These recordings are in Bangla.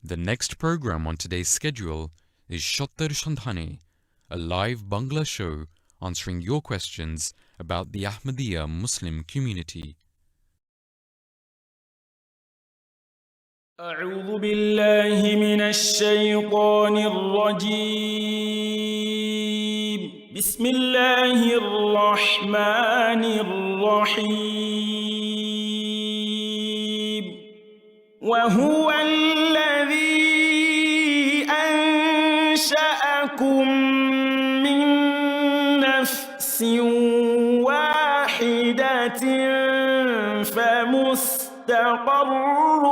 The next program on today's schedule is Shottar Shandhane, a live Bangla show answering your questions about the Ahmadiyya Muslim community. أعوذ بالله من الشيطان الرجيم بسم الله الرحمن الرحيم وهو الذي أنشأكم من نفس واحدة فمستقر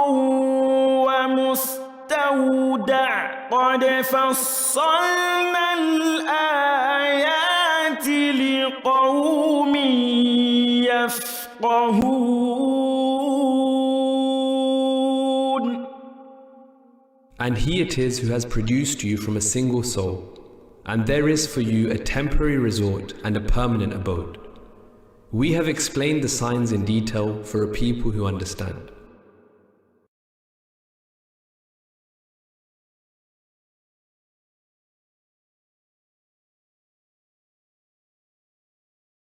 ومستودع قد فصلنا الآيات لقوم يفقهون. And he it is who has produced you from a single soul, and there is for you a temporary resort and a permanent abode. We have explained the signs in detail for a people who understand.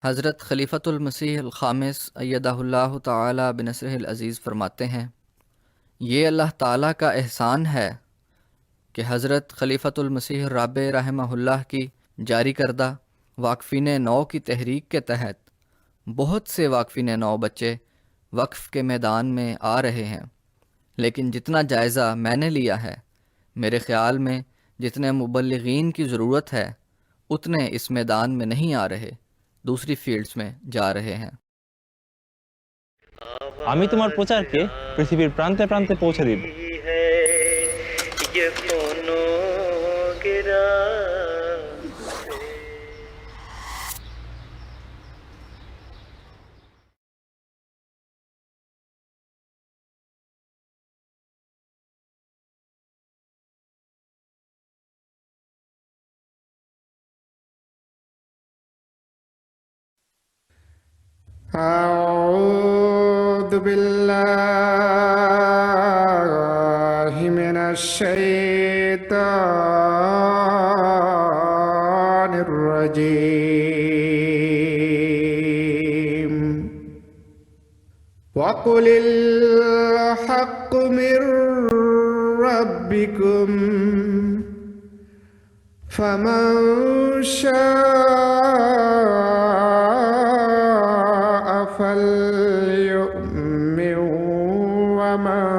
हज़रत खलीफतुल मसीह अल ख़ामिस अय्यदहुल्लाहु ताला बिनसरिहिल अज़ीज़ फरमाते हैं, ये अल्लाह ताला का एहसान है कि हज़रत खलीफतुल मसीह राबे रहमहुल्लाह की जारी करदा वाक़फ़ीन नौ की तहरीक के तहत बहुत से वाक़फ़ीन नौ बच्चे वक्फ़ के मैदान में आ रहे हैं। लेकिन जितना जायज़ा मैंने लिया है, मेरे ख़्याल में जितने मुबल्लिगीन की ज़रूरत है उतने इस मैदान में नहीं आ रहे, दूसरी फील्ड्स में जा रहे हैं। আমি তোমার প্রচারকে পৃথিবীর প্রান্তে প্রান্তে পৌঁছে দিব। أعوذ بالله من الشيطان الرجيم وقل الحق من ربكم فمن شاء فليؤمن ومن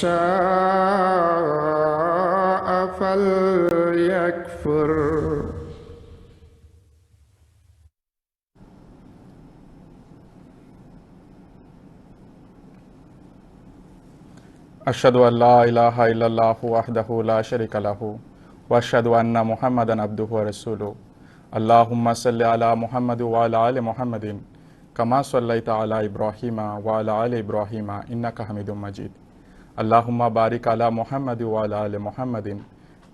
شاء فليكفر अशहदु अल्ला इलाहा इल्लल्लाहु वहदहु ला शरीका लहु व अशहदु अन्ना मुहम्मदन अब्दुहु व रसूलुहु अल्लाहुम्मा सल्लि अला मुहम्मद व अला आलि मुहम्मदिन कमा सल्लैता अला इब्राहीम व अला आलि इब्राहीम इन्नका हमीदुम मजीद अल्लाहुम्मा बारिक अला मुहम्मद व अला आलि मुहम्मदिन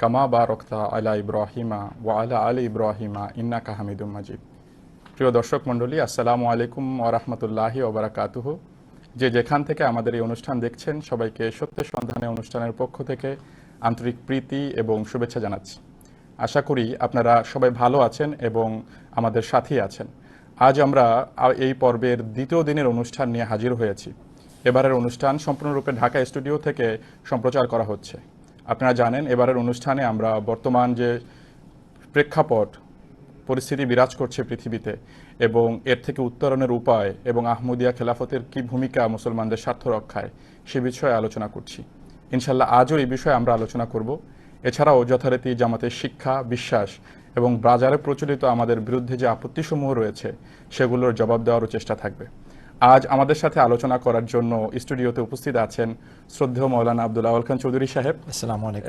कमा बारकता अला इब्राहीम व अला आलि इब्राहीम इन्नका हमीदुम मजीद। প্রিয় দর্শক মণ্ডলী, আসসালামু আলাইকুম ওয়া রাহমাতুল্লাহি ওয়া বারাকাতুহু। যে যেখান থেকে আমাদের এই অনুষ্ঠান দেখছেন সবাইকে সত্যের সন্ধানে অনুষ্ঠানের পক্ষ থেকে আন্তরিক প্রীতি এবং শুভেচ্ছা জানাচ্ছি। আশা করি আপনারা সবাই ভালো আছেন এবং আমাদের সাথেই আছেন। আজ আমরা এই পর্বের দ্বিতীয় দিনের অনুষ্ঠান নিয়ে হাজির হয়েছি। এবারের অনুষ্ঠান সম্পূর্ণরূপে ঢাকা স্টুডিও থেকে সম্প্রচার করা হচ্ছে। আপনারা জানেন এবারের অনুষ্ঠানে আমরা বর্তমান যে প্রেক্ষাপট পরিস্থিতি বিরাজ করছে পৃথিবীতে এবং এর থেকে উত্তরণের উপায় এবং আহমদিয়া খেলাফতের কি ভূমিকা মুসলমানদের স্বার্থ রক্ষায় সে বিষয়ে আলোচনা করছি। ইনশাল্লাহ আজও এই বিষয়ে আমরা আলোচনা করব। এছাড়াও যথারীতি জামাতের শিক্ষা, বিশ্বাস এবং বাজারে প্রচলিত আমাদের বিরুদ্ধে যে আপত্তিসমূহ রয়েছে সেগুলোর জবাব দেওয়ারও চেষ্টা থাকবে। আজ আমাদের সাথে আলোচনা করার জন্য স্টুডিওতে উপস্থিত আছেন শ্রদ্ধেয় মৌলানা আব্দুল আউয়াল খান চৌধুরী সাহেব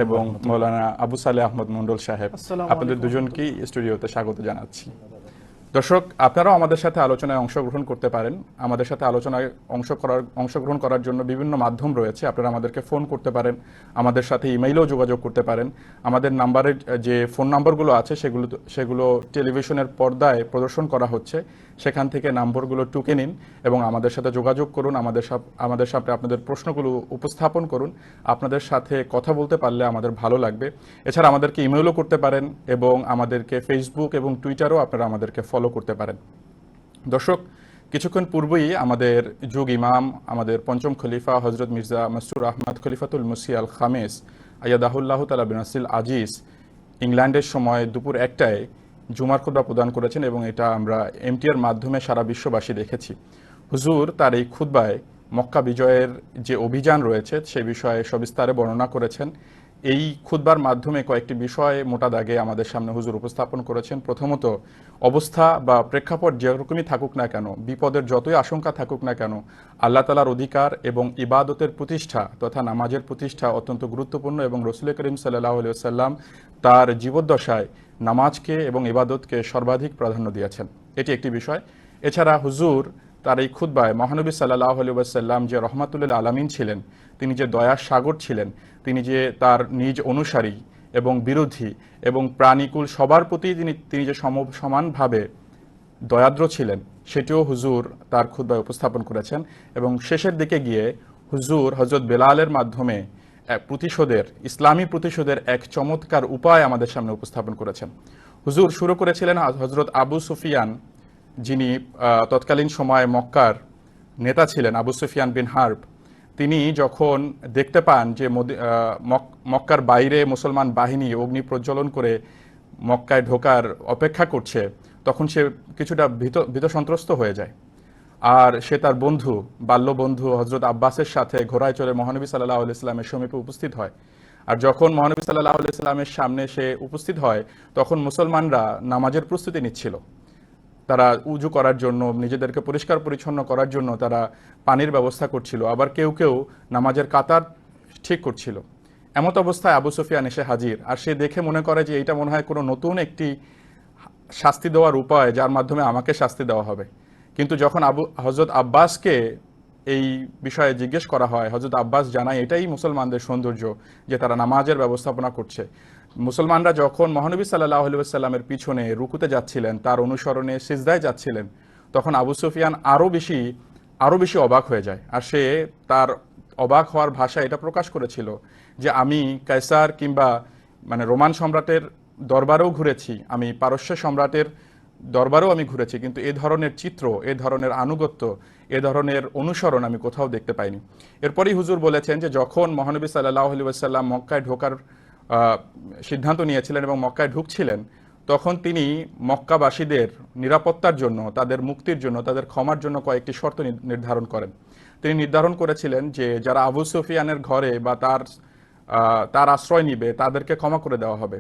এবং মৌলানা আবু সালেহ আহমদ মন্ডল সাহেব। আপনাদের দুজনকেই স্টুডিওতে স্বাগত জানাচ্ছি। দর্শক, আপনারাও আমাদের সাথে আলোচনায় অংশগ্রহণ করতে পারেন। আমাদের সাথে আলোচনায় অংশগ্রহণ করার জন্য বিভিন্ন মাধ্যম রয়েছে। আপনারা আমাদেরকে ফোন করতে পারেন, আমাদের সাথে ইমেইলেও যোগাযোগ করতে পারেন। আমাদের নাম্বারের যে ফোন নাম্বারগুলো আছে সেগুলো টেলিভিশনের পর্দায় প্রদর্শন করা হচ্ছে। সেখান থেকে নাম্বারগুলো টুকে নিন এবং আমাদের সাথে যোগাযোগ করুন। আমাদের সাথে আপনাদের প্রশ্নগুলো উপস্থাপন করুন। আপনাদের সাথে কথা বলতে পারলে আমাদের ভালো লাগবে। এছাড়া আমাদেরকে ইমেইলও করতে পারেন এবং আমাদেরকে ফেসবুক এবং টুইটারও আপনারা আমাদেরকে ফলো করতে পারেন। দর্শক, কিছুক্ষণ পূর্বেই আমাদের যুগ ইমাম, আমাদের পঞ্চম খলিফা হজরত মির্জা মাসরুর আহমদ খলিফাতুল মসিহ আল খামেস আয়াদাহুল্লাহ তাআলা বিনাসিল আজিজ ইংল্যান্ডের সময় দুপুর 1টায় জুমার খুতবা প্রদান করেছেন এবং এটা আমরা এমটিআর মাধ্যমে সারা বিশ্ববাসী দেখেছি। হুজুর তার এই খুতবায় মক্কা বিজয়ের যে অভিযান রয়েছে সে বিষয়ে সবিস্তারে বর্ণনা করেছেন। এই খুতবার মাধ্যমে কয়েকটি বিষয় মোটা দাগে আমাদের সামনে হুজুর উপস্থাপন করেছেন। প্রথমত, অবস্থা বা প্রেক্ষাপট যেরকমই থাকুক না কেন, বিপদের যতই আশঙ্কা থাকুক না কেন, আল্লাহ তাআলার অধিকার এবং ইবাদতের প্রতিষ্ঠা তথা নামাজের প্রতিষ্ঠা অত্যন্ত গুরুত্বপূর্ণ এবং রাসূল করিম সাল্লাল্লাহু আলাইহি ওয়াসাল্লাম তার জীবদ্দশায় নামাজকে এবং ইবাদতকে সর্বাধিক প্রাধান্য দিয়েছেন। এটি একটি বিষয়। এছাড়া হুজুর তার এই খুতবায় মহানবী সাল্লাল্লাহু আলাইহি ওয়াসাল্লাম যে রহমাতুল আলামিন ছিলেন, তিনি যে দয়ার সাগর ছিলেন, তিনি যে তার নিজ অনুসারী এবং বিরোধী এবং প্রাণীকুল সবার প্রতি তিনি যে সমানভাবে দয়াদ্র ছিলেন, সেটিও হুজুর তার খুতবায় উপস্থাপন করেছেন। এবং শেষের দিকে গিয়ে হুজুর হজরত বেলালের মাধ্যমে ইসলামী প্রতিশোধের এক চমৎকার উপায় আমাদের সামনে উপস্থাপন করেছেন। হুজুর শুরু করেছিলেন হজরত আবু সুফিয়ান, যিনি তৎকালীন সময়ে মক্কার নেতা ছিলেন, আবু সুফিয়ান বিন হার্ব। তিনি যখন দেখতে পান যে মক্কার বাইরে মুসলমান বাহিনী অগ্নি প্রজ্বলন করে মক্কায় ঢোকার অপেক্ষা করছে, তখন সে কিছুটা ভীত সন্ত্রস্ত হয়ে যায়। আর সে তার বাল্য বন্ধু হজরত আব্বাসের সাথে ঘোড়ায় চড়ে মহানবী সাল্লাল্লাহু আলাইহি ওয়াসাল্লামের সমীপে উপস্থিত হয়। আর যখন মহানবী সাল্লাল্লাহু আলাইহি ওয়াসাল্লামের সামনে সে উপস্থিত হয়, তখন মুসলমানরা নামাজের প্রস্তুতি নিচ্ছিল। তারা উজু করার জন্য, নিজেদেরকে পরিষ্কার পরিচ্ছন্ন করার জন্য তারা পানির ব্যবস্থা করছিল। আবার কেউ কেউ নামাজের কাতার ঠিক করছিল। এমত অবস্থায় আবু সুফিয়ান এসে হাজির। আর সে দেখে মনে করে যে এইটা মনে হয় কোনো নতুন একটি শাস্তি দেওয়ার উপায়, যার মাধ্যমে আমাকে শাস্তি দেওয়া হবে। কিন্তু যখন হজরত আব্বাসকে এই বিষয়ে জিজ্ঞেস করা হয়, হজরত আব্বাস জানায় এটাই মুসলমানদের সৌন্দর্য যে তারা নামাজের ব্যবস্থাপনা করছে। মুসলমানরা যখন মহানবী সাল্লাল্লাহু আলাইহি ওয়াসাল্লামের পিছনে রুকুতে যাচ্ছিলেন, তার অনুসরণে সিজদায় যাচ্ছিলেন, তখন আবু সুফিয়ান আরো বেশি অবাক হয়ে যায়। আর সে তার অবাক হওয়ার ভাষা এটা প্রকাশ করেছিল যে আমি কায়সার কিংবা রোমান সম্রাটের দরবারেও ঘুরেছি, আমি পারস্য সম্রাটের দরবারেও আমি ঘুরেছি, কিন্তু এ ধরনের চিত্র, এ ধরনের আনুগত্য, এ ধরনের অনুসরণ আমি কোথাও দেখতে পাইনি। এরপরই হুজুর বলেছেন যে যখন মহানবী সাল্লাল্লাহু আলাইহি ওয়াসাল্লাম মক্কায় ঢোকার সিদ্ধান্ত নিয়েছিলেন এবং মক্কায় ঢুকছিলেন, তখন তিনি মক্কাবাসীদের নিরাপত্তার জন্য, তাদের মুক্তির জন্য, তাদের ক্ষমার জন্য কয়েকটি শর্ত নির্ধারণ করেন। তিনি নির্ধারণ করেছিলেন যে যারা আবু সুফিয়ানের ঘরে বা তার আশ্রয় নিবে তাদেরকে ক্ষমা করে দেওয়া হবে,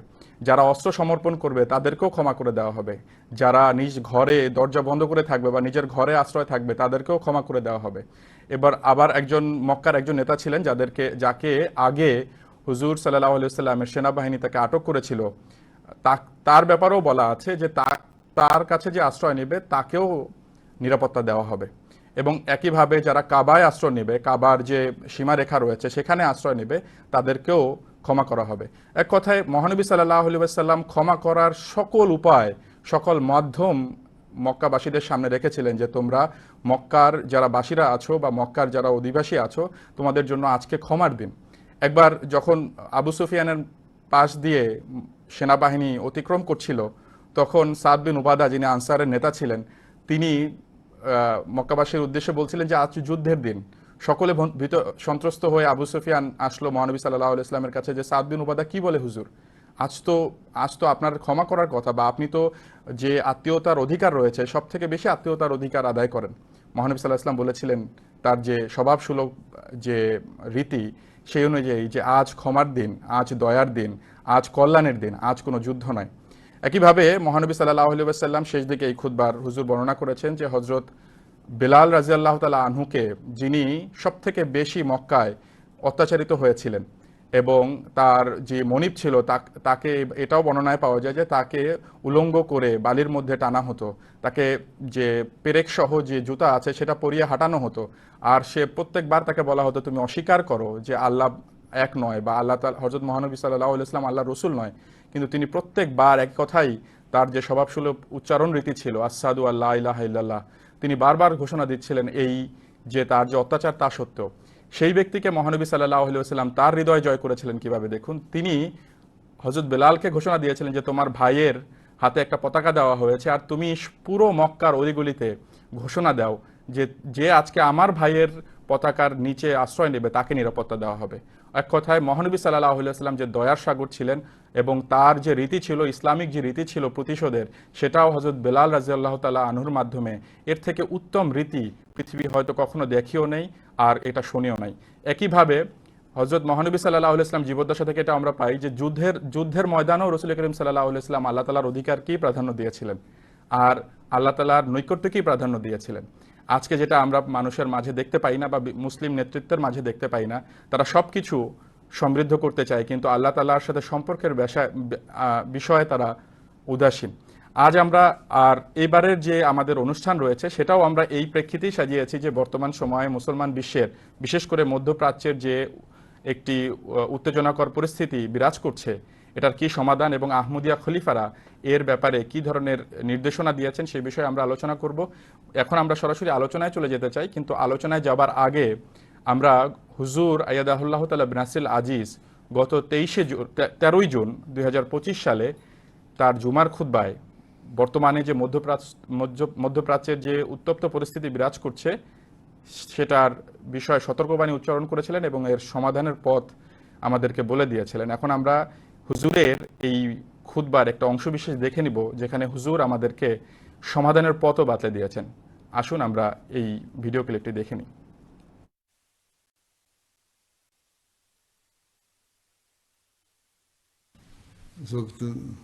যারা অস্ত্র সমর্পণ করবে তাদেরকেও ক্ষমা করে দেওয়া হবে, যারা নিজ ঘরে দরজা বন্ধ করে থাকবে বা নিজের ঘরে আশ্রয় থাকবে তাদেরকেও ক্ষমা করে দেওয়া হবে। আবার মক্কার একজন নেতা ছিলেন যাকে আগে হুজুর সাল্লাল্লাহু আলাইহি ওয়াসাল্লামের সেনাবাহিনী তাকে আটক করেছিল, তার ব্যাপারেও বলা আছে যে তার কাছে যে আশ্রয় নেবে তাকেও নিরাপত্তা দেওয়া হবে। এবং একইভাবে যারা কাবায় আশ্রয় নেবে, কাবার যে সীমারেখা রয়েছে সেখানে আশ্রয় নেবে, তাদেরকেও ক্ষমা করা হবে। এক কথায় মহানবী সাল্লাল্লাহু আলাইহি ওয়াসাল্লাম ক্ষমা করার সকল উপায়, সকল মাধ্যম মক্কাবাসীদের সামনে রেখেছিলেন যে তোমরা মক্কার যারা বাসীরা আছো বা মক্কার যারা অধিবাসী আছো, তোমাদের জন্য আজকে ক্ষমার দিন। একবার যখন আবু সুফিয়ানের পাশ দিয়ে সেনাবাহিনী অতিক্রম করছিল, তখন সাদ বিন উবাদা, যিনি আনসারের নেতা ছিলেন, তিনি মক্কাবাসীর উদ্দেশ্যে বলছিলেন যে আজ যুদ্ধের দিন। সকলে ভীত সন্ত্রস্ত হয়ে আবু সুফিয়ান আসলো মহানবী সাল্লাল্লাহু আলাইহি ওয়াসাল্লামের কাছে যে সাদ বিন উবাদা কি বলে হুজুর, আজ তো আপনার ক্ষমা করার কথা, বা আপনি তো যে আত্মীয়তার অধিকার রয়েছে সব থেকে বেশি আত্মীয়তার অধিকার আদায় করেন। মহানবী সাল্লাল্লাহু আলাইহি ওয়াসাল্লাম বলেছিলেন তার যে স্বভাবসুলভ যে রীতি, সেই অনুযায়ী যে আজ ক্ষমার দিন, আজ দয়ার দিন, আজ কল্যাণের দিন, আজ কোনো যুদ্ধ নয়। একইভাবে মহানবী সাল্লাল্লাহু আলাইহি ওয়াসাল্লাম শেষ দিকে এই খুতবার হুজুর বর্ণনা করেছেন যে হজরত বেলাল রাদিয়াল্লাহু তাআলা আনহুকে, যিনি সবথেকে বেশি মক্কায় অত্যাচারিত হয়েছিলেন এবং তার যে মনিব ছিল তাকে এটাও বর্ণনায় পাওয়া যায় যে তাকে উলঙ্গ করে বালির মধ্যে টানা হতো, তাকে যে পেরেক সহ যে জুতা আছে সেটা পরিয়ে হাঁটানো হতো, আর সে প্রত্যেকবার তাকে বলা হতো তুমি অস্বীকার করো যে আল্লাহ এক নয় বা আল্লাহ হযরত মহানবী সাল্লাল্লাহু আলাইহি ওয়াসাল্লাম আল্লাহ রসুল নয়, কিন্তু তিনি প্রত্যেকবার এক কথাই তার যে স্বভাবসুলভ উচ্চারণ রীতি ছিল আসাদু আল্লাহ ইলাহা ইল্লাল্লাহ, তিনি বারবার ঘোষণা দিচ্ছিলেন এই যে তার যে অত্যাচার তা সত্য। সেই ব্যক্তিকে মহানবী সাল্লাল্লাহু আলাইহি ওয়াসাল্লাম তার হৃদয় জয় করেছিলেন কিভাবে দেখুন, তিনি হযরত বেলালকে ঘোষণা দিয়েছিলেন যে তোমার ভাইয়ের হাতে একটা পতাকা দেওয়া হয়েছে আর তুমি পুরো মক্কার অলিগলিতে ঘোষণা দাও যে যে আজকে আমার ভাইয়ের পতাকার নিচে আশ্রয় নেবে তাকে নিরাপত্তা দেওয়া হবে। এক কথায় মহানবী সাল্লাল্লাহু আলাইহি ওয়াসাল্লাম যে দয়ার সাগর ছিলেন এবং তার যে রীতি ছিল, ইসলামিক যে রীতি ছিল প্রতিশোধের, সেটাও হযরত বেলাল রাদিয়াল্লাহু তাআলা আনহুর মাধ্যমে এর থেকে উত্তম রীতি পৃথিবী হয়তো কখনো দেখিও নেই আর এটা শুনিও নাই। একইভাবে হযরত মহানবী সাল্লাল্লাহু আলাইহি ওয়াসাল্লাম জীবদ্দশা থেকে এটা আমরা পাই যে যুদ্ধের ময়দানেও রাসূল করিম সাল্লাল্লাহু আলাইহি ওয়াসাল্লাম আল্লাহ তাআলার অধিকারকেই প্রাধান্য দিয়েছিলেন আর আল্লাহ তাআলার নৈকট্যকেই প্রাধান্য দিয়েছিলেন। আজকে যেটা আমরা মানুষের মাঝে দেখতে পাই না বা মুসলিম নেতৃত্বের মাঝে দেখতে পাই না, তারা সব কিছু সমৃদ্ধ করতে চায় কিন্তু আল্লাহ তাআলার সাথে সম্পর্কের বিষয়ে তারা উদাসীন। আজ আমরা আর এবারের যে আমাদের অনুষ্ঠান রয়েছে সেটাও আমরা এই প্রেক্ষিতেই সাজিয়েছি যে বর্তমান সময়ে মুসলমান বিশ্বের, বিশেষ করে মধ্যপ্রাচ্যের যে একটি উত্তেজনাকর পরিস্থিতি বিরাজ করছে, এটার কি সমাধান এবং আহমদিয়া খলিফারা এর ব্যাপারে কি ধরনের নির্দেশনা দিয়েছেন সেই বিষয়ে আমরা আলোচনা করব। এখন আমরা সরাসরি আলোচনায় চলে যেতে চাই, কিন্তু আলোচনায় যাবার আগে আমরা হুজুর আয়াদাহুল্লাহ তাআলা বিনাসিল আজিজ গত 13ই জুন 2025 সালে তার জুমার খুতবায় বর্তমানে যে মধ্যপ্রাচ্যের যে উত্তপ্ত পরিস্থিতি বিরাজ করছে সেটার বিষয়ে সতর্কবাণী উচ্চারণ করেছিলেন এবং এর সমাধানের পথ আমাদেরকে বলে দিয়েছিলেন। এখন আমরা হুজুরের এই খুতবার একটা অংশবিশেষ দেখে নিব যেখানে হুজুর আমাদেরকে সমাধানের পথও বাতলে দিয়েছেন। আসুন আমরা এই ভিডিও ক্লিপটি দেখে নিই। इस वक्त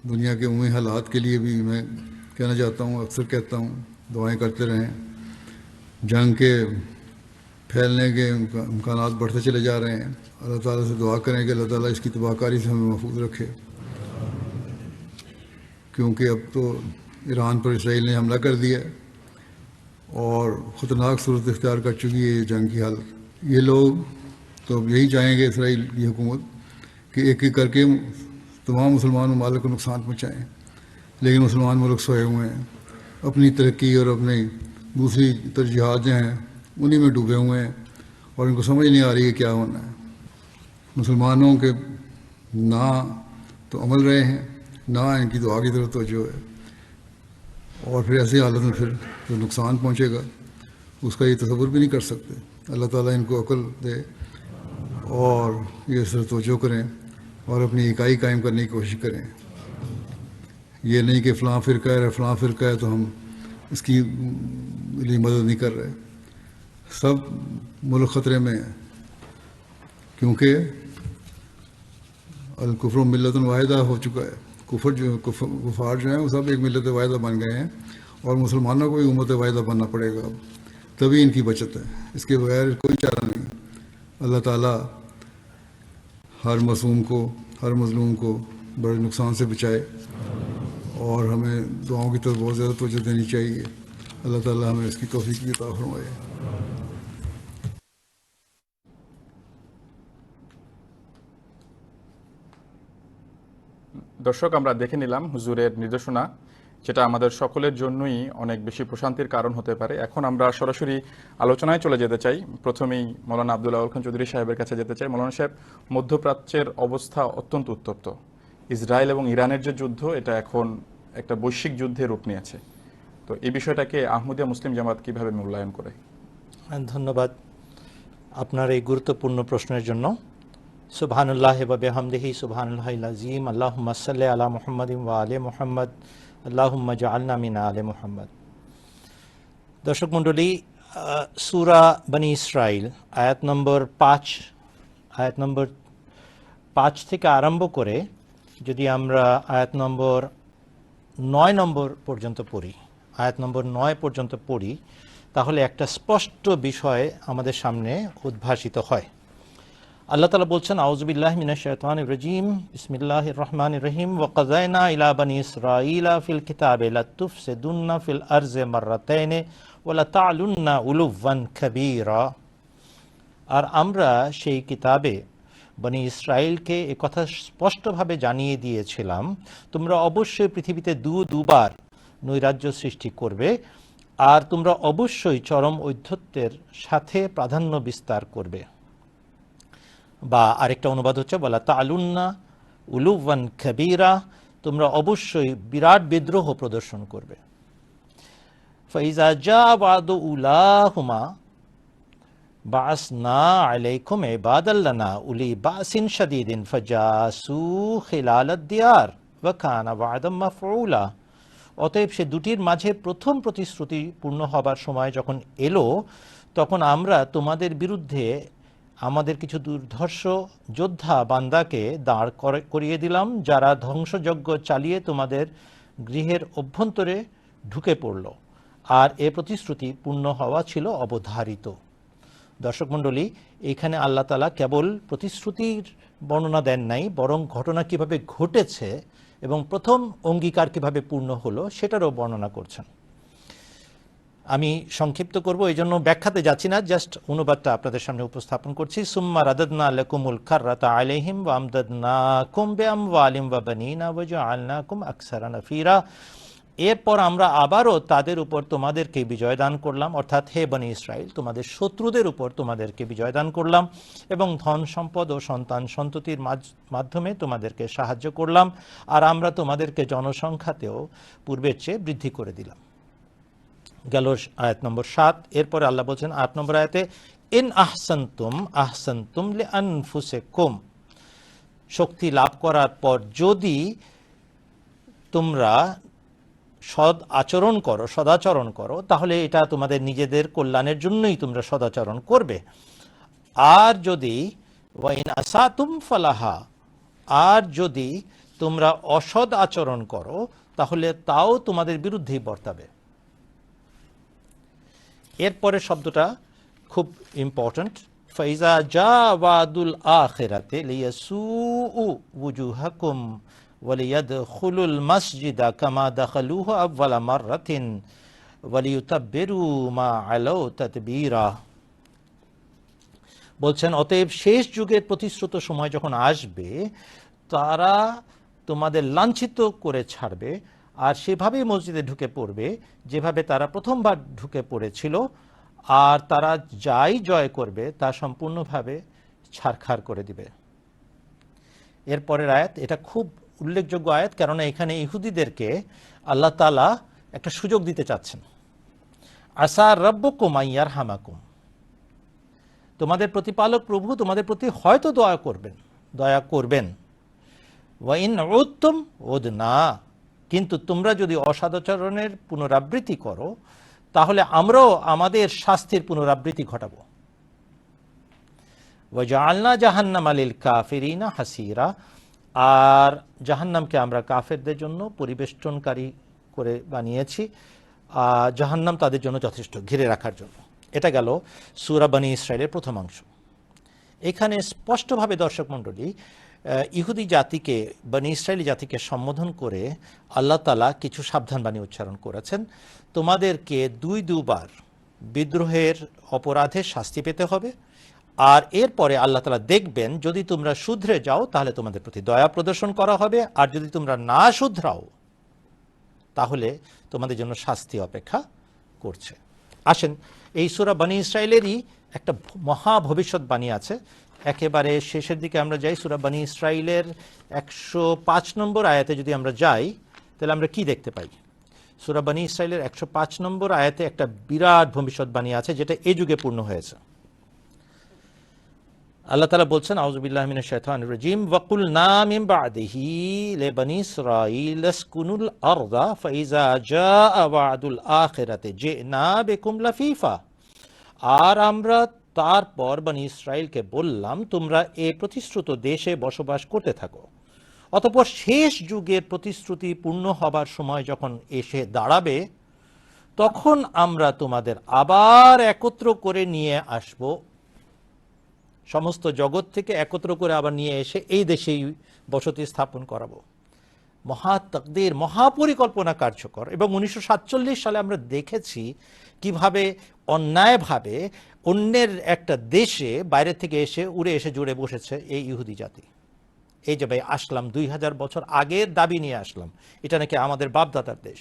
दुनिया के उम्मी हालात के लिए भी मैं कहना चाहता हूँ, अक्सर कहता हूँ दुआएं करते रहें। जंग के फैलने के इम्कानात बढ़ते चले जा रहे हैं। अल्लाह ताला से दुआ करें कि अल्लाह ताला इसकी तबाहकारी से हमें महफूज रखे, क्योंकि अब तो ईरान पर इसराइल ने हमला कर दिया और ख़तरनाक सूरत इख्तियार कर चुकी है ये जंग की हालत। ये लोग तो अब यही चाहेंगे इसराइल की हुकूमत कि एक एक करके तमाम मुसलमान ममालिक को नुकसान पहुँचाएँ, लेकिन मुसलमान मुल्क सोए हुए हैं, अपनी तरक्की और अपनी दूसरी तरजीहात जो हैं उन्हीं में डूबे हुए हैं और इनको समझ नहीं आ रही है क्या होना है। मुसलमानों के ना तो अमल रहे हैं, ना इनकी दुआ की तरफ तवज्जो है, और फिर ऐसी हालत में फिर जो नुकसान पहुँचेगा उसका ये तसव्वुर भी नहीं कर सकते। अल्लाह ताला इनको अक्ल दे और ये इस तरफ तवज्जो करें और अपनी इकाई कायम करने की कोशिश करें। ये नहीं कि फ़लाँ फ़िरका है फ़लाँ फ़िरका है तो हम इसकी लिए मदद नहीं कर रहे। सब मुल्क ख़तरे में है, क्योंकि अल-कुफ़्र मिल्लतुन वाहिदा हो चुका है। कुफ़ार जो हैं वो सब एक मिल्लत वाहिदा बन गए हैं और मुसलमानों को भी उम्मत वाहिदा बनना पड़ेगा अब, तभी इनकी बचत है, इसके बगैर कोई चारा नहीं। अल्लाह ताला हर मासूम को, हर मज़लूम को बड़े नुकसान से बचाए और हमें दुआओं की तरफ बहुत ज़्यादा तवज्जो देनी चाहिए। अल्लाह ताला हमें इसकी तौफीक भी अता फरमाए। দর্শক, আমরা দেখে নিলাম হুজুরের নির্দেশনা, যেটা আমাদের সকলের জন্যই অনেক বেশি প্রশান্তির কারণ হতে পারে। এখন আমরা সরাসরি আলোচনায় চলে যেতে চাই। প্রথমেই মৌলানা আব্দুল আউয়াল খান চৌধুরী সাহেবের কাছে যেতে চাই। মৌলানা সাহেব, মধ্যপ্রাচ্যের অবস্থা অত্যন্ত উত্তপ্ত। ইসরায়েল এবং ইরানের যে যুদ্ধ, এটা এখন একটা বৈশ্বিক যুদ্ধে রূপ নিয়েছে। তো এই বিষয়টাকে আহমদিয়া মুসলিম জামাত কিভাবে মূল্যায়ন করে? ধন্যবাদ আপনার এই গুরুত্বপূর্ণ প্রশ্নের জন্য। সুবহানাল্লাহ ওয়া বিহামদিহি সুবহানাল্লাহিল আযীম। আল্লাহুম্মা সাল্লি আলা মুহাম্মাদিন ওয়া আলি মুহাম্মাদ। আল্লাহুম্মা জাআলনা মিন আলি মুহাম্মাদ। দর্শক মণ্ডলী, সূরা বনী ইসরাইল আয়াত নম্বর 5 থেকে আরম্ভ করে যদি আমরা আয়াত নম্বর 9 পর্যন্ত পড়ি, আয়াত নম্বর 9 পর্যন্ত পড়ি, তাহলে একটা স্পষ্ট বিষয় আমাদের সামনে উদ্ভাসিত হয়। আল্লাহ তাআলা বলছেন আউযু বিল্লাহি মিনাশ শাইতানির রাজীম বিসমিল্লাহির রহমানির রহিম ওয়া কাযায়না ইলা বানি ইসরাঈলা ফিল কিতাবি লা তুফসিদুন্না ফিল আরজি মাররাতাইনি ওয়া লা তা'লুন্না উলুওয়ান কাবীরা। আর আমরা সেই কিতাবে বনি ইসরাইলকে একথা স্পষ্টভাবে জানিয়ে দিয়েছিলাম, তোমরা অবশ্যই পৃথিবীতে দুবার নৈরাজ্য সৃষ্টি করবে, আর তোমরা অবশ্যই চরম ঔদ্ধত্যের সাথে প্রাধান্য বিস্তার করবে। বা আরেকটা অনুবাদ হচ্ছে বলা তা'লুন্না উলুওয়ান কাবীরা, তোমরা অবশ্যই বিরাট বিদ্রোহ প্রদর্শন করবে। ফাইজা জা ওয়াদু উলাহুমা বা'সনা আলাইকুম ইবাদাল লানা উলি বা'সিন শাদীদিন ফাজাসু খিলালাদ দিয়ার ওয়া কানা ওয়া'দাম মাফউলা। অতএব সে দুটির মাঝে প্রথম প্রতিশ্রুতি পূর্ণ হবার সময় যখন এলো, তখন আমরা তোমাদের বিরুদ্ধে আমাদের কিছু দুর্ধর্ষ যোদ্ধা বান্দাকে দাঁড় করিয়ে দিলাম, যারা ধ্বংসযজ্ঞ চালিয়ে তোমাদের গৃহের অভ্যন্তরে ঢুকে পড়ল, আর এ প্রতিশ্রুতি পূর্ণ হওয়া ছিল অবধারিত। দর্শক মণ্ডলী, এখানে আল্লাহ তাআলা কেবল প্রতিশ্রুতির বর্ণনা দেন নাই, বরং ঘটনা কিভাবে ঘটেছে এবং প্রথম অঙ্গীকার কিভাবে পূর্ণ হলো সেটারও বর্ণনা করছেন। আমি সংক্ষিপ্ত করব, এই জন্য ব্যাখ্যাতে যাচ্ছি না, জাস্ট অনুবাদটা আপনাদের সামনে উপস্থাপন করছি। সুম্মা রাদাদনা লাকুমুল কাররাতা আলাইহিম ওয়া আমদাদনাকুম বিআমওয়ালিম ওয়া বানিনা ওয়া জাআলনাকুম আকসারা নাফীরা। এরপর আমরা আবারও তাদের উপর তোমাদেরকে বিজয় দান করলাম, অর্থাৎ হে বনি ইসরাইল, তোমাদের শত্রুদের উপর তোমাদেরকে বিজয় দান করলাম এবং ধন সম্পদ ও সন্তান সন্ততির মাধ্যমে তোমাদেরকে সাহায্য করলাম, আর আমরা তোমাদেরকে জনসংখ্যাতেও পূর্বের চেয়ে বৃদ্ধি করে দিলাম। গেল আয়াত নম্বর 7। এরপরে আল্লাহ বলছেন আয়াত নম্বর আয়াতে, ইন আহসানতুম লিআনফুসিকুম, শক্তি লাভ করার পর যদি তোমরা সদাচরণ করো, তাহলে এটা তোমাদের নিজেদের কল্যাণের জন্যই তোমরা সদাচরণ করবে। আর যদি ওয়াইন আসাতুম ফালাহা, আর যদি তোমরা অসৎ আচরণ করো, তাহলে তাও তোমাদের বিরুদ্ধেই বর্তাবে। এরপরে শব্দটা খুব ইম্পর্ট্যান্ট, ফাইজা জা ওয়াদুল আখিরাতে লিয়াসুউ ওয়ুজুহাকুম ওয়ালিয়াদখুলুল মাসজিদা কামা দাখালুহু আউয়ালা মাররাতিন ওয়ালিয়ুতাব্বিরু মা আলাউ তাতবীরা। বলছেন অতএব শেষ যুগের প্রতিশ্রুত সময় যখন আসবে, তারা তোমাদের লাঞ্ছিত করে ছাড়বে, আর সেভাবেই মসজিদে ঢুকে পড়বে যেভাবে তারা প্রথমবার ঢুকে পড়েছিল, আর তারা যাই জয় করবে তা সম্পূর্ণভাবে ছারখার করে দিবে। এরপরের আয়াত, এটা খুব উল্লেখযোগ্য আয়াত, কেননা এখানে ইহুদিদেরকে আল্লাহ তাআলা একটা সুযোগ দিতে চাচ্ছেন। আসা রাব্বুকুম আইয়ারহামাকুম, তোমাদের প্রতিপালক প্রভু তোমাদের প্রতি হয়তো দয়া করবেন। ওয়া ইন উদতুম উদনা, কিন্তু তোমরা যদি অসদাচরণের পুনরাবৃত্তি করো, তাহলে আমরাও আমাদের শাস্তির পুনরাবৃত্তি ঘটাবো। ওয়া জাআলনা জাহান্নামা লিল কাফিরিনা হাসিরা, আর জাহান্নামকে আমরা কাফেরদের জন্য পরিবেষ্টনকারী করে বানিয়েছি, জাহান্নাম তাদের জন্য যথেষ্ট ঘিরে রাখার জন্য। এটা গেল সূরা বনি ইসরাইলের প্রথম অংশ। এখানে স্পষ্টভাবে দর্শক মণ্ডলী ইহুদি জাতিকে, বনি ইসরায়েলি জাতিকে সম্বোধন করে আল্লাহ তাআলা কিছু সাবধান বাণী উচ্চারণ করেছেন। তোমাদেরকে দুবার বিদ্রোহের অপরাধে শাস্তি পেতে হবে, আর এরপরে আল্লাহ তাআলা দেখবেন যদি তোমরা শুধরে যাও তাহলে তোমাদের প্রতি দয়া প্রদর্শন করা হবে, আর যদি তোমরা না শুধরাও তাহলে তোমাদের জন্য শাস্তি অপেক্ষা করছে। আসেন, এই সূরা বনি ইসরাইলেরই একটা মহা ভবিষ্যৎবাণী আছে। একেবারে শেষের দিকে আমরা যাই, সূরা বনি ইসরাইলের 105 নম্বর আয়াতে যদি আমরা যাই, তাহলে আমরা কি দেখতে পাই? সূরা বনি ইসরাইলের 105 নম্বর আয়াতে একটা বিরাট ভবিষ্যৎবাণী আছে, যেটা এই যুগে পূর্ণ হয়েছে। আল্লাহ তাআলা বলছেন, আউযু বিল্লাহি মিনাশ শাইতানির রাজীম, ওয়া কুলনা মিন বা'দিহি লিবানি ইসরাঈল আসকুনুল আরদা ফাইজা জাআ ওয়া'দুল আখিরাতি জি'না বিকুম লাফীফা। আর আমরা তারপর বনি ইসরাইলকে বললাম, তোমরা এই প্রতিশ্রুত দেশে বসবাস করতে থাকো। অতঃপর শেষ যুগের প্রতিশ্রুতি পূর্ণ হবার সময় যখন এসে দাঁড়াবে, তখন আমরা তোমাদের আবার একত্র করে নিয়ে আসব সমস্ত জগৎ থেকে একত্র করে আবার নিয়ে এসে এই দেশেই বসতি স্থাপন করাবো। মহা তাকদীর, মহাপরিকল্পনা কার্যকর। এবং 1947 সালে আমরা দেখেছি কিভাবে অন্যায়ভাবে অন্যের একটা দেশে বাইরে থেকে এসে উড়ে এসে জুড়ে বসেছে এই ইহুদি জাতি। এই যে ভাই আসলাম 2000 বছর আগের দাবি নিয়ে আসলাম, এটা নাকি আমাদের বাপদাদার দেশ,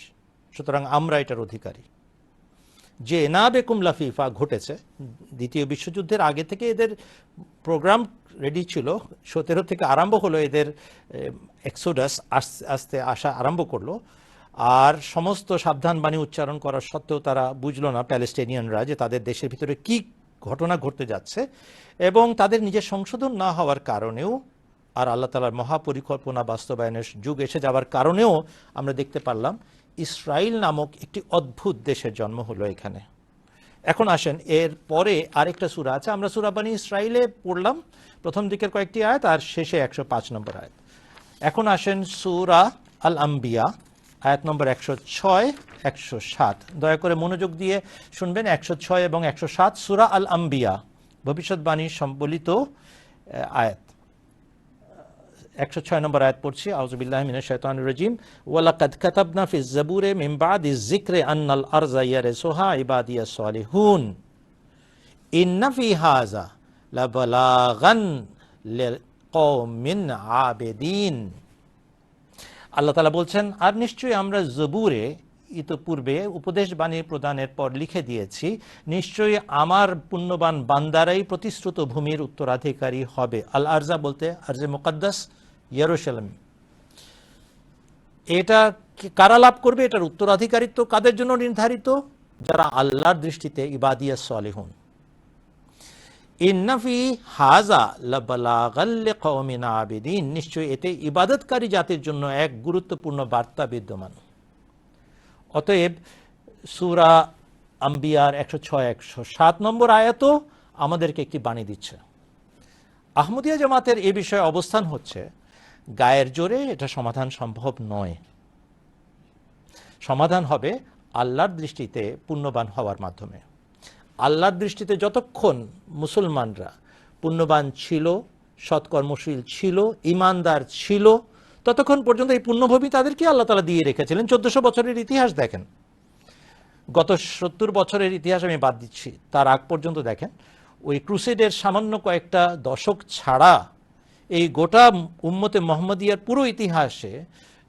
সুতরাং আমরা এটার অধিকারী। যে এনাবেকুম লাফিফা ঘটেছে দ্বিতীয় বিশ্বযুদ্ধের আগে থেকে এদের প্রোগ্রাম রেডি ছিল। 17 থেকে আরম্ভ হলো এদের এক্সোডাস, আস্তে আস্তে আসা আরম্ভ করলো। আর সমস্ত সাবধান বাণী উচ্চারণ করার সত্ত্বেও তারা বুঝলো না প্যালেস্টাইনিয়ানরা যে তাদের দেশের ভিতরে কি ঘটনা ঘটতে যাচ্ছে, এবং তাদের নিজের সংশোধন না হওয়ার কারণেও আর আল্লাহ তাআলার মহাপরিকল্পনা বাস্তবায়নের যুগ এসে যাওয়ার কারণেও আমরা দেখতে পারলাম ইসরায়েল নামক একটি অদ্ভুত দেশের জন্ম হলো এখানে। এখন আসেন এর পরে আরেকটা সূরা আছে, আমরা সূরা বনী ইসরাইলে পড়লাম প্রথম দিকের কয়েকটি আয়াত আর শেষে 105 নম্বর আয়াত। এখন আসেন সূরা আল আম্বিয়া আয়াত নম্বর 106 107। দয়া করে মনোযোগ দিয়ে শুনবেন। 106 এবং 107 সূরা আল আম্বিয়া, ভবিষ্যৎবাণী সম্বলিত আয়াত। 106 নম্বর আয়াত পড়ছি। আউযু বিল্লাহি মিনাশ শাইতানির রাজিম। ওয়ালাকাদ কাতাবনা ফিজ জাবুরে মিন বাদিজ যিকরি আন্নাল আরযা ইয়ারিসুহা ইবাদিয়াস সালিহুন ইন্না ফি হাযা লাবালাগান লিকওমিন আবিদিন। আল্লাহ তাআলা বলছেন, আর নিশ্চয়ই আমরা জবুরে ইতপূর্বে উপদেশ বাণী প্রদানের পর লিখে দিয়েছি, নিশ্চয়ই আমার পুণ্যবান বান্দারাই প্রতিশ্রুত ভূমির উত্তরাধিকারী হবে। আল আরজা বলতে আরজে মুকাদ্দাস ইয়েরুশালেম। এটা কারা লাভ করবে? এটার উত্তরাধিকারিত্ব কাদের জন্য নির্ধারিত? যারা আল্লাহর দৃষ্টিতে ইবাদিয়াস সালিহুন। ইন্না ফি হাযা লাবালাগাল লিকওমিন আবিদিন, নিশ্চয়ই এতে ইবাদতকারী জাতির জন্য এক গুরুত্বপূর্ণ বার্তা বিদ্যমান। অতএব সূরা আম্বিয়ার 106 107 নম্বর আয়াতও আমাদেরকে একটি বাণী দিচ্ছে। আহমদিয়া জামাতের এই বিষয়ে অবস্থান হচ্ছে, গায়ের জোরে এটা সমাধান সম্ভব নয়। সমাধান হবে আল্লাহর দৃষ্টিতে পুণ্যবান হওয়ার মাধ্যমে। আল্লাহর দৃষ্টিতে যতক্ষণ মুসলমানরা পুণ্যবান ছিল, সৎকর্মশীল ছিল, ইমানদার ছিল, ততক্ষণ পর্যন্ত এই পুণ্যভূমি তাদেরকে আল্লাহ তাআলা দিয়ে রেখেছিলেন। 1400 বছরের ইতিহাস দেখেন, গত 70 বছরের ইতিহাস আমি বাদ দিচ্ছি, তার আগ পর্যন্ত দেখেন, ওই ক্রুসেডের সামান্য কয়েকটা দশক ছাড়া এই গোটা উম্মতে মুহাম্মাদিয়ার পুরো ইতিহাসে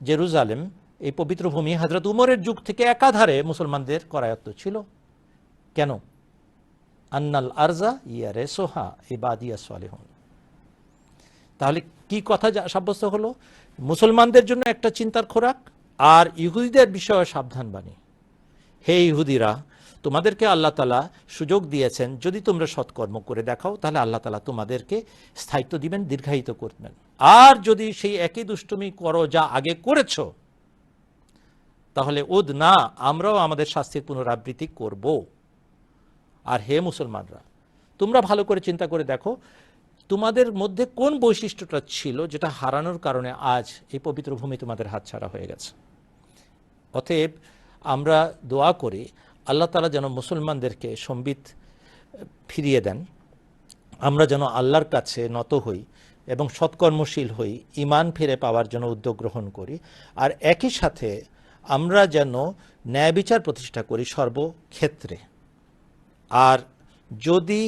জেরুজালেম, এই পবিত্র ভূমি হযরত উমরের যুগ থেকে একাধারে মুসলমানদের করায়ত্ত ছিল। কেন? আন্নাল আরজা ইয়ারিসুহা ইবাদিয়াস সালিহুন। তাহলে কি কথা সাব্যস্ত হলো? মুসলমানদের জন্য একটা চিন্তার খোরাক, আর ইহুদিদের বিষয়ে সাবধান বাণী। হে ইহুদিরা, তোমাদেরকে আল্লাহ তাআলা সুযোগ দিয়েছেন, যদি তোমরা সৎকর্ম করে দেখাও তাহলে আল্লাহ তাআলা তোমাদেরকে স্থায়িত্ব দিবেন, দীর্ঘায়িত করবেন। আর যদি সেই একই দুষ্টুমি করো যা আগে করেছো, তাহলে উদ না, আমরাও আমাদের শাস্তির পুনরাবৃত্তি করব। আর হে মুসলমানরা, তোমরা ভালো করে চিন্তা করে দেখো, তোমাদের মধ্যে কোন বৈশিষ্ট্যটা ছিল যেটা হারানোর কারণে আজ এই পবিত্র ভূমি তোমাদের হাতছাড়া হয়ে গেছে। অতএব আমরা দোয়া করি আল্লাহ তাআলা যেন মুসলমানদেরকে সম্বিত ফিরিয়ে দেন, আমরা যেন আল্লাহর কাছে নত হই এবং সৎকর্মশীল হই, ঈমান ফিরে পাওয়ার জন্য উদ্যোগ গ্রহণ করি। আর একই সাথে আমরা যেন ন্যায় বিচার প্রতিষ্ঠা করি সর্বক্ষেত্রে। আর যদি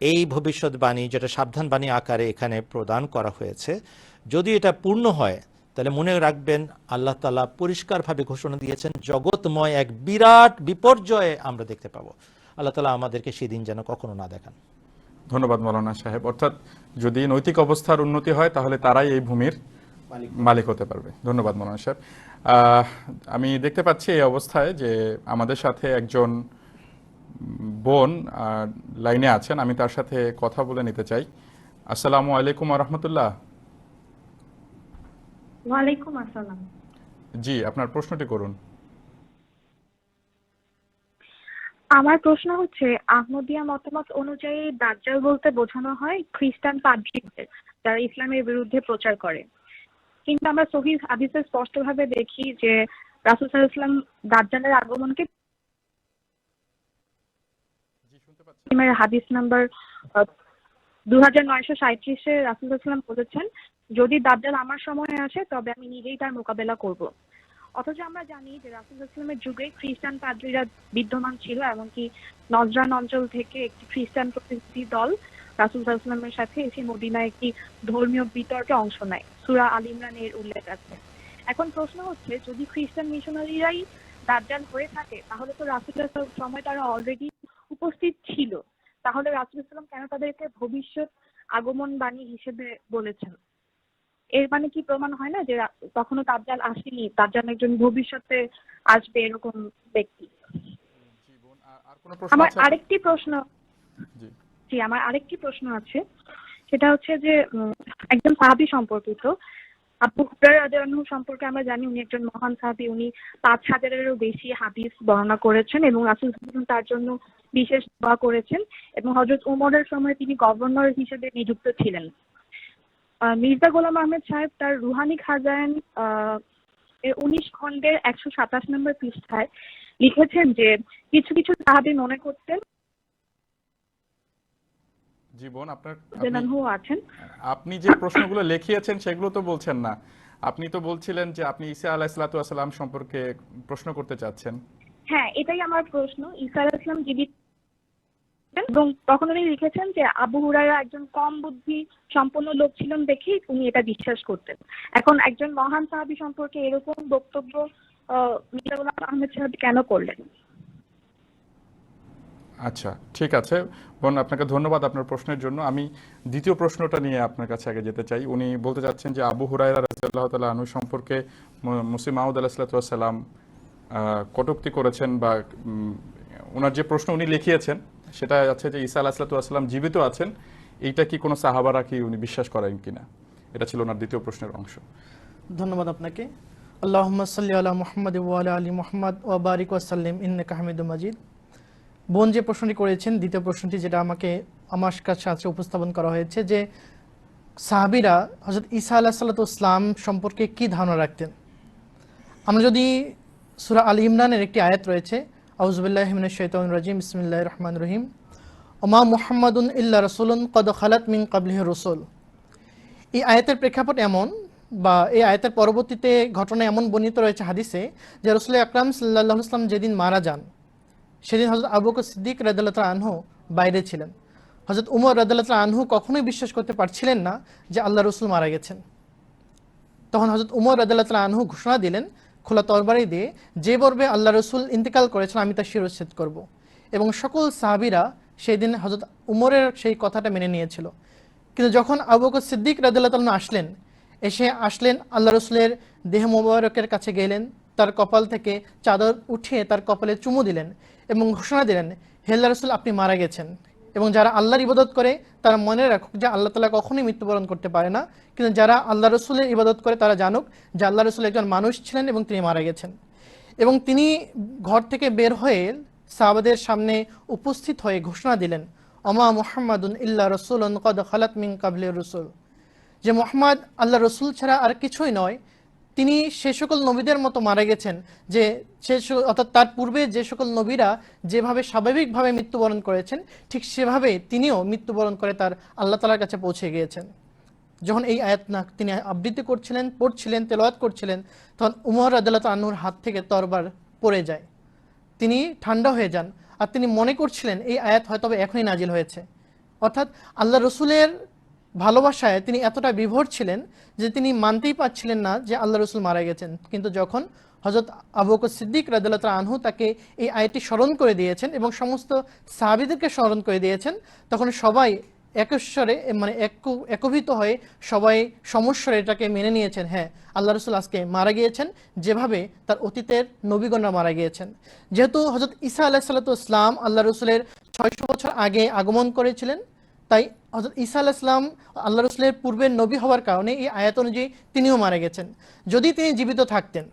এই ভবিষ্যৎবাণী, যেটা সাবধান বাণী আকারে এখানে প্রদান করা হয়েছে, যদি এটা পূর্ণ হয়, তাহলে মনে রাখবেন আল্লাহ তাআলা পরিষ্কারভাবে ঘোষণা দিয়েছেন জগৎময় এক বিরাট বিপর্যয়ে আমরা দেখতে পাবো। আল্লাহ তাআলা আমাদেরকে সেদিন যেন কখনো না দেখান। ধন্যবাদ মৌলানা সাহেব। অর্থাৎ যদি নৈতিক অবস্থার উন্নতি হয় তাহলে তারাই এই ভূমির মালিক হতে পারবে। ধন্যবাদ মৌলানা সাহেব। আমি দেখতে পাচ্ছি এই অবস্থায় যে আমাদের সাথে একজন বোন লাইনে আছেন, আমি তার সাথে কথা বলে নিতে চাই। আসসালামু আলাইকুম ওয়া রাহমাতুল্লাহ। ওয়ালাইকুম আসসালাম। জি, আপনার প্রশ্নটি করুন। আমার প্রশ্ন হচ্ছে, আহমদিয়া মতামত অনুযায়ী দাজ্জাল বলতে বোঝানো হয় খ্রিস্টান পাদ্রীদের, যারা ইসলামের বিরুদ্ধে প্রচার করে। কিন্তু আমরা সহিহ হাদিসে স্পষ্টভাবে দেখি যে রাসূল সাল্লাল্লাহু আলাইহি ওয়াসাল্লাম দাজ্জালের আগমনকে হাদিস নাম্বার 2937-এ রাসূল সাল্লাল্লাহু আলাইহি ওয়াসাল্লাম বলেছেন, যদি দাজ্জাল আমার সময়ে আসে তবে আমি নিজেই তার মোকাবেলা করব। অথচ আমরা জানি যে রাসূল সাল্লাল্লাহু আলাইহি ওয়াসাল্লামের যুগে খ্রিস্টান পাদ্রীরা বিদ্যমান ছিল, এমনকি নজরান অঞ্চল থেকে একটি খ্রিস্টান প্রতিনিধি দল রাসূল সাল্লাল্লাহু আলাইহি ওয়াসাল্লামের সাথে এসে মদিনায় একটি ধর্মীয় বিতর্কে অংশ নেয়। সূরা আল ইমরানে এর উল্লেখ আছে। এখন প্রশ্ন হচ্ছে, যদি খ্রিস্টান মিশনারিরাই দাজ্জাল হয়ে থাকে তাহলে তো রাসূলের সময় তারা অলরেডি উপস্থিত ছিল। তাহলে রাসূল সাল্লাল্লাহু আলাইহি ওয়াসাল্লাম কেন তাদেরকে ভবিষ্যৎ আগমন বাণী হিসেবে বলেছেন? এর মানে কি প্রমাণ হয় না যে তখনও দাজ্জাল আসেনি, দাজ্জাল একজন ভবিষ্যতে আসবে এরকম ব্যক্তি? আমার আরেকটি প্রশ্ন আছে, সেটা হচ্ছে যে একজন সাহাবী সম্পর্কিত। আবু হুরায়রা রাদিয়াল্লাহু আনহু সম্পর্কে আমরা জানি উনি একজন মহান সাহাবী। উনি 5000-এরও বেশি হাদিস বর্ণনা করেছেন এবং রাসূল সাল্লাল্লাহু আলাইহি ওয়াসাল্লাম তার জন্য বিশেষ দোয়া করেছেন এবং হযরত উমরের সময় তিনি গভর্নর হিসেবে নিযুক্ত ছিলেন। মির্জা গোলাম আহমেদ সাহেব তার রুহানি খাজাইন এর 19 খণ্ডের 127 নম্বর পৃষ্ঠায় লিখেছেন যে কিছু কিছু সাহাবী মনে করতেন জীবন আপনি যে প্রশ্নগুলো লিখিয়েছেন সেগুলো তো বলছেন না। আপনি তো বলছিলেন যে আপনি ঈসা আলাইহিস সালাম সম্পর্কে প্রশ্ন করতে চাচ্ছেন। হ্যাঁ, এটাই আমার প্রশ্ন। ঈসা আলাইহিস সালাম জীবিত এবং তখন উনি লিখেছেন যে আবু হুরায়রা একজন কম বুদ্ধি সম্পন্ন লোক ছিলেন দেখেই উনি এটা বিশ্বাস করতেন। এখন একজন মহান সাহাবী সম্পর্কে এরকম বক্তব্য মির্জা গোলাম আহমেদ সাহেব কেন করলেন? আচ্ছা, ঠিক আছে বোন, আপনাকে ধন্যবাদ আপনার প্রশ্নের জন্য। আমি দ্বিতীয় প্রশ্নটা নিয়ে আপনার কাছে আগে যেতে চাই। উনি বলতে চাচ্ছেন যে আবু হুরায়রা রাদিয়াল্লাহু তাআলা আনহু সম্পর্কে মুসলিম মাউদ আলাইহিস সালাম কটূক্তি করেছেন, বা ওনার যে প্রশ্ন উনি লিখিয়েছেন সেটা আছে যে ঈসা আলাইহিস সালাম জীবিত আছেন, এইটা কি কোনো সাহাবারা কি উনি বিশ্বাস করেন কিনা? এটা ছিল ওনার দ্বিতীয় প্রশ্নের অংশ। ধন্যবাদ আপনাকে। আল্লাহুম্মা সাল্লি আলা মুহাম্মাদ ওয়া আলা আলি মুহাম্মাদ ওয়া বারিক ওয়া সাল্লিম ইন্নাকা হামিদুম মাজিদ। বোন যে প্রশ্নটি করেছেন, দ্বিতীয় প্রশ্নটি যেটা আমার কাছে উপস্থাপন করা হয়েছে, যে সাহাবীরা হযরত ঈসা আলাইহিস সালাম সম্পর্কে কি ধারণা রাখতেন। আমরা যদি সূরা আল ইমরানের একটি আয়াত রয়েছে, আউযু বিল্লাহি মিনাশ শাইতানির রাজিম, বিসমিল্লাহির রহমানির রহিম, ওমা মুহাম্মাদুন ইল্লা রাসূলুন ক্বাদ খালাত মিন ক্বাবলিহির রাসূল। এই আয়াতের প্রেক্ষাপট এমন, বা এই আয়াতের পরবর্তীতে ঘটনা এমন বর্ণিত রয়েছে হাদিসে, যে রাসূল আকরাম সাল্লাল্লাহু আলাইহি ওয়াসাল্লাম যেদিন মারা যান সেদিন হযরত আবু বকর সিদ্দিক রাদিয়াল্লাহু তাআলা আনহু বাইরে ছিলেন। হযরত উমর রাদিয়াল্লাহু তাআলা আনহু কখনোই বিশ্বাস করতে পারছিলেন না যে আল্লাহ রাসূল মারা গেছেন। তখন হযরত উমর রাদিয়াল্লাহু তাআলা আনহু ঘোষণা দিলেন খোলা তরবারি দিয়ে, যে বলবে আল্লাহ রাসূল ইন্তেকাল করেছেন আমি তার শিরচ্ছেদ করব। এবং সকল সাহাবীরা সেই দিন হযরত উমরের সেই কথাটা মেনে নিয়েছিল। কিন্তু যখন আবু বকর সিদ্দিক রাদিয়াল্লাহু তাআলা আসলেন আল্লাহ রাসূলের দেহ মোবারকের কাছে গেলেন, তার কপাল থেকে চাদর উঠিয়ে তার কপালে চুমু দিলেন এবং ঘোষণা দিলেন, হে আল্লাহ রাসূল আপনি মারা গেছেন। এবং যারা আল্লাহর ইবাদত করে তারা মনে রাখুক যে আল্লাহ তাআলা কখনোই মৃত্যুবরণ করতে পারে না, কিন্তু যারা আল্লাহ রাসূলের ইবাদত করে তারা জানুক যে আল্লাহ রাসূল একজন মানুষ ছিলেন এবং তিনি মারা গেছেন। এবং তিনি ঘর থেকে বের হয়ে সাহাবাদের সামনে উপস্থিত হয়ে ঘোষণা দিলেন, ওমা মুহাম্মাদুন ইল্লা রাসূলুন ক্বাদ খালাত মিন ক্বাবলিহির রাসূল, যে মুহাম্মদ আল্লাহ রাসূল ছাড়া আর কিছুই নয়, তিনি সে সকল নবীদের মতো মারা গেছেন যে অর্থাৎ তার পূর্বে যে সকল নবীরা যেভাবে স্বাভাবিকভাবে মৃত্যুবরণ করেছেন ঠিক সেভাবে তিনিও মৃত্যুবরণ করে তার আল্লাহ তাআলার কাছে পৌঁছে গিয়েছেন। যখন এই আয়াত তিনি আবৃত্তি করছিলেন, পড়ছিলেন, তেলাওয়াত করছিলেন, তখন উমর রাদিয়াল্লাহু আনহুর হাত থেকে তরবার পড়ে যায়। তিনি ঠান্ডা হয়ে যান আর তিনি মনে করছিলেন এই আয়াত হয়তো এখনই নাজিল হয়েছে। অর্থাৎ আল্লাহ রসুলের ভালোবাসায় তিনি এতটা বিভোর ছিলেন যে তিনি মানতেই পারছিলেন না যে আল্লাহ রসুল মারা গেছেন। কিন্তু যখন হযরত আবু বকর সিদ্দিক রাদিয়াল্লাহু তাআলা আনহু তাকে এই আয়াতটি স্মরণ করে দিয়েছেন এবং সমস্ত সাহাবীদেরকে স্মরণ করে দিয়েছেন, তখন সবাই একস্বরে একভূত হয়ে সবাই সমস্বরে এটাকে মেনে নিয়েছেন, হ্যাঁ আল্লাহ রসুল আজকে মারা গিয়েছেন যেভাবে তার অতীতের নবীগণরা মারা গিয়েছেন। যেহেতু হযরত ঈসা আলাইহিস সালাম আল্লাহ রসুলের 600 বছর আগে আগমন করেছিলেন, তাই হযরত ঈসা আলাইহিস সালাম আল্লাহ রসুলের পূর্বের নবী হওয়ার কারণে এই আয়াত অনুযায়ী তিনিও মারা গেছেন। যদি তিনি জীবিত থাকতেন,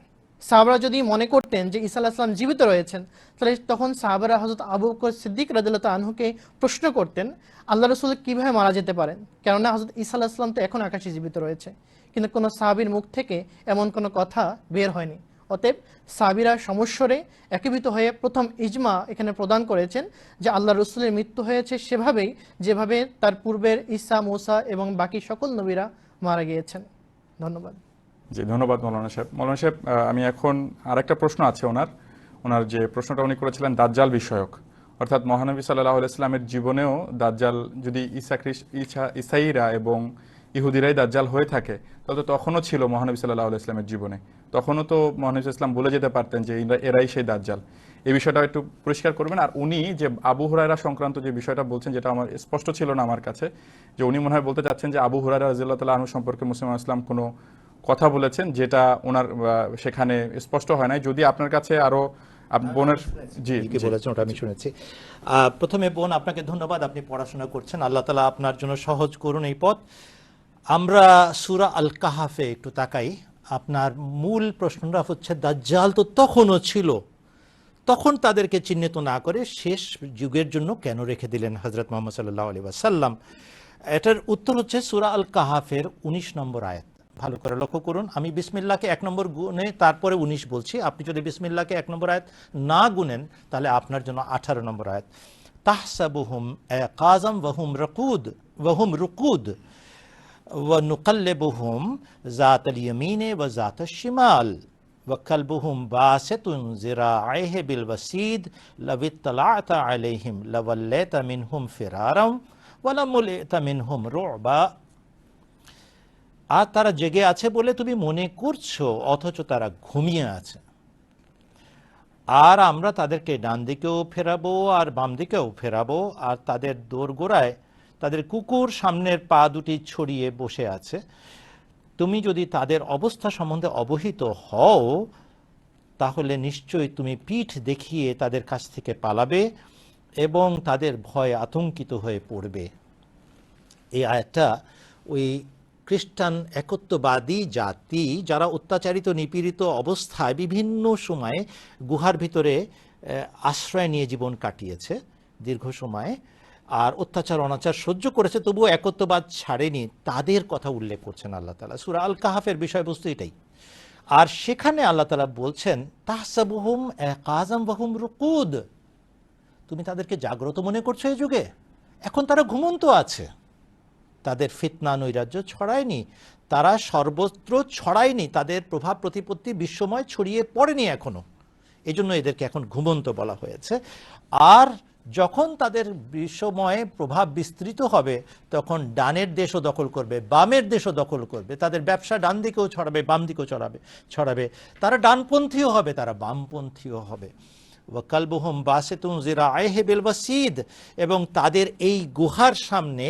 সাহাবারা যদি মনে করতেন যে ঈসা আলাইহিস সালাম জীবিত রয়েছেন, তাহলে তখন সাহাবারা হযরত আবু বকর সিদ্দিক রাদিয়াল্লাহু তাআলা আনহুকে প্রশ্ন করতেন আল্লাহ রসুল কিভাবে মারা যেতে পারেন, কেননা হযরত ঈসা আলাইহিস সালাম তো এখন আকাশে জীবিত রয়েছে। কিন্তু কোনো সাহাবীর মুখ থেকে এমন কোনো কথা বের হয়নি। অতএব সাহাবীরা সমস্বরে একীভূত হয়ে প্রথম ইজমা এখানে প্রদান করেছেন যে আল্লাহ রসুলের মৃত্যু হয়েছে সেভাবেই যেভাবে তার পূর্বের ঈসা, মূসা এবং বাকি সকল নবীরা মারা গিয়েছেন। ধন্যবাদ। জি, ধন্যবাদ মৌলানা সাহেব। মৌলানা সাহেব, আমি এখন আরেকটা প্রশ্ন আছে ওনার যে প্রশ্নটা উনি করেছিলেন দাজ্জাল বিষয়ক, অর্থাৎ মহানবী সাল্লাল্লাহু আলাইহি ওয়াসাল্লামের জীবনেও দাজ্জাল যদি ঈসাইরা এবং ইহুদিরাই দাজ্জাল হয়ে থাকে তাহলে তো তখনও ছিল মহানবী সাল্লাল্লাহু আলাইহি ওয়াসাল্লামের জীবনে, তখনও তো মহানবী ইসলাম বলে যেতে পারতেন যে এরাই সেই দাজ্জাল। এই বিষয়টা একটু পরিষ্কার করবেন। আর উনি যে আবু হুরায়রা সংক্রান্ত যে বিষয়টা বলছেন, যেটা আমার স্পষ্ট ছিল না আমার কাছে, যে উনি মনে হয় বলতে চাচ্ছেন যে আবু হুরায়রা রাদিয়াল্লাহু তাআলা আনহু সম্পর্কে মুসলিম ইসলাম কোনো কথা বলেছেন যেটা ওনার সেখানে স্পষ্ট হয় নাই। যদি আপনার কাছে আরো বোনের কি বলেছেন ওটা আমি শুনেছি। প্রথমে বোন, আপনাকে ধন্যবাদ, আপনি পড়াশোনা করছেন, আল্লাহ তাআলা আপনার জন্য সহজ করুন এই পথ। আমরা সূরা আল কাহাফে একটু তাকাই। আপনার মূল প্রশ্নটা হচ্ছে দাজ্জাল তো তখনও ছিল, তখন তাদেরকে চিহ্নিত না করে শেষ যুগের জন্য কেন রেখে দিলেন হযরত মুহাম্মদ সাল্লাল্লাহু আলাইহি ওয়াসাল্লাম? এটার উত্তর হচ্ছে সূরা আল কাহাফের 19 নম্বর আয়াত। ভালো করে লক্ষ্য করুন, আমি বিসমিল্লাহকে 1 নম্বর গুণে তারপরে 19 বলছি। আপনি যদি বিসমিল্লাহকে 1 নম্বর আয়াত না গুনেন তাহলে আপনার জন্য 18 নম্বর আয়াত। তাহসাবুহুম কাযাম ওয়া হুম রুকুদ ওয়া নুকাল্লিবুহুম যাতাল ইয়ামিনে ওয়া যাতাশ শিমাল ওয়া কালবুহুম বাসিতুন যিরাআইহি বিল ওয়াসিদ লাউ ইত্তালা'তা আলাইহিম লাওয়াল্লাইতা মিনহুম ফিরারাম ওয়া লামুলিতা মিনহুম রু'বা। আর তারা জেগে আছে বলে তুমি মনে করছো, অথচ তারা ঘুমিয়ে আছে। আর আমরা তাদেরকে ডান দিকেও ফেরাবো আর বাম দিকেও ফেরাবো, আর তাদের দোরগোড়ায় তাদের কুকুর সামনের পা দুটি ছড়িয়ে বসে আছে। তুমি যদি তাদের অবস্থা সম্বন্ধে অবহিত হও তাহলে নিশ্চয়ই তুমি পিঠ দেখিয়ে তাদের কাছ থেকে পালাবে এবং তাদের ভয়ে আতঙ্কিত হয়ে পড়বে। এই আয়াতটা ওই খ্রিস্টান একত্ববাদী জাতি যারা অত্যাচারিত নিপীড়িত অবস্থায় বিভিন্ন সময়ে গুহার ভিতরে আশ্রয় নিয়ে জীবন কাটিয়েছে দীর্ঘ সময়, আর অত্যাচার অনাচার সহ্য করেছে, তবুও একত্ববাদ ছাড়েনি, তাদের কথা উল্লেখ করছেন আল্লাহ তাআলা। সূরা আল কাহাফের বিষয়বস্তু এটাই। আর সেখানে আল্লাহ তাআলা বলছেন তাহসাবুহুম কাযাম ওয়া হুম রুকুদ, তুমি তাদেরকে জাগ্রত মনে করছো এই যুগে, এখন তারা ঘুমন্ত আছে। তাদের ফিতনা নৈরাজ্য ছড়ায়নি, তারা সর্বত্র ছড়ায়নি, তাদের প্রভাব প্রতিপত্তি বিশ্বময় ছড়িয়ে পড়েনি এখনো, এজন্য এদেরকে এখন ঘুমন্ত বলা হয়েছে। আর যখন তাদের বিশ্বময়ে প্রভাব বিস্তৃত হবে তখন ডানের দেশও দখল করবে, বামের দেশও দখল করবে, তাদের ব্যবসা ডান দিকেও ছড়াবে, বাম দিকেও ছড়াবে। তারা ডানপন্থীও হবে, তারা বামপন্থীও হবে। ওয়া কালবুহুম বাসিতুন যিরাআইহি বিল ওয়াসিদ, এবং তাদের এই গুহার সামনে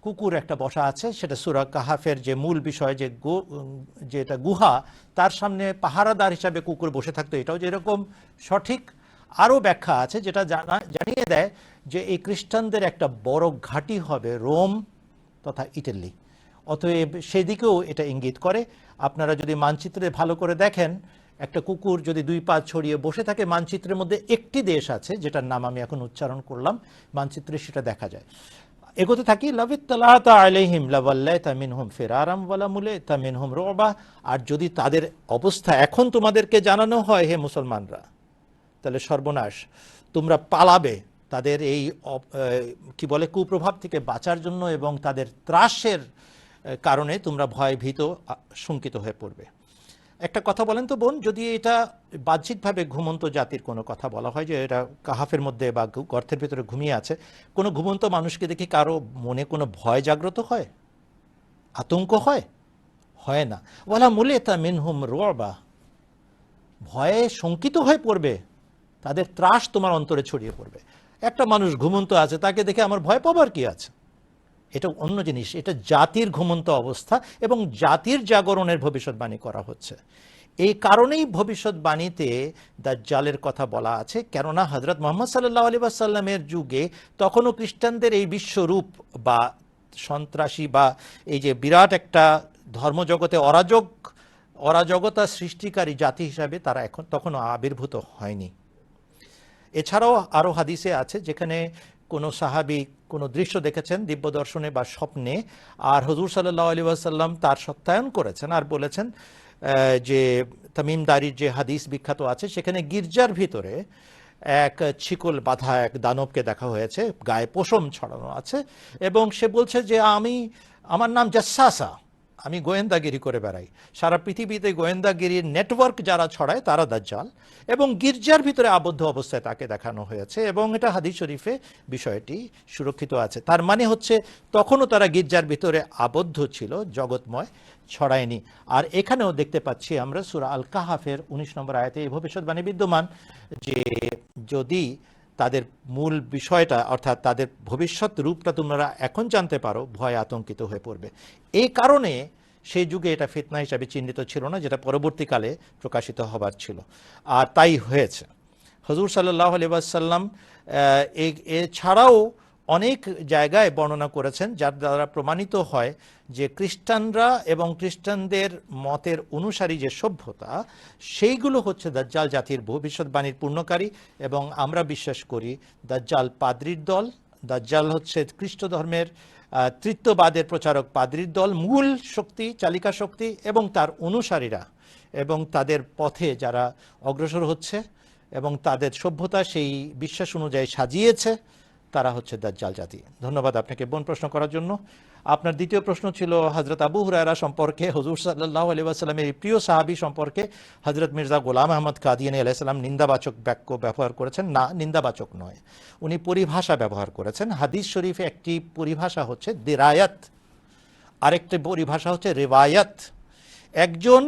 কুকুর একটা বসা আছে। সেটা সূরা কাহাফের যে মূল বিষয়, যেটা গুহা, তার সামনে পাহারাদার হিসাবে কুকুর বসে থাকতো, এটাও যেরকম সঠিক। আরও ব্যাখ্যা আছে যেটা জানিয়ে দেয় যে এই খ্রিস্টানদের একটা বড় ঘাঁটি হবে রোম তথা ইটালি, অতএব সেদিকেও এটা ইঙ্গিত করে। আপনারা যদি মানচিত্রে ভালো করে দেখেন, একটা কুকুর যদি 2 পা ছড়িয়ে বসে থাকে, মানচিত্রের মধ্যে একটি দেশ আছে যেটার নাম আমি এখন উচ্চারণ করলাম, মানচিত্রে সেটা দেখা যায়। এগোতে থাকি, লাবিত্তালাতা আলাইহিম লাওয়াল্লাইতা মিনহুম ফিরারাম ওয়া লামুলিতা মিনহুম রুবা। আর যদি তাদের অবস্থা এখন তোমাদেরকে জানানো হয় হে মুসলমানরা, তাহলে সর্বনাশ, তোমরা পালাবে তাদের এই কি বলে কুপ্রভাব থেকে বাঁচার জন্য, এবং তাদের ত্রাসের কারণে তোমরা ভয় ভীত শঙ্কিত হয়ে পড়বে। একটা কথা বলেন তো বোন, যদি এটা বাহ্যিকভাবে ঘুমন্ত জাতির কোনো কথা বলা হয় যে এটা কাহাফের মধ্যে বা গর্তের ভিতরে ঘুমিয়ে আছে, কোনো ঘুমন্ত মানুষকে দেখে কারো মনে কোনো ভয় জাগ্রত হয়, আতঙ্ক হয় না। ওয়ালা মুলিতা মিনহুম রুবা, ভয়ে শঙ্কিত হয়ে পড়বে, তাদের ত্রাস তোমার অন্তরে ছড়িয়ে পড়বে। একটা মানুষ ঘুমন্ত আছে, তাকে দেখে আমার ভয় পাবার কি আছে? এটা অন্য জিনিস, এটা জাতির ঘুমন্ত অবস্থা এবং জাতির জাগরণের ভবিষ্যৎবাণী করা হচ্ছে। এই কারণেই ভবিষ্যৎবাণীতে দাজ্জালের কথা বলা আছে, কেননা হযরত মুহাম্মদ সাল্লাল্লাহু আলাইহি ওয়াসাল্লামের যুগে তখনও খ্রিস্টানদের এই বিশ্বরূপ বা সন্ত্রাসী বা এই যে বিরাট একটা ধর্মজগতে অরাজকতা সৃষ্টিকারী জাতি হিসাবে তারা তখনও আবির্ভূত হয়নি। এছাড়াও আরও হাদিসে আছে যেখানে কোনো সাহাবী কোনো দৃশ্য দেখেছেন দিব্য দর্শনে বা স্বপ্নে, আর হুজুর সাল্লাল্লাহু আলাইহি ওয়াসাল্লাম তার সত্যায়ন করেছেন আর বলেছেন যে তামিমদারির যে হাদিস বিখ্যাত আছে, সেখানে গির্জার ভিতরে এক ছিকল বাঁধা এক দানবকে দেখা হয়েছে, গায়ে পশম ছড়ানো আছে, এবং সে বলছে যে আমার নাম জাসাসা, আমি গোয়েন্দাগিরি করে বেড়াই। সারা পৃথিবীতে গোয়েন্দাগিরির নেটওয়ার্ক যারা ছড়ায় তারা দাজ্জাল, এবং গির্জার ভিতরে আবদ্ধ অবস্থায় তাকে দেখানো হয়েছে, এবং এটা হাদিস শরীফে বিষয়টি সুরক্ষিত আছে। তার মানে হচ্ছে তখনও তারা গির্জার ভিতরে আবদ্ধ ছিল, জগৎময় ছড়ায়নি। আর এখানেও দেখতে পাচ্ছি আমরা সূরা আল কাহাফের 19 নম্বর আয়াতে এই ভবিষ্যৎবাণী বিদ্যমান যে যদি তাদের মূল বিষয়টা অর্থাৎ তাদের ভবিষ্যৎ রূপটা তোমরা এখন জানতে পারো, ভয় আতঙ্কিত হয়ে পড়বে। এই কারণে সেই যুগে এটা ফিতনা হিসাবে চিহ্নিত ছিল না, যেটা পরবর্তীকালে প্রকাশিত হবার ছিল, আর তাই হয়েছে। হুজুর সাল্লাল্লাহু আলাইহি ওয়াসাল্লাম এছাড়াও অনেক জায়গায় বর্ণনা করেছেন যার দ্বারা প্রমাণিত হয় যে খ্রিস্টানরা এবং খ্রিস্টানদের মতের অনুসারী যে সভ্যতা, সেইগুলো হচ্ছে দাজ্জাল জাতির ভবিষ্যৎবাণীর পূর্ণকারী, এবং আমরা বিশ্বাস করি দাজ্জাল পাদ্রির দল। দাজ্জাল হচ্ছে খ্রিস্ট ধর্মের তৃতীয়বাদের প্রচারক পাদ্রির দল, মূল শক্তি, চালিকা শক্তি, এবং তার অনুসারীরা এবং তাদের পথে যারা অগ্রসর হচ্ছে এবং তাদের সভ্যতা সেই বিশ্বাস অনুযায়ী সাজিয়েছে, তারা হচ্ছে দাজ্জাল জাতি। ধন্যবাদ আপনাকে বোন প্রশ্ন করার জন্য। আপনার দ্বিতীয় প্রশ্ন ছিল হযরত আবু হুরায়রা সম্পর্কে, হুজুর সাল্লাল্লাহু আলাইহি ওয়াসাল্লামের প্রিয় সাহাবী সম্পর্কে হযরত মির্জা গোলাম আহমদ কাদিয়ানী আলাইহিস সালাম নিন্দাবাচক বাক্য ব্যবহার করেছেন। না, নিন্দাবাচক নয়, উনি পরিভাষা ব্যবহার করেছেন। হাদিস শরীফে একটি পরিভাষা হচ্ছে দিরায়াত, আরেকটি পরিভাষা হচ্ছে রিওয়ায়াত। একজন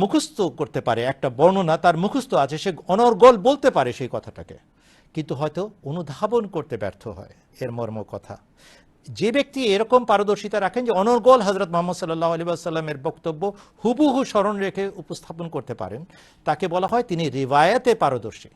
মুখস্থ করতে পারে একটা বর্ণনা, তার মুখস্থ আছে, সে অনর্গল বলতে পারে সেই কথাটাকে, কিন্তু হয়তো অনুধাবন করতে ব্যর্থ হয় এর মর্ম কথা। যে ব্যক্তি এরকম পারদর্শিতা রাখেন যে অনর্গল হযরত মুহাম্মদ সাল্লাল্লাহু আলাইহি ওয়াসাল্লামের বক্তব্য হুবহু স্মরণ রেখে উপস্থাপন করতে পারেন, তাকে বলা হয় তিনি রিওয়ায়াতে পারদর্শী।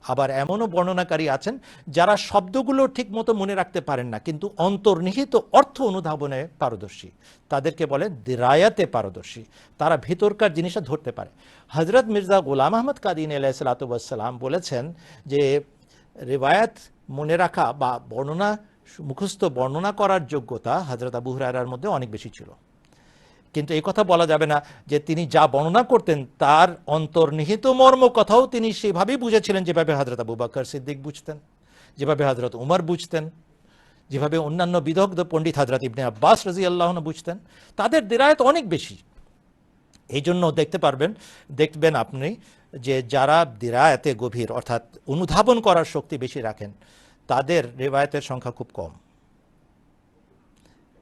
আবার এমনও বর্ণনাকারী আছেন যারা শব্দগুলো ঠিক মতো মনে রাখতে পারেন না, কিন্তু অন্তর্নিহিত অর্থ অনুধাবনে পারদর্শী, তাদেরকে বলে দিরায়াতে পারদর্শী। তারা ভেতরকার জিনিসটা ধরতে পারে। হযরত মির্জা গোলাম আহমদ কাদিয়ানী আলাইহিস সালাতু ওয়াস সালাম বলেছেন যে রিওয়ায়াত মনে রাখা বা বর্ণনা মুখস্থ বর্ণনা করার যোগ্যতা হযরত আবু হুরায়রার মধ্যে অনেক বেশি ছিল, কিন্তু এই কথা বলা যাবে না যে তিনি যা বর্ণনা করতেন তার অন্তর্নিহিত মর্ম কথাও তিনি সেভাবেই বুঝেছিলেন যেভাবে হযরত আবু বকর সিদ্দিক বুঝতেন, যেভাবে হযরত উমর বুঝতেন, যেভাবে অন্যান্য বিদগ্ধ পণ্ডিত হযরত ইবনে আব্বাস রাদিয়াল্লাহু আনহু বুঝতেন। তাদের দিরায়াত অনেক বেশি। এই জন্য দেখবেন আপনি যে যারা দিরায়াতে গভীর অর্থাৎ অনুধাবন করার শক্তি বেশি রাখেন, তাদের রিওয়ায়াতের সংখ্যা খুব কম।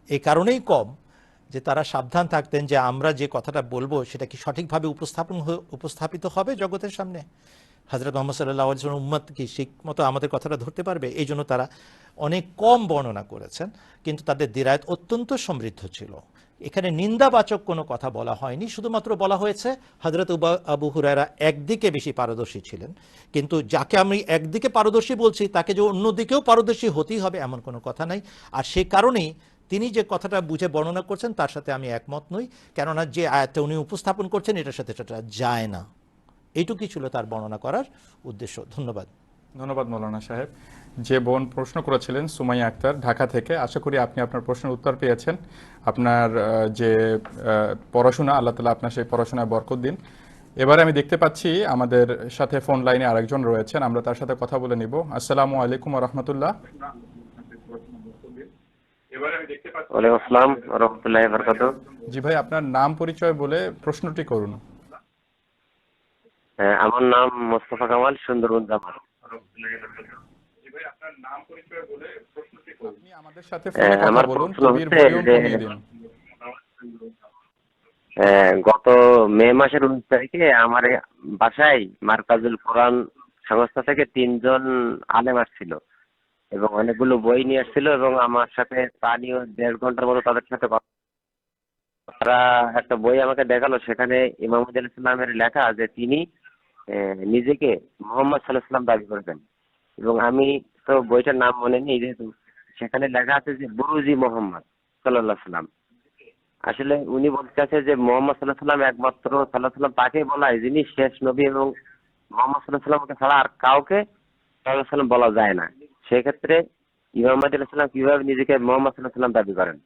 এই কারণেই কম যে তারা সাবধান থাকতেন যে আমরা যে কথাটা বলবো সেটা কি সঠিকভাবে উপস্থাপিত হবে জগতের সামনে, হযরত মুহাম্মদ সাল্লাল্লাহু আলাইহি ওয়াসাল্লাম উম্মত কি ঠিক মতো আমাদের কথাটা ধরতে পারবে। এই জন্য তারা অনেক কম বর্ণনা করেছেন, কিন্তু তাদের দিরায়াত অত্যন্ত সমৃদ্ধ ছিল। এখানে নিন্দাবাচক কোনো কথা বলা হয়নি, শুধুমাত্র বলা হয়েছে হযরত আবু হুরায়রা একদিকে বেশি পারদর্শী ছিলেন, কিন্তু যাকে আমি একদিকে পারদর্শী বলছি তাকে যে অন্যদিকেও পারদর্শী হতেই হবে এমন কোনো কথা নাই। আর সে কারণেই তিনি যে কথাটা বুঝে বর্ণনা করছেন তার সাথে আমি একমত নই, কেননা যে আয়াতটা উনি উপস্থাপন করছেন এটার সাথে সেটা যায় না। এইটুকুই ছিল তার বর্ণনা করার উদ্দেশ্য। ধন্যবাদ। ধন্যবাদ মৌলানা সাহেব। যে বোন প্রশ্ন করেছিলেন সুমাইয়া আক্তার ঢাকা থেকে, আশা করি আপনি আপনার প্রশ্নের উত্তর পেয়েছেন। আপনার যে পড়াশোনা, আল্লাহ তাআলা আপনার সেই পড়াশোনায় বরকত দিন। এবারে আমি দেখতে পাচ্ছি আমাদের সাথে ফোন লাইনে আরেকজন রয়েছেন, আমরা তার সাথে কথা বলে নিব। আসসালামু আলাইকুম ওয়া রাহমাতুল্লাহ। ওয়ালাইকুম আসসালাম ওয়া রাহমাতুল্লাহি ওয়া বারাকাতুহু। জি ভাই, আপনার নাম পরিচয় বলে প্রশ্নটি করুন। আমার নাম মোস্তফা কামাল, সুন্দরবন জামাল। আপনি আমাদের সাথে ফোনে কথা বলুন, টিভির ভলিউম কমিয়ে দিন। গত মে মাসের 19 তারিখে আমার বাসায় মারকাজুল কোরআন সংস্থা থেকে 3 জন আলেম আসছিল এবং অনেকগুলো বই নিয়ে আসছিল, এবং আমার সাথে প্রায় 1.5 ঘন্টার মতো তাদের সাথে তারা একটা বই আমাকে দেখালো। সেখানে ইমাম আলাইহিস সালামের লেখা যে তিনি নিজেকে মুহাম্মদ সাল্লাল্লাহু আলাইহি ওয়াসাল্লাম দাবি করেছেন, এবং আমি তো বইটার নাম মনে নেই, যেহেতু সেখানে লেখা আছে যে বুরুজি মুহাম্মদ সাল্লাল্লাহু আলাইহি ওয়াসাল্লাম। আসলে উনি বলতে চাচ্ছে যে মুহাম্মদ সাল্লাল্লাহু আলাইহি ওয়াসাল্লাম একমাত্র সাল্লাল্লাহু আলাইহি ওয়াসাল্লাম তাকে বলা হয় যিনি শেষ নবী, এবং মুহাম্মদ সাল্লাল্লাহু আলাইহি ওয়াসাল্লামকে ছাড়া আর কাউকে সাল্লাল্লাহু আলাইহি ওয়াসাল্লাম বলা যায় না। সেক্ষেত্রে ইমাম মাহদী আলাইহিস সালাম কিভাবে নিজেকে মুহাম্মদ সাল্লাল্লাহু আলাইহি ওয়াসাল্লাম দাবি করেন?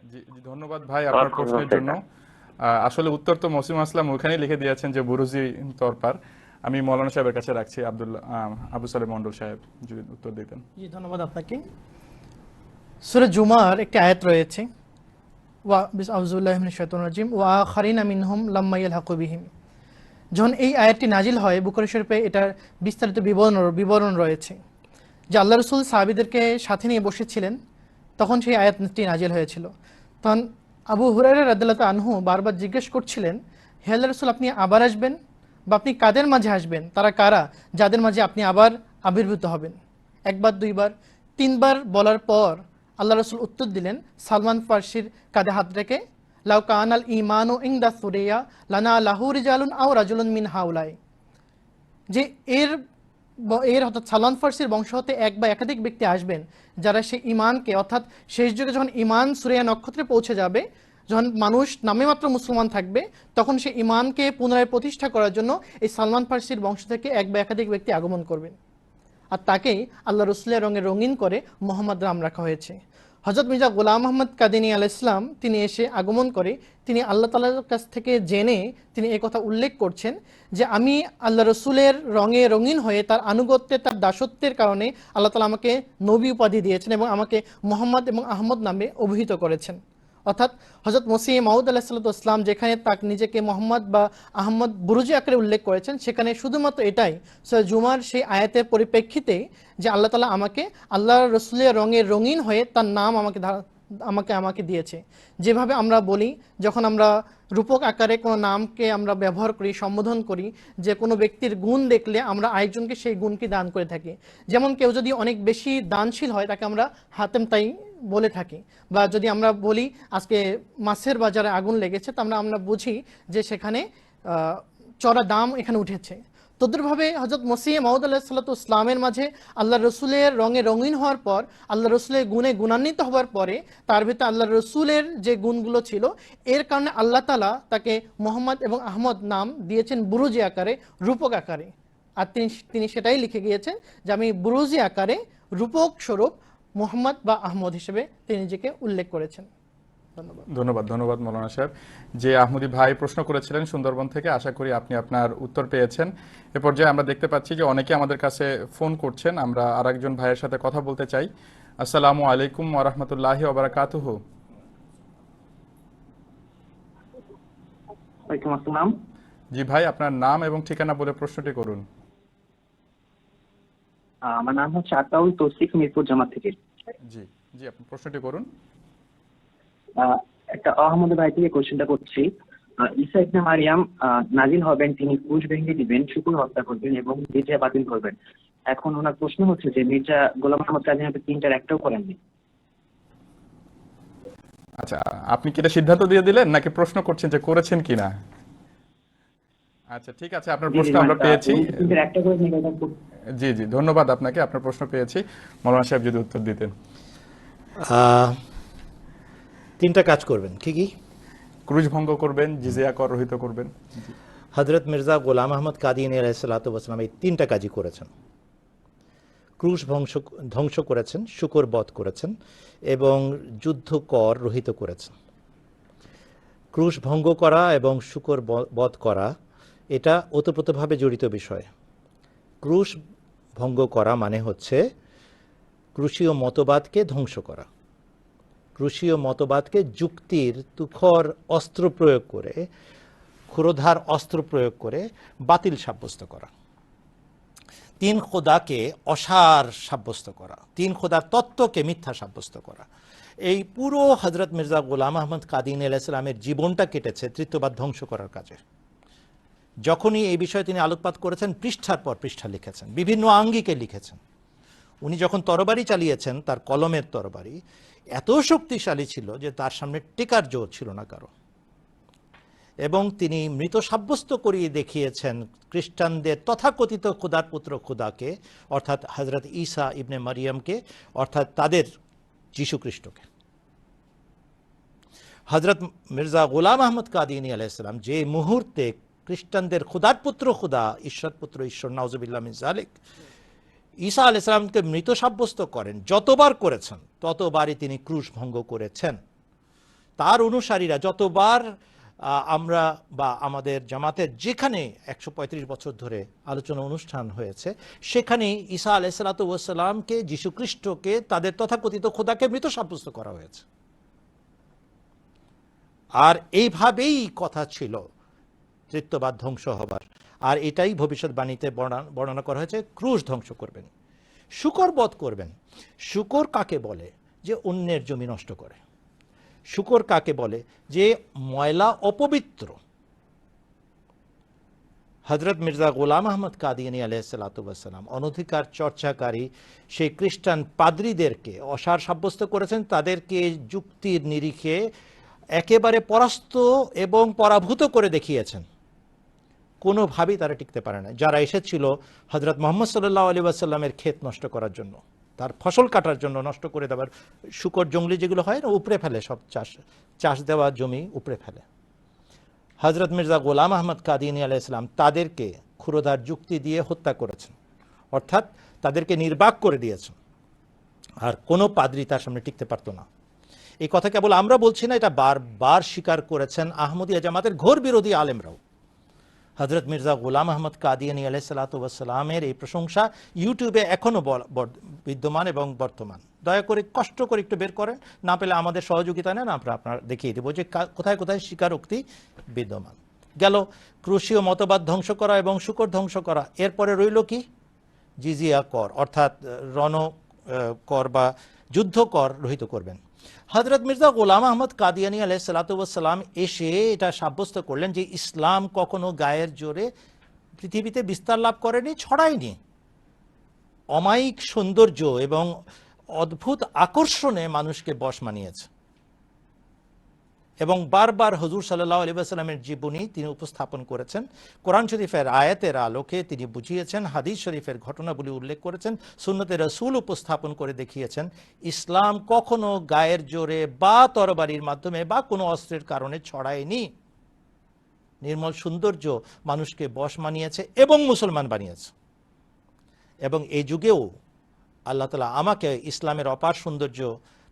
জি ধন্যবাদ ভাই আপনার প্রশ্নের জন্য। আসলে উত্তর তো মসিম আসলাম ওখানেই লিখে দিয়েছেন যে বুরুজি তরপার। আমি মৌলানা সাহেবের কাছে রাখছি, আবু সালেম মন্ডল সাহেব যদি উত্তর দিতেন। জি, ধন্যবাদ আপনাকে। সূরা জুমার একটি আয়াত রয়েছে, আউযুবিল্লাহি মিনাশ শাইতানির রাজিম ওয়া আখারিনা মিনহুম লাম্মা ইয়ালহাকু বিহিম। যখন এই আয়াতটি নাজিল হয়, বুখারী শরীফে এটার বিস্তারিত বিবরণ রয়েছে যে আল্লাহ রাসূল সাহাবীদেরকে সাথে নিয়ে বসেছিলেন, তখন সেই আয়াতটি নাজিল হয়েছিল। তখন আবু হুরায়রা রাদিয়াল্লাহু আনহু বারবার জিজ্ঞেস করছিলেন, হে আল্লাহর রাসূল, আপনি আবার আসবেন বা আপনি কাদের মাঝে আসবেন? তারা কারা যাদের মাঝে আপনি আবার আবির্ভূত হবেন? একবার, দুইবার, তিনবার বলার পর আল্লাহ রাসূল উত্তর দিলেন সালমান ফার্সির কাঁধে হাত রেখে, লাউ কানাল ঈমানু ইনদা সুরিয়া লানা লাহু রিজালুন আও রাজুলুন মিন হাউলাই। যে এর অর্থাৎ সালমান ফার্সির বংশ হতে এক বা একাধিক ব্যক্তি আসবেন যারা সেই ঈমানকে, অর্থাৎ শেষ যুগে যখন ঈমান সুরিয়া নক্ষত্রে পৌঁছে যাবে, যখন মানুষ নামে মাত্র মুসলমান থাকবে, তখন সেই ঈমানকে পুনরায় প্রতিষ্ঠা করার জন্য এই সালমান ফার্সির বংশ থেকে এক বা একাধিক ব্যক্তি আগমন করবেন, আর তাকেই আল্লাহ রসুলের রঙে রঙিন করে মোহাম্মদ নাম রাখা হয়েছে। হযরত মির্জা গোলাম আহমদ কাদিনী আলাইহিস সালাম তিনি এসে আগমন করে তিনি আল্লাহ তাআলার কাছ থেকে জেনে তিনি এই কথা উল্লেখ করছেন যে আমি আল্লাহ রসুলের রঙে রঙিন হয়ে তার আনুগত্যে, তার দাসত্বের কারণে আল্লাহ তাআলা আমাকে নবী উপাধি দিয়েছেন এবং আমাকে মোহাম্মদ এবং আহমদ নামে অভিহিত করেছেন। অর্থাৎ হযরত মসিহ মাউদ আলাইহিসসালাম যেখানে তাকে নিজেকে মোহাম্মদ বা আহমদ বুরুজি আকারে উল্লেখ করেছেন, সেখানে শুধুমাত্র এটাই সূরা জুমার সেই আয়াতের পরিপ্রেক্ষিতে যে আল্লাহ তাআলা আমাকে আল্লাহর রাসূলের রঙে রঙিন হয়ে তার নাম আমাকে দিয়েছে। যেভাবে আমরা বলি, যখন আমরা রূপক আকারে কোনো নামকে আমরা ব্যবহার করি, সম্বোধন করি, যে কোনো ব্যক্তির গুণ দেখলে আমরা আরেকজনকে সেই গুণকে দান করে থাকি। যেমন কেউ যদি অনেক বেশি দানশীল হয়, তাকে আমরা হাতেম তাই বলে থাকি। বা যদি আমরা বলি আজকে মাছের বাজারে আগুন লেগেছে, তা আমরা বুঝি যে সেখানে চড়া দাম এখানে উঠেছে। তদ্রুপভাবে হযরত মসিহ মাউদ আলাইহিসসালামের মাঝে আল্লাহ রসুলের রঙে রঙিন হওয়ার পর, আল্লাহ রসুলের গুণে গুণান্বিত হওয়ার পরে, তার ভিতরে আল্লাহ রসুলের যে গুণগুলো ছিল, এর কারণে আল্লাহ তাআলা তাকে মোহাম্মদ এবং আহমদ নাম দিয়েছেন বুরুজি আকারে, রূপক আকারে। আর তিনি সেটাই লিখে গিয়েছেন যে আমি বুরুজি আকারে রূপক স্বরূপ মোহাম্মদ বা আহমদ হিসেবে তিনি নিজেকে উল্লেখ করেছেন। ধন্যবাদ মৌলানা সাহেব। যে আহমদি ভাই প্রশ্ন করেছিলেন সুন্দরবন থেকে, আশা করি আপনি আপনার উত্তর পেয়েছেন। এ পর্যায়ে আমরা দেখতে পাচ্ছি যে অনেকে আমাদের কাছে ফোন করছেন। আমরা আরেকজন ভাইয়ের সাথে কথা বলতে চাই। আসসালামু আলাইকুম ওয়া রাহমাতুল্লাহি ওয়া বারাকাতুহু। ওয়ালাইকুম আসসালাম। জি ভাই, আপনার নাম এবং ঠিকানা বলে প্রশ্নটি করুন। আমার নাম হচ্ছে আতাউল তৌসিফ, মিরপুর জামাত থেকে। জি জি, আপনি প্রশ্নটি করুন। একটা আহমদ ভাই থেকে কোশ্চেনটা করছি। ঈসা ইবনে মারিয়াম নাজিল হবেন, তিনি ক্রুশ ভেঙে দিবেন, শুকুর হত্যা করবেন এবং জিজিয়া বাতিল করবেন। এখন ওনার প্রশ্ন হচ্ছে যে মির্জা গোলাম আহমদ কাদিনী আপনি তিনটার একটাও করেননি। আচ্ছা, আপনি কি এটা সিদ্ধান্ত দিয়ে দিলেন নাকি প্রশ্ন করছেন যে করেছেন কিনা? আচ্ছা ঠিক আছে, আপনার প্রশ্ন আমরা পেয়েছি। জি জি, ধন্যবাদ আপনাকে, আপনার প্রশ্ন পেয়েছি। মৌলানা সাহেব যদি উত্তর দিতেন। তিনটা কাজ করবেন। কি কি? ক্রুজ ভঙ্গ করবেন, জিজিয়া কর রহিত করবেন। হযরত মির্জা গোলাম আহমদ কাদিনী আলাইহিসসালাতু ওয়াসসালাম এই তিনটা কাজই করেছেন। ক্রুশ ধ্বংস করেছেন, শুকর বধ করেছেন এবং যুদ্ধ কর রহিত করেছেন। ক্রুশ ভঙ্গ করা এবং শুকর বধ করা এটা ওতপ্রোতভাবে জড়িত বিষয়। ক্রুশ ভঙ্গ করা মানে হচ্ছে ক্রুশীয় মতবাদকে ধ্বংস করা, ক্রুশীয় মতবাদকে যুক্তির তুখর অস্ত্র প্রয়োগ করে, ক্ষুরধার অস্ত্র প্রয়োগ করে বাতিল সাব্যস্ত করা, তিন খোদাকে অসার সাব্যস্ত করা, তিন খোদার তত্ত্বকে মিথ্যা সাব্যস্ত করা। এই পুরো হযরত মির্জা গোলাম আহমদ কাদিনী আলাইহিস সালামের জীবনটা কেটেছে তৃতীয়বাদ ধ্বংস করার কাজে। যখনই এই বিষয়ে তিনি আলোকপাত করেছেন, পৃষ্ঠার পর পৃষ্ঠা লিখেছেন, বিভিন্ন আঙ্গিকে লিখেছেন। উনি যখন তরবারি চালিয়েছেন, তার কলমের তরবারি এত শক্তিশালী ছিল যে তার সামনে টেকার জোর ছিল না কারো, এবং তিনি মৃত সাব্যস্ত করিয়ে দেখিয়েছেন খ্রিস্টানদের তথাকথিত খোদার পুত্র খোদাকে, অর্থাৎ হযরত ঈসা ইবনে মারিয়ামকে, অর্থাৎ তাদের যীশু খ্রিস্টকে। হযরত মির্জা গোলাম আহমদ কাদিনী আলাইহিস সালাম যে মুহূর্তে খ্রিস্টানদের খোদার পুত্র খোদা, ঈশ্বর পুত্র ঈশ্বর, নাউজুবিল্লাহ মিন যালিক, ঈসা আলাইহিস সালামকে মৃত সাব্যস্ত করেন, যতবার করেছেন ততবারই তিনি ক্রুশ ভঙ্গ করেছেন। তার অনুসারীরা যতবার আমরা বা আমাদের জামাতের যেখানে 135 বছর ধরে আলোচনা অনুষ্ঠান হয়েছে সেখানে ঈসা আলাইহিসসালাতু ওয়াসসালামকে, যীশু খ্রিস্টকে, তাদের তথাকথিত খোদাকে মৃত সাব্যস্ত করা হয়েছে। আর এইভাবেই কথা ছিল তৃতীয়বার ধ্বংস হবার, আর এটাই ভবিষ্যৎবাণীতে বর্ণনা করা হয়েছে, ক্রুশ ধ্বংস করবেন, শূকর বধ করবেন। শূকর কাকে বলে? যে অন্যের জমি নষ্ট করে। শূকর কাকে বলে? যে ময়লা অপবিত্র। হযরত মির্জা গোলাম আহমদ কাদিয়ানী আলাইহিসসালাতু ওয়াসসালাম অনধিকার চর্চাকারী সেই খ্রিস্টান পাদ্রীদেরকে অসার সাব্যস্ত করেছেন, তাদেরকে যুক্তির নিরিখে একেবারে পরাস্ত এবং পরাভূত করে দেখিয়েছেন। কোনোভাবেই তারা টিকতে পারে না। যারা এসেছিল হযরত মুহাম্মদ সাল্লাল্লাহু আলাইহি ওয়াসাল্লামের ক্ষেত নষ্ট করার জন্য, তার ফসল কাটার জন্য, নষ্ট করে দেওয়ার, শূকর জঙ্গলি যেগুলো হয় না, উপড়ে ফেলে, সব চাষ দেওয়া জমি উপড়ে ফেলে। হযরত মির্জা গোলাম আহমদ কাদিয়ানী আলাইহিস সালাম তাদেরকে ক্ষুরধার যুক্তি দিয়ে হত্যা করেছেন, অর্থাৎ তাদেরকে নির্বাক করে দিয়েছেন। আর কোনো পাদ্রী তার সামনে টিকতে পারত না। এই কথা কেবল আমরা বলছি না, এটা বারবার স্বীকার করেছেন আহমদিয়া জামাতের ঘোর বিরোধী আলেমরাও। হযরত মির্জা গোলাম আহমদ কাদিয়ানী আলাইহিসসালাতু ওয়াসসালামের এই প্রশংসা ইউটিউবে এখনও বিদ্যমান এবং বর্তমান। দয়া করে কষ্ট করে একটু বের করেন, না পেলে আমাদের সহযোগিতা নেন, আমরা আপনার দেখিয়ে দেবো যে কোথায় কোথায় স্বীকারোক্তি বিদ্যমান। গেল ক্রুশীয় মতবাদ ধ্বংস করা এবং শূকর ধ্বংস করা। এরপরে রইল কি? জিজিয়া কর, অর্থাৎ রণ কর বা যুদ্ধ কর রহিত করবেন। হযরত মির্জা গোলাম আহমদ কাদিয়ানী আলাইহিসসালাতু ওয়াসসালাম এসে এটা সাব্যস্ত করলেন যে ইসলাম কখনো গায়ের জোরে পৃথিবীতে বিস্তার লাভ করেনি, ছড়ায়নি। অমায়িক সৌন্দর্য এবং অদ্ভুত আকর্ষণে মানুষকে বশ মানিয়েছে। এবং বারবার হুজুর সাল্লাল্লাহু আলাইহি ওয়াসাল্লামের জীবনী তিনি উপস্থাপন করেছেন, কোরআন শরীফের আয়াতের আলোকে তিনি বুঝিয়েছেন, হাদিস শরীফের ঘটনাবলী উল্লেখ করেছেন, সুন্নতে রাসূল উপস্থাপন করে দেখিয়েছেন। ইসলাম কখনো গায়ের জোরে বা তরবারির মাধ্যমে বা কোনো অস্ত্রের কারণে ছড়ায়নি। নির্মল সৌন্দর্য মানুষকে বশ মানিয়েছে এবং মুসলমান বানিয়েছে। এবং এই যুগেও আল্লাহ তাআলা আমাকে ইসলামের অপার সৌন্দর্য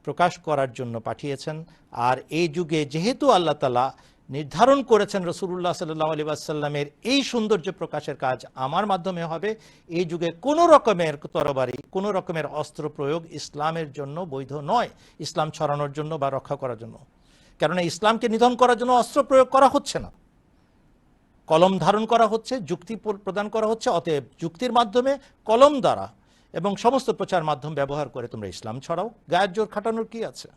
প্রকাশ করার জন্য পাঠিয়েছেন। আর এই যুগে যেহেতু আল্লাহ তাআলা নির্ধারণ করেছেন রাসূলুল্লাহ সাল্লাল্লাহু আলাইহি ওয়াসাল্লামের এই সৌন্দর্য প্রকাশের কাজ আমার মাধ্যমে হবে, এই যুগে কোনো রকমের তরবারি, কোনো রকমের অস্ত্র প্রয়োগ ইসলামের জন্য বৈধ নয়, ইসলাম ছড়ানোর জন্য বা রক্ষা করার জন্য। কেননা ইসলামকে নিধন করার জন্য অস্ত্র প্রয়োগ করা হচ্ছে না, কলম ধারণ করা হচ্ছে, যুক্তি প্রদান করা হচ্ছে। অতএব যুক্তির মাধ্যমে, কলম দ্বারা এবং সমস্ত প্রচার মাধ্যম ব্যবহার করে তোমরা ইসলাম ছড়াও, গায়ের জোর খাটানোর কি আছে?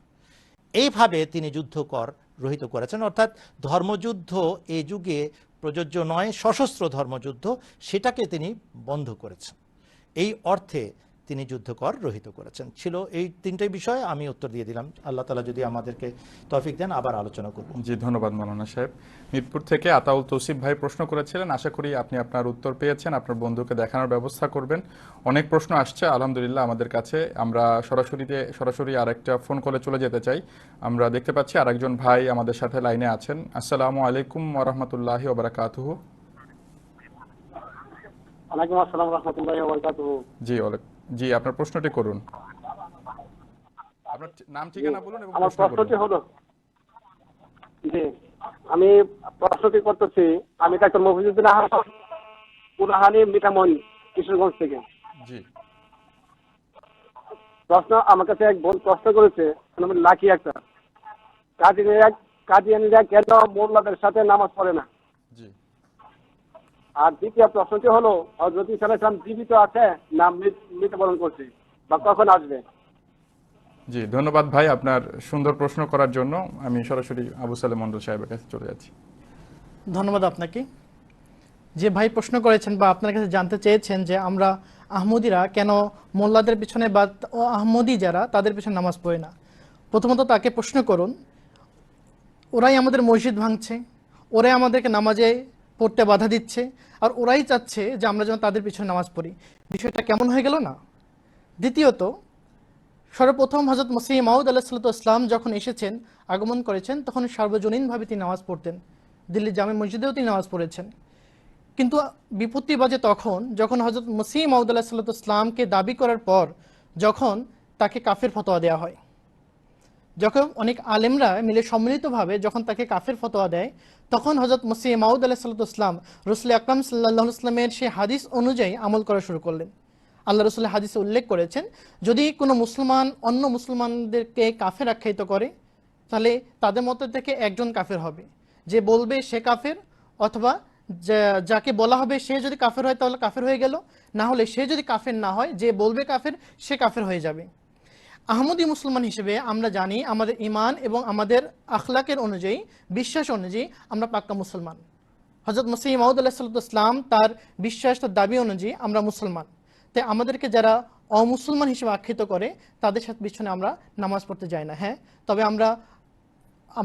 এইভাবে তিনি যুদ্ধ কর রহিত করেছেন, অর্থাৎ ধর্মযুদ্ধ এই যুগে প্রযোজ্য নয়, সশস্ত্র ধর্মযুদ্ধ, সেটাকে তিনি বন্ধ করেছেন। এই অর্থে তিনি যুদ্ধকর রহিত করেছেন। ছিল এই তিনটে বিষয়, আমি উত্তর দিয়ে দিলাম। আল্লাহ তাআলা যদি আমাদেরকে তৌফিক দেন আবার আলোচনা করব। জি, ধন্যবাদ মাওলানা সাহেব। মিরপুর থেকে আতাউল তৌসিফ ভাই প্রশ্ন করেছিলেন, আশা করি আপনি আপনার উত্তর পেয়েছেন, আপনার বন্ধুকে দেখানোর ব্যবস্থা করবেন। অনেক প্রশ্ন আসছে আলহামদুলিল্লাহ আমাদের কাছে। আমরা সরাসরি আরেকটা ফোন কলে চলে যেতে চাই। আমরা দেখতে পাচ্ছি আরেকজন ভাই আমাদের সাথে লাইনে আছেন। আসসালামু আলাইকুম ওয়া রাহমাতুল্লাহি ওয়া বারাকাতুহু। ওয়ালাইকুম আসসালাম ওয়া রাহমাতুল্লাহি ওয়া বারাকাতুহু। জি, আপনার প্রশ্নটি করুন। আপনার নাম, ঠিকানা বলুন এবং আমার প্রশ্নটি হলো, জি আমি প্রশ্নটি করতেছি, আমি ডাক্তার মফিজুদ্দিন আহমদ পুরাহানি মিঠামণি কিশোরগঞ্জ থেকে। জি, প্রশ্ন আমার কাছে এক বোন প্রশ্ন করেছে, লাকি একটা, কাদিয়ানীরা কেন মোল্লাদের সাথে নামাজ পড়ে না? জি। আর দ্বিতীয় প্রশ্নটি হলো, হযরত ঈসা আলাইহিস সালাম জীবিত আছে না মৃত্যুবরণ করছে বা কখন আসবে? জি, ধন্যবাদ ভাই আপনার সুন্দর প্রশ্ন করার জন্য। আমি সরাসরি আবু সালেম মন্ডল সাহেবের কাছে চলে যাচ্ছি। ধন্যবাদ আপনাকে। যে ভাই প্রশ্ন করেছেন বা আপনার কাছে জানতে চেয়েছেন যে আমরা আহমদিরা কেন মোল্লাদের পিছনে বা আহমদি যারা তাদের পিছনে নামাজ পড়ে না, প্রথমত তাকে প্রশ্ন করুন, ওরাই আমাদের মসজিদ ভাঙছে, ওরাই আমাদেরকে নামাজে পড়তে বাধা দিচ্ছে, আর ওরাই চাচ্ছে যে আমরা যেন তাদের পিছনে নামাজ পড়ি। বিষয়টা কেমন হয়ে গেল না? দ্বিতীয়ত, সর্বপ্রথম হযরত মসিহ মাউদ আলাইহিসসালাতু ওয়াসসালাম যখন এসেছেন, আগমন করেছেন, তখন সার্বজনীনভাবে তিনি নামাজ পড়তেন। দিল্লি জামে মসজিদেও তিনি নামাজ পড়েছেন। কিন্তু বিপত্তি বাজে তখন যখন হযরত মসিহ মাউদ আলাইহিসসালাতু ওয়াসসালামকে দাবি করার পর যখন তাকে কাফের ফতোয়া দেওয়া হয়, যখন অনেক আলেমরা মিলে সম্মিলিতভাবে যখন তাকে কাফের ফতোয়া দেয়, তখন হযরত মসিহ মাউদ আলাইহিসসালাম রাসূল আকরাম সাল্লাল্লাহু আলাইহি ওয়াসাল্লামের সেই হাদিস অনুযায়ী আমল করা শুরু করলেন। আল্লাহ রাসূলের হাদিসে উল্লেখ করেছেন, যদি কোনো মুসলমান অন্য মুসলমানদেরকে কাফের আখ্যায়িত করে, তাহলে তাদের মধ্যে থেকে একজন কাফের হবে। যে বলবে সে কাফের, অথবা যাকে বলা হবে সে যদি কাফের হয় তাহলে কাফের হয়ে গেল, না হলে সে যদি কাফের না হয়, যে বলবে কাফের সে কাফের হয়ে যাবে। আহমদী মুসলমান হিসেবে আমরা জানি আমাদের ঈমান এবং আমাদের আখলাকের অনুযায়ী, বিশ্বাস অনুযায়ী আমরা পাক্কা মুসলমান। হযরত মসিহ মাউদ আলাইহিসসালাম তার বিশ্বাস, তার দাবি অনুযায়ী আমরা মুসলমান। তাই আমাদেরকে যারা অমুসলমান হিসেবে আখ্যায়িত করে তাদের সাথে পিছনে আমরা নামাজ পড়তে যাই না। হ্যাঁ, তবে আমরা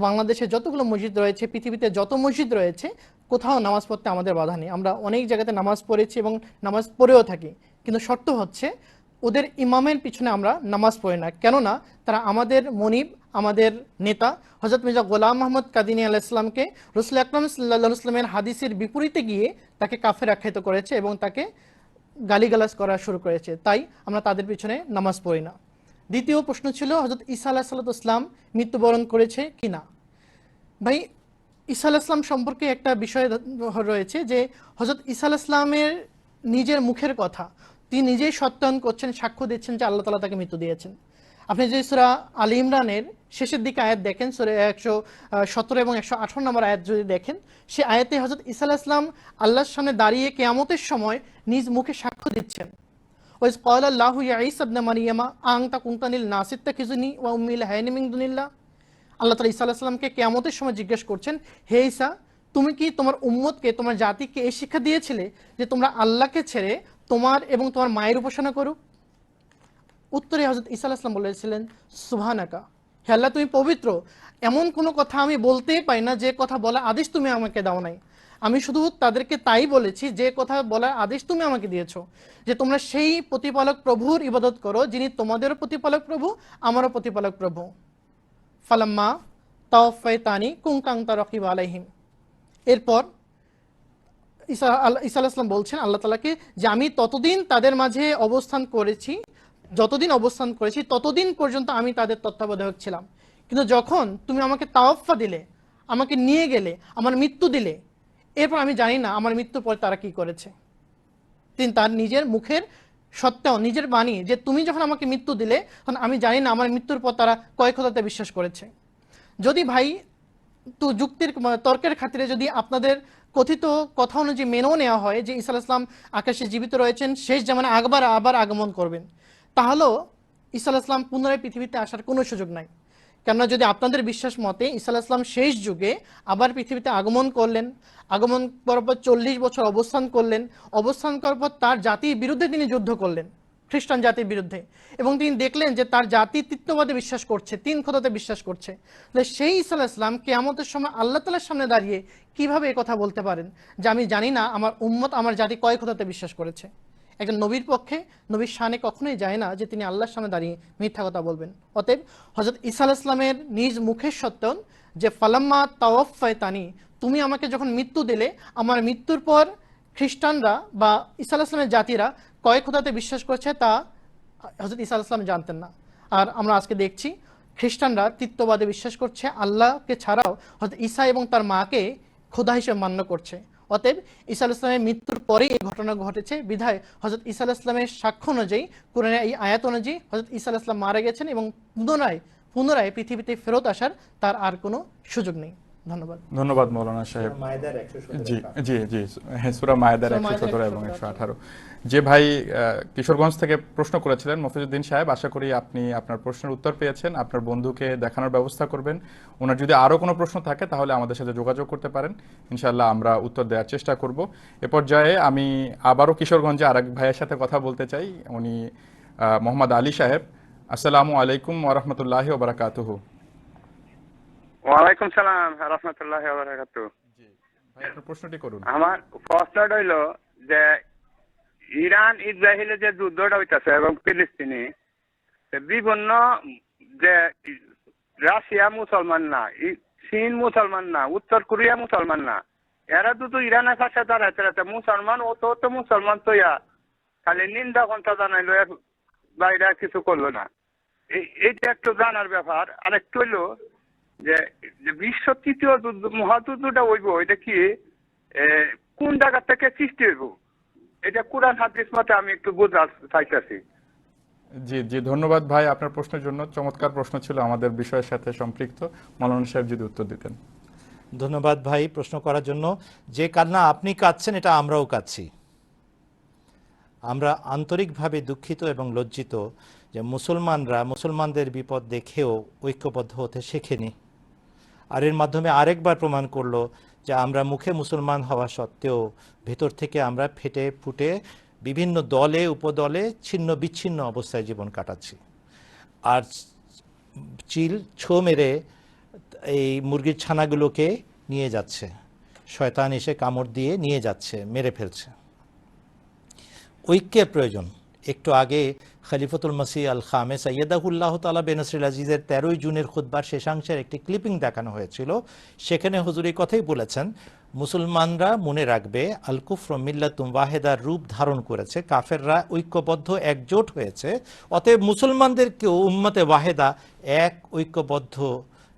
বাংলাদেশে যতগুলো মসজিদ রয়েছে, পৃথিবীতে যত মসজিদ রয়েছে, কোথাও নামাজ পড়তে আমাদের বাধা নেই। আমরা অনেক জায়গাতে নামাজ পড়েছি এবং নামাজ পড়েও থাকি, কিন্তু শর্ত হচ্ছে ওদের ইমামের পিছনে আমরা নামাজ পড়ি না। কেননা তারা আমাদের মনিব, আমাদের নেতা হযরত মির্জা গোলাম আহমদ কাদিনী আলাইহিস সালামকে রাসূল আকরাম সাল্লাল্লাহু আলাইহি ওয়াসাল্লামের হাদিসের বিপরীতে গিয়ে তাকে কাফের আখ্যায়িত করেছে এবং তাকে গালিগালাজ করা শুরু করেছে। তাই আমরা তাদের পিছনে নামাজ পড়ি না। দ্বিতীয় প্রশ্ন ছিল হযরত ঈসা আলাইহিস সালাম মৃত্যুবরণ করেছে কিনা। ভাই, ঈসা আলাইহিস সালাম সম্পর্কে একটা বিষয় রয়েছে যে হযরত ঈসা আলাইহিস সালামের নিজের মুখের কথা তিনি নিজেই সত্যায়ন করছেন, সাক্ষ্য দিচ্ছেন যে আল্লাহ তাআলা তাকে মৃত্যু দিয়েছেন। আপনি যদি সূরা আলে ইমরানের শেষের দিকে আয়াত দেখেন, সূরা 117 এবং 118 নম্বর আয়াত যদি দেখেন, সেই আয়াতে হযরত ঈসা আলাইহিস সালাম আল্লাহর সামনে দাঁড়িয়ে কিয়ামতের সময় নিজ মুখে সাক্ষ্য দিচ্ছেন। ওয়াইজ ক্বালা আল্লাহু ইয়া ঈসা ইবনে মারইয়ামা আনতা কুনতানিল নাস ইত্তাখিযুনি ওয়া উম্মি ইলাহাইনি মিন দুনিল্লাহ। আল্লাহ তাআলা ঈসা আলাইহিস সালামকে কিয়ামতের সময় জিজ্ঞেস করছেন, হে ঈসা, তুমি কি তোমার উম্মতকে, তোমার জাতিকে এই শিক্ষা দিয়েছিলে যে তোমরা আল্লাহকে ছেড়ে তোমার এবং তোমার মায়ের উপাসনা করো? উত্তরে হযরত ঈসা আলাইহিস সালাম বলেছিলেন, সুবহানাকা, হে আল্লাহ তুমি পবিত্র, এমন কোনো কথা আমি বলতেই পাই না যে কথা বলার আদেশ তুমি আমাকে দাও নাই। আমি শুধু তাদেরকে তাই বলেছি যে কথা বলার আদেশ তুমি আমাকে দিয়েছো, যে তোমরা সেই প্রতিপালক প্রভুর ইবাদত করো যিনি তোমাদেরও প্রতিপালক প্রভু, আমারও প্রতিপালক প্রভু। ফালাম্মা তাওয়াফাইতানি কুনতা আনতা রাকিব আলাইহিম। এরপর ঈসা আলাইহিস সালাম বলছেন আল্লাহ তাআলাকে যে আমি ততদিন তাদের মাঝে অবস্থান করেছি, যতদিন অবস্থান করেছি ততদিন পর্যন্ত আমি তাদের তত্ত্বাবধায়ক ছিলাম, কিন্তু যখন তুমি আমাকে তাওয়াফা দিলে, আমাকে নিয়ে গেলে, আমার মৃত্যু দিলে, এরপর আমি জানি না আমার মৃত্যুর পর তারা কি করেছে। তিনি তার নিজের মুখের সত্ত্বেও, নিজের বাণী যে তুমি যখন আমাকে মৃত্যু দিলে, তখন আমি জানি না আমার মৃত্যুর পর তারা কয় খোদাতে বিশ্বাস করেছে। যদি ভাই তো যুক্তির তর্কের খাতিরে যদি আপনাদের কথিত কথা অনুযায়ী মেনেও নেওয়া হয় যে ঈসা আলাইহিস সালাম আকাশে জীবিত রয়েছেন, শেষ জামানে আবার আগমন করবেন, তাহলেও ঈসা আলাইহিস সালাম পুনরায় পৃথিবীতে আসার কোনো সুযোগ নাই। কেননা যদি আপনাদের বিশ্বাস মতে ঈসা আলাইহিস সালাম শেষ যুগে আবার পৃথিবীতে আগমন করলেন, আগমন করার পর 40 বছর অবস্থান করলেন, অবস্থান করার পর তার জাতির বিরুদ্ধে তিনি যুদ্ধ করলেন, খ্রিস্টান জাতির বিরুদ্ধে, এবং তিনি দেখলেন যে তার জাতি তৃতীয়বাদে বিশ্বাস করছে, 3 খোদাতে বিশ্বাস করছে, তাহলে সেই ঈসা আলাইহিস সালাম কিয়ামতের সময় আল্লাহ তাআলার সামনে দাঁড়িয়ে কিভাবে এই কথা বলতে পারেন যে আমি জানি না আমার উম্মত, আমার জাতি কয় খোদাতে বিশ্বাস করেছে? একজন নবীর পক্ষে, নবীর শানে কখনোই যায় না যে তিনি আল্লাহর সামনে দাঁড়িয়ে মিথ্যা কথা বলবেন। অতএব হযরত ঈসা আলাইহিস সালামের নিজ মুখের সত্যায়ন যে ফালাম্মা তাওয়াফাইতানি, তুমি আমাকে যখন মৃত্যু দিলে, আমার মৃত্যুর পর খ্রিস্টানরা বা ঈসা আলাইহিস সালামের জাতিরা কয় খোদাতে বিশ্বাস করছে তা হযরত ঈসা আলাইহিস সালাম জানতেন না। আর আমরা আজকে দেখছি খ্রিস্টানরা তৃতীয়বাদে বিশ্বাস করছে, আল্লাহকে ছাড়াও হযরত ঈসা এবং তার মাকে খোদা হিসেবে মান্য করছে। অতএব ঈসা আলাইহিস সালামের মৃত্যুর পরেই এই ঘটনা ঘটেছে, বিধায় হযরত ঈসা আলাইহিস সালামের সাক্ষ্য অনুযায়ী, কোরআনের এই আয়াত অনুযায়ী হযরত ঈসা আলাইহিস সালাম মারা গেছেন এবং পুনরায় পৃথিবীতে ফেরত আসার তার আর কোনো সুযোগ নেই। ধন্যবাদ মৌলানা সাহেব। জি, হ্যাঁ, সূরা মায়েদার 117 এবং 118। যে ভাই কিশোরগঞ্জ থেকে প্রশ্ন করেছিলেন মফিজউদ্দিন সাহেব, আশা করি আপনি আপনার প্রশ্নের উত্তর পেয়েছেন। আপনার বন্ধুকে দেখানোর ব্যবস্থা করবেন। ওনার যদি আরও কোনো প্রশ্ন থাকে তাহলে আমাদের সাথে যোগাযোগ করতে পারেন, ইনশাআল্লাহ আমরা উত্তর দেওয়ার চেষ্টা করব। এ পর্যায়ে আমি আবারও কিশোরগঞ্জে আরেক ভাইয়ের সাথে কথা বলতে চাই, উনি মোহাম্মদ আলী সাহেব। আসসালামু আলাইকুম ওয়া রাহমাতুল্লাহি ওয়া বারাকাতুহু। ওয়ালাইকুম সালাম ওয়া রাহমাতুল্লাহি ওয়া বারাকাতুহু। জি ভাই, আপনার প্রশ্নটি করুন। আমার প্রশ্নটা হইলো যে ইরান ইসরায়েলে যে যুদ্ধটা হইতাছে এবং ফিলিস্তিনি, বিভিন্ন যে রাশিয়া মুসলমান না, চীন মুসলমান না, উত্তর কোরিয়া মুসলমান না, এরা তো ইরানের কাছে দাঁড়াইতে মুসলমান তো মুসলমান তো খালি নিন্দা কন্থা জানাইলো, বাইরে কিছু করলো না। এইটা একটু জানার ব্যাপার। আর একটু হইলো যে যে বিশ্ব তৃতীয় যুদ্ধ মহাযুদ্ধটা হইব, এটা কি কোন জায়গা থেকে সৃষ্টি হইব, এটা কোরআন হাদিস মতে আমি একটু বোঝার চাইতেছি। জি জি, ধন্যবাদ ভাই আপনার প্রশ্নের জন্য। চমৎকার প্রশ্ন ছিল, আমাদের বিষয়ের সাথে সম্পৃক্ত। মাওলানা সাহেব যদি উত্তর দিতেন। ধন্যবাদ ভাই প্রশ্ন করার জন্য। যে কান্না আপনি কাঁদছেন এটা আমরাও কাঁদছি। আমরা আন্তরিকভাবে দুঃখিত এবং লজ্জিত যে মুসলমানদের বিপদ দেখেও ঐক্যবদ্ধ হতে শেখেনি। আর এর মাধ্যমে আরেকবার প্রমাণ করলো যে আমরা মুখে মুসলমান হওয়া সত্ত্বেও ভেতর থেকে আমরা ফেটে ফুটে বিভিন্ন দলে উপদলে ছিন্ন বিচ্ছিন্ন অবস্থায় জীবন কাটাচ্ছি। আর ছো মেরে এই মুরগির ছানাগুলোকে নিয়ে যাচ্ছে, শয়তান এসে কামড় দিয়ে নিয়ে যাচ্ছে, মেরে ফেলছে। ঐক্যের প্রয়োজন। একটু আগে খলিফাতুল মসিহ আল খামেস আইয়াদাহুল্লাহ তাআলা বেনসরিল আজিজের 13 জুনের খুতবার শেষাংশের একটি ক্লিপিং দেখানো হয়েছিল। সেখানে হুজুর এই কথাই বলেছেন, মুসলমানরা মনে রাখবে আল কুফর মিল্লাতুম ওয়াহিদার রূপ ধারণ করেছে, কাফেররা ঐক্যবদ্ধ একজোট হয়েছে, অতএব মুসলমানদেরকেও উম্মতে ওয়াহেদা এক ঐক্যবদ্ধ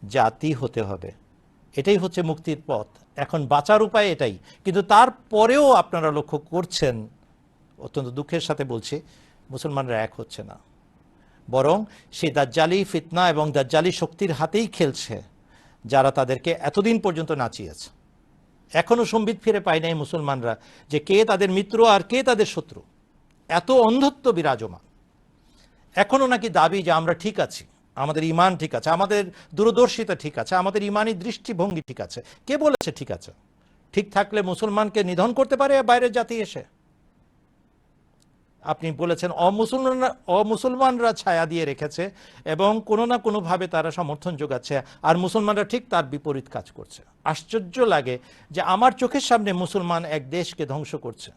জাতি হতে হবে। এটাই হচ্ছে মুক্তির পথ। এখন বাঁচার উপায় এটাই। কিন্তু তারপরেও আপনারা লক্ষ্য করছেন, অত্যন্ত দুঃখের সাথে বলছি, মুসলমানরা এক হচ্ছে না, বরং সেই দাজ্জালি ফিতনা এবং দাজ্জালি শক্তির হাতেই খেলছে, যারা তাদেরকে এতদিন পর্যন্ত নাচিয়েছে। এখনো সম্বিত ফিরে পায় নাই মুসলমানরা যে কে তাদের মিত্র আর কে তাদের শত্রু। এত অন্ধত্ব বিরাজমান। এখনো নাকি দাবি যে আমরা ঠিক আছি, আমাদের ইমান ঠিক আছে, আমাদের দূরদর্শিতা ঠিক আছে, আমাদের ইমানি দৃষ্টিভঙ্গি ঠিক আছে। কে বলেছে ঠিক আছে? ঠিক থাকলে মুসলমানকে নিধন করতে পারে বাইরের জাতি এসে? আপনি বলেছেন অমুসলমানরা ছায়া দিয়ে রেখেছে এবং কোনো না কোনোভাবে তারা সমর্থন যোগাচ্ছে, আর মুসলমানরা ঠিক তার বিপরীত কাজ করছে। আশ্চর্য লাগে যে আমার চোখের সামনে মুসলমান এক দেশকে ধ্বংস করছে,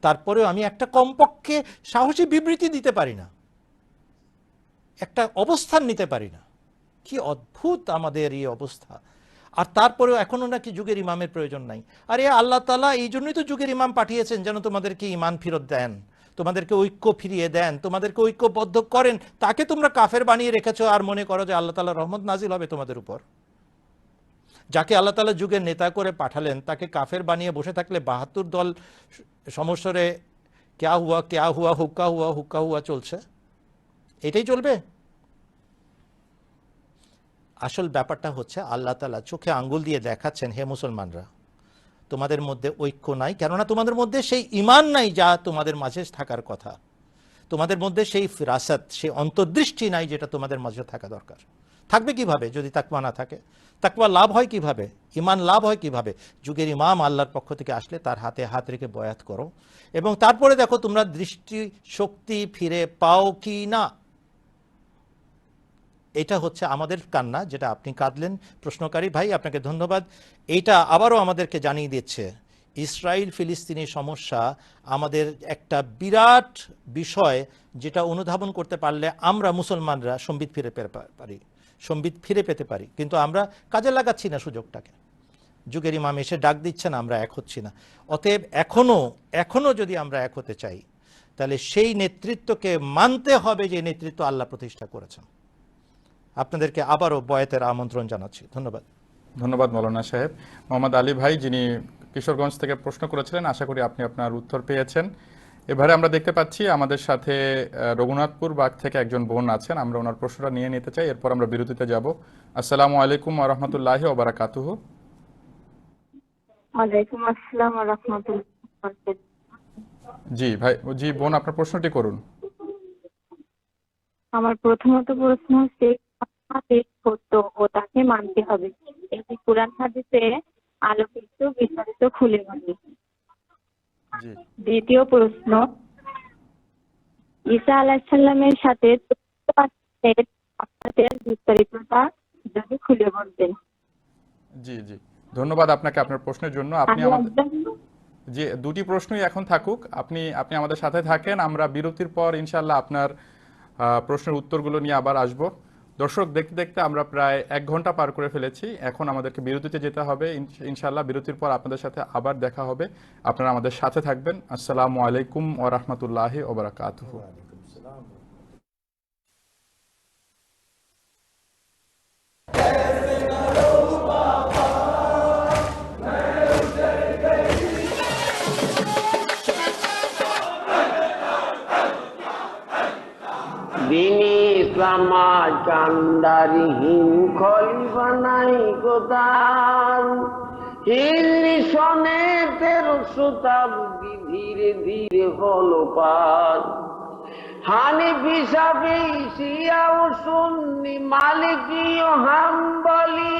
তারপরেও আমি একটা কমপক্ষে সাহসী বিবৃতি দিতে পারি না, একটা অবস্থান নিতে পারি না। কি অদ্ভুত আমাদের এই অবস্থা। আর তারপরেও এখনো নাকি যুগের ইমামের প্রয়োজন নাই। আরে আল্লাহ তাআলা এই জন্যই তো যুগের ইমাম পাঠিয়েছেন, যেন তোমাদেরকে ইমান ফেরত দেন, তোমাদেরকে ঐক্য ফিরিয়ে দেন, তোমাদেরকে ঐক্যবদ্ধ করেন। তাকে তোমরা কাফের বানিয়ে রেখেছো আর মনে করো যে আল্লাহ তাআলা রহমত নাজিল হবে তোমাদের উপর। যাকে আল্লাহ তাআলা যুগের নেতা করে পাঠালেন তাকে কাফের বানিয়ে বসে থাকলে 72 দল সমস্বরে ক্যা হুয়া হুক্কা হুয়া চলছে, এটাই চলবে? আসল ব্যাপারটা হচ্ছে আল্লাহ তাআলা চোখে আঙ্গুল দিয়ে দেখাচ্ছেন, হে মুসলমানরা, তোমাদের মধ্যে ঐক্য নাই, কেননা তোমাদের মধ্যে সেই ঈমান নাই যা তোমাদের মাঝে থাকার কথা। তোমাদের মধ্যে সেই ফিরাসত, সেই অন্তর্দৃষ্টি নাই যেটা তোমাদের মাঝে থাকা দরকার। থাকবে কিভাবে যদি তাকওয়া না থাকে? তাকওয়া লাভ হয় কিভাবে? ঈমান লাভ হয় কিভাবে? যুগের ইমাম আল্লাহর পক্ষ থেকে আসলে তার হাতে হাত রেখে বয়াত করো এবং তারপরে দেখো তোমরা দৃষ্টি শক্তি ফিরে পাও কি না। এটা হচ্ছে আমাদের কান্না, যেটা আপনি কাঁদলেন প্রশ্নকারী ভাই, আপনাকে ধন্যবাদ। এইটা আবারও আমাদেরকে জানিয়ে দিচ্ছে ইসরায়েল ফিলিস্তিনি সমস্যা আমাদের একটা বিরাট বিষয়, যেটা অনুধাবন করতে পারলে আমরা মুসলমানরা সম্বিত ফিরে পেতে পারি। কিন্তু আমরা কাজে লাগাচ্ছি না সুযোগটাকে। যুগের ইমাম এসে ডাক দিচ্ছেন, আমরা এক হচ্ছি না। অতএব এখনো যদি আমরা এক হতে চাই, তাহলে সেই নেতৃত্বকে মানতে হবে যে নেতৃত্ব আল্লাহ প্রতিষ্ঠা করেছেন। আপনাদেরকে আবারও বয়াতের আমন্ত্রণ জানাচ্ছি। ধন্যবাদ। ধন্যবাদ মাওলানা সাহেব। মোহাম্মদ আলী ভাই, যিনি কিশোরগঞ্জ থেকে প্রশ্ন করেছিলেন, আশা করি আপনি আপনার উত্তর পেয়েছেন। এবারে আমরা দেখতে পাচ্ছি আমাদের সাথে রঘুনাথপুর বাগ থেকে একজন বোন আছেন। আমরা ওনার প্রশ্নটা নিয়ে নিতে চাই, এরপর আমরা বিরতিতে যাব। আসসালামু আলাইকুম ওয়া রাহমাতুল্লাহি ওয়া বারাকাতুহু। ওয়ালাইকুম আসসালাম ওয়া রাহমাতুল্লাহি। জি ভাই, জি বোন, আপনার প্রশ্নটি করুন। আমার প্রথমত প্রশ্ন হচ্ছে, সত্য ও তাকে মানতে হবে, এটি কুরআন হাদিসে আলোকিত বিস্তারিত খুলে বলি। দ্বিতীয় প্রশ্ন, ঈসা আলাইহিস সালামের সাথে বিস্তারিতটা যদি খুলে বলতেন। জি জি, ধন্যবাদ আপনাকে আপনার প্রশ্নের জন্য। আপনি আমাদের জি দুটি প্রশ্নই এখন থাকুক, আপনি আমাদের সাথে থাকেন। আমরা বিরতির পর ইনশাআল্লাহ আপনার প্রশ্নের উত্তরগুলো নিয়ে আবার আসব। দর্শক, দেখতে দেখতে আমরা প্রায় 1 ঘন্টা পার করে ফেলেছি। এখন আমাদেরকে বিরতিতে যেতে হবে। ইনশাআল্লাহ বিরতির পর আপনাদের সাথে আবার দেখা হবে। আপনারা আমাদের সাথে থাকবেন। আসসালামু আলাইকুম ওয়া রাহমাতুল্লাহি ওয়া বারাকাতুহু। ইসলামা কান্ডারিহীন খলিফা নাই গোদান হিল্লি সনে 1300 শতাব্দী ধীরে ধীরে হলো পার হানিফি শাফিঈ শিয়া ও সুন্নি মালিকি ও হাম্বলি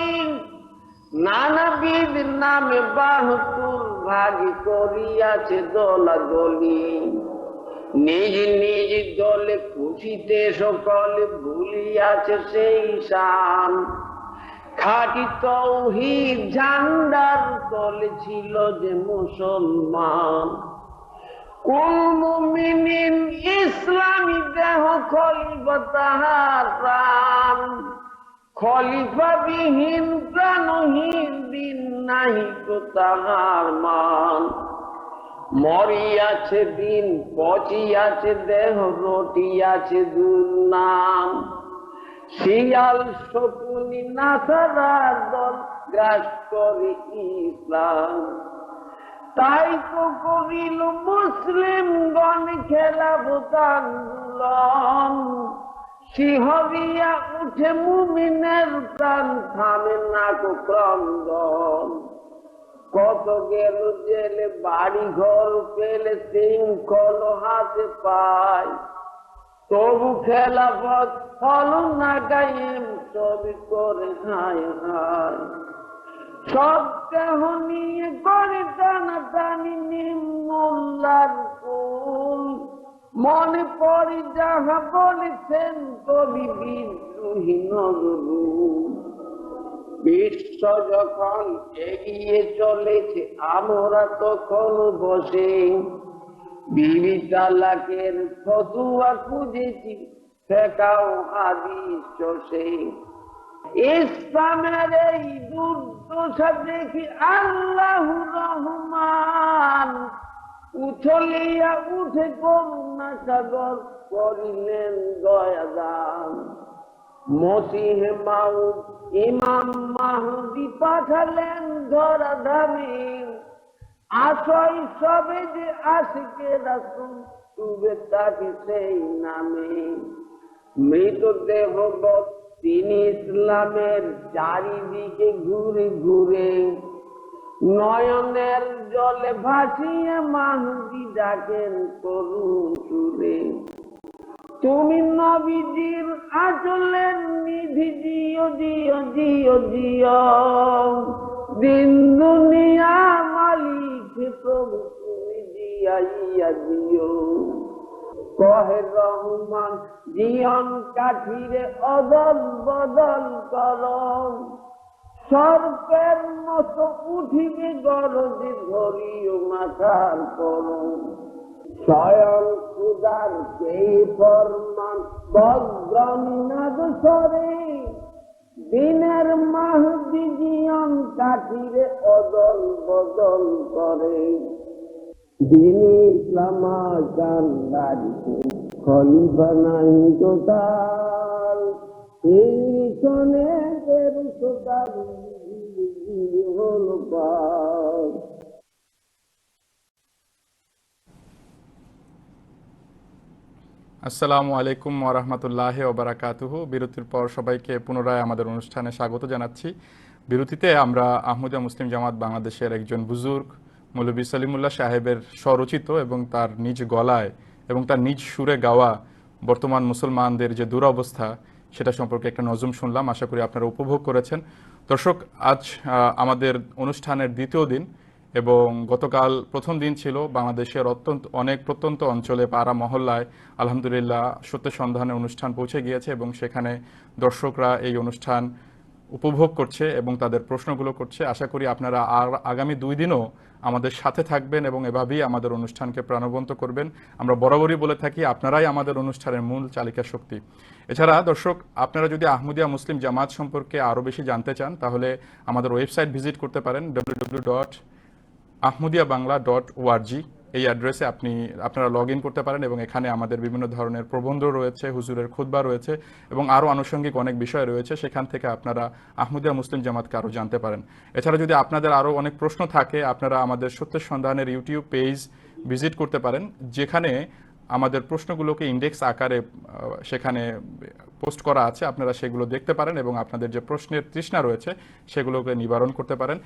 নানাবিধ নামে 72 ভাগে করিয়াছে দলাদলি নিজ নিজ দলে খুশিতে সকলে ভুলিয়াছে সেই শান খাঁটি তৌহিদ ঝান্ডার তলে ছিল যে মুসলমান কুল মুমিনিন ইসলামী দেহ খলিফা তাহার প্রাণ খলিফা বিহীন প্রাণহীন দিন নাহি তো তাহার মান মরিয়াছে দিন পচিয়াছে দেহ রটিয়াছে দুর্নাম শিয়াল শকুনি নাসারার দল গ্রাস করে ইসলাম তাই তো করিল মুসলিমগণ খেলাফত আন্দোলন শিহরিয়া উঠে মুমিনের প্রাণ থামে না কো ক্রন্দন কত গেল জেলে বাড়ি ঘর পেলে শৃঙ্খল হাতে পায় তবু খেলাফত হল না কায়েম সবই করে হায় হায় সব দেহ নিয়ে করে টানাটানি নির্মূলার কুল মনে পড়ে যাহা বলেছেন কবি বিদ্রোহী নজরুল বিশ্ব যখন এগিয়ে চলেছে আমরা তখন বসে বিবি তালাকের ফতুয়া খুঁজেছি ফেকাও হাদিস চষে ইসলামের এই দুর্দশা দেখি আল্লাহুর রহমান উথলিয়া উঠে করুণা সাগর করিলেন দয়া দান মসিহে মাউদ ইমাম মাহদী পাঠালেন ধরাধামে আশয় সবে যে আশিকে রাসূল তুবে তাকে সেই নামে মৃতদেহ তিনি ইসলামের চারিদিকে ঘুরে ঘুরে নয়নের জলে ভাসিয়ে মাহদী ডাকেন করুণ সুরে তুমি নবীজির আঁচলের নিধি দিও দিও দিও দিও দিন দুনিয়া মালিক প্রভু তুমি দিয়াইয়া দিও কহে রহমান জীবন কাঠিরে অদল বদল কর সর্পের মতো উঠিবে গরজে ধরিও মাথার পরম স্বয়ং খুদার সেই ফরমান বজ্রনাদ স্বরে দিনের মাহদী জীবন কাঠিরে অদল বদল করে দিন ইসলামা কান্ডারি খলিফা নাই তো তার এই সনে 1300 শতাব্দী হলো পার আসসালামু আলাইকুম ওয়া রাহমাতুল্লাহি ওয়া বারাকাতুহু। বিরতির পর সবাইকে পুনরায় আমাদের অনুষ্ঠানে স্বাগত জানাচ্ছি। বিরতিতে আমরা আহমদিয়া মুসলিম জামাত বাংলাদেশের একজন বুজুর্গ মৌলভী সলিমুল্লাহ সাহেবের স্বরচিত এবং তার নিজ গলায় এবং তার নিজ সুরে গাওয়া বর্তমান মুসলমানদের যে দুরবস্থা সেটা সম্পর্কে একটা নজম শুনলাম। আশা করি আপনারা উপভোগ করেছেন। দর্শক, আজ আমাদের অনুষ্ঠানের দ্বিতীয় দিন এবং গতকাল প্রথম দিন ছিল। বাংলাদেশের অনেক প্রত্যন্ত অঞ্চলে পাড়া মহল্লায় আলহামদুলিল্লাহ সত্য সন্ধানে অনুষ্ঠান পৌঁছে গিয়েছে এবং সেখানে দর্শকরা এই অনুষ্ঠান উপভোগ করছে এবং তাদের প্রশ্নগুলো করছে। আশা করি আপনারা আগামী 2 দিনও আমাদের সাথে থাকবেন এবং এভাবেই আমাদের অনুষ্ঠানকে প্রাণবন্ত করবেন। আমরা বরাবরই বলে থাকি আপনারাই আমাদের অনুষ্ঠানের মূল চালিকা শক্তি। এছাড়া দর্শক, আপনারা যদি আহমদিয়া মুসলিম জামাত সম্পর্কে আরও বেশি জানতে চান তাহলে আমাদের ওয়েবসাইট ভিজিট করতে পারেন www.ahmadiabangla.org। এই অ্যাড্রেসে আপনারা লগ ইন করতে পারেন এবং এখানে আমাদের বিভিন্ন ধরনের প্রবন্ধ রয়েছে, হুজুরের খুতবা রয়েছে এবং আরও আনুষঙ্গিক অনেক বিষয় রয়েছে। সেখান থেকে আপনারা আহমদিয়া মুসলিম জামাতকে আরও জানতে পারেন। এছাড়া যদি আপনাদের আরও অনেক প্রশ্ন থাকে আপনারা আমাদের সত্যের সন্ধানের ইউটিউব পেজ ভিজিট করতে পারেন, যেখানে আমাদের প্রশ্নগুলোকে ইন্ডেক্স আকারে সেখানে পোস্ট করা আছে, আপনারা সেগুলো দেখতে পারেন এবং আপনাদের যে প্রশ্নের তৃষ্ণা রয়েছে সেগুলোকে নিবারণ করতে পারেন।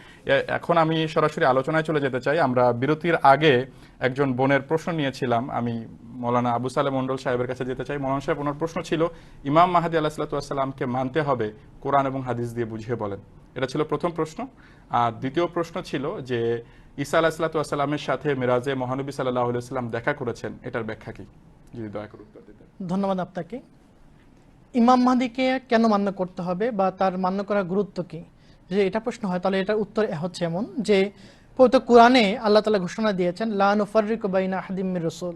এখন আমি সরাসরি আলোচনায় চলে যেতে চাই। আমরা বিরতির আগে একজন বোনের প্রশ্ন নিয়েছিলাম, আমি মৌলানা আবু সালেহ মন্ডল সাহেবের কাছে যেতে চাই। মৌলানা সাহেব, ওনার প্রশ্ন ছিল ইমাম মাহদী আলাইহিসসালামকে মানতে হবে কোরআন এবং হাদিস দিয়ে বুঝিয়ে বলেন। এটা ছিল প্রথম প্রশ্ন। আর দ্বিতীয় প্রশ্ন ছিল যে ঈসা আলাইহিসসালামের সাথে মিরাজে মহানবী সাল্লাল্লাহু আলাইহি ওয়াসাল্লাম দেখা করেছেন, এটার ব্যাখ্যা কি? যদি দয়া করে উত্তর দিতেন। ধন্যবাদ আপনাকে। ইমাম মাহদীকে কেন মান্য করতে হবে বা তার মান্য করার গুরুত্ব কি, যে এটা প্রশ্ন হয়, তাহলে এটার উত্তর হচ্ছে এমন যে পবিত্র কোরআনে আল্লাহ তাআলা ঘোষণা দিয়েছেন লা নুফাররিকু বাইনা আহাদিম মির রাসূল,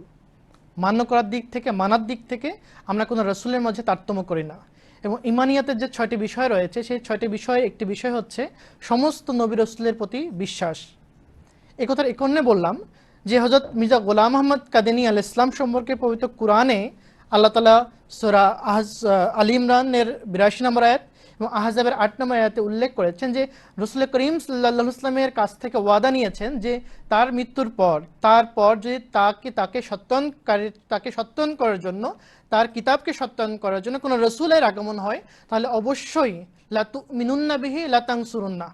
মান্য করার দিক থেকে, মানার দিক থেকে আমরা কোনো রাসূলের মাঝে তারতম্য করি না। এবং ইমানিয়াতের যে 6টি বিষয় রয়েছে সেই 6টি বিষয়ে একটি বিষয় হচ্ছে সমস্ত নবী রাসূলের প্রতি বিশ্বাস। এই কথার এই কারণে বললাম যে হযরত মির্জা গোলাম আহমদ কাদিনী আল ইসলাম সম্পর্কে পবিত্র কোরআনে আল্লাহ তাআলা সূরা আলী ইমরানের 82 নম্বর আয়াত এবং আহজাবের 8 নম্বর আয়াতে উল্লেখ করেছেন যে রাসূল করিম সাল্লাল্লাহু আলাইহি ওয়াসাল্লামের কাছ থেকে ওয়াদা নিয়েছেন যে তার মৃত্যুর পর, তারপর যদি তাকে সত্যায়ন করার জন্য, তার কিতাবকে সত্যায়ন করার জন্য কোনো রাসূলের আগমন হয়, তাহলে অবশ্যই লা তুমিনুন্না বিহি লা তানসুরুন্না,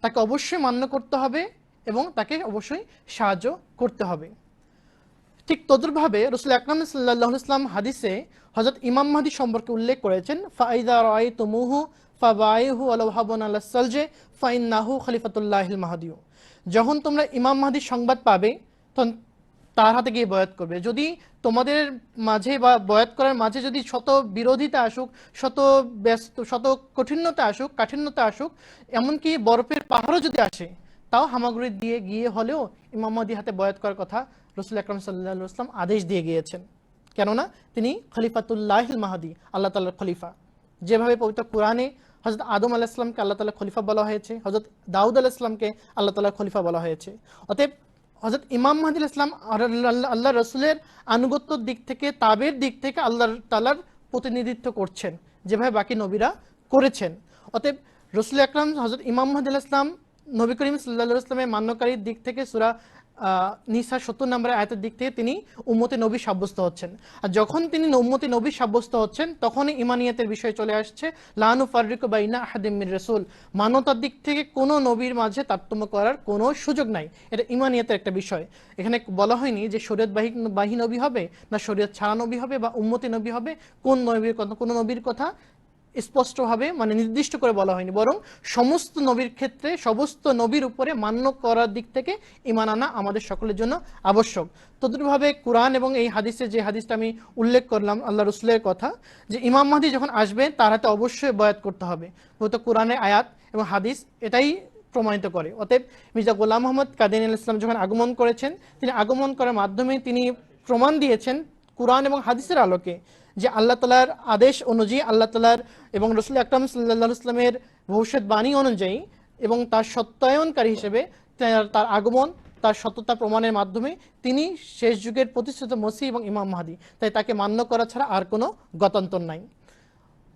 তাকে অবশ্যই মান্য করতে হবে এবং তাকে অবশ্যই সাহায্য করতে হবে। ঠিক তদ্রুপভাবে রাসূল আকরাম সাল্লাল্লাহু আলাইহি ওয়াসাল্লাম হাদিসে হযরত ইমাম মাহদী সম্পর্কে উল্লেখ করেছেন ফাইদা রাআইতুমুহু ফাবাইহু ওয়ালাউ হাবুন আলাস সালজে ফাইন্নাহু খলিফাতুল্লাহিল মাহদী, যখন তোমরা ইমাম মাহদীর সংবাদ পাবে তখন তার হাতে গিয়ে বয়াত করবে। যদি তোমাদের মাঝে বা বয়াত করার মাঝে যদি শত বিরোধিতা আসুক, শত কাঠিন্যতা আসুক, এমনকি বরফের পাহাড়ও যদি আসে, তাও হামাগুড়ি দিয়ে গিয়ে হলেও ইমাম মাহদী হাতে বয়াত করার কথা রাসূল আকরাম সাল্লাল্লাহু আলাইহি ওয়াসাল্লাম আদেশ দিয়ে গিয়েছেন। কেননা তিনি খলিফাতুল্লাহিল মাহদী, আল্লাহ তাআলার খলিফা। যেভাবে পবিত্র কোরআনে হযরত আদম আলাইহিস সালামকে আল্লাহ তাআলা খলিফা বলা হয়েছে, হযরত দাউদ আলাইহিস সালামকে আল্লাহ তাআলা খলিফা বলা হয়েছে। অতএব হযরত ইমাম মাহদী আলাইহিস সালাম আল্লাহ রাসূলের আনুগত্যের দিক থেকে, তাবের দিক থেকে আল্লাহ তাআলার প্রতিনিধিত্ব করছেন, যেভাবে বাকি নবীরা করেছেন। অতএব রাসূল আকরাম হযরত ইমাম মাহদী আলাইহিস সালাম নবী করিম সাল্লাল্লাহু আলাইহি ওয়াসাল্লামের মান্যকারীর দিক থেকে সূরা নিসা 70 নম্বর আয়াতের দিক থেকে তিনি উম্মতে নবী সাব্যস্ত হচ্ছেন। আর যখন তিনি উম্মতে নবী সাব্যস্ত হচ্ছেন, তখনই ইমানিয়াতের বিষয় চলে আসছে লা নুফাররিকু বাইনা আহাদিম মির রাসূল, মানবতার দিক থেকে কোনো নবীর মাঝে তারতম্য করার কোনো সুযোগ নাই। এটা ইমানিয়াতের একটা বিষয়। এখানে বলা হয়নি যে শরীয়তবাহী নবী হবে না শরীয়ত ছাড়া নবী হবে বা উম্মতি নবী হবে, কোন নবীর কথা স্পষ্টভাবে নির্দিষ্ট করে বলা হয়নি, বরং সমস্ত নবীর ক্ষেত্রে সমস্ত নবীর উপরে মান্য করার দিক থেকে ঈমান আনা আমাদের সকলের জন্য আবশ্যক। তদ্রুপভাবে কোরআন এবং এই হাদিসে যে হাদিসটা আমি উল্লেখ করলাম আল্লাহ রাসূলের কথা, যে ইমাম মাহদী যখন আসবে তার হাতে অবশ্যই বয়াত করতে হবে, তো কোরআনের আয়াত এবং হাদিস এটাই প্রমাণিত করে। অতএব মির্জা গোলাম আহমদ কাদিনী আল ইসলাম যখন আগমন করেছেন, তিনি আগমন করার মাধ্যমে তিনি প্রমাণ দিয়েছেন কোরআন এবং হাদিসের আলোকে যে আল্লাহ তাআলার আদেশ অনুযায়ী, আল্লাহ তাআলার এবং রাসূল আকরাম সাল্লাল্লাহু আলাইহি ওয়াসাল্লামের ভবিষ্যৎবাণী অনুযায়ী এবং তার সত্যায়নকারী হিসেবে তার আগমন, তার সত্যতা প্রমাণের মাধ্যমে তিনি শেষ যুগের প্রতিষ্ঠিত মসিহ এবং ইমাম মাহদী, তাই তাকে মান্য করা ছাড়া আর কোনো গতান্তর নাই।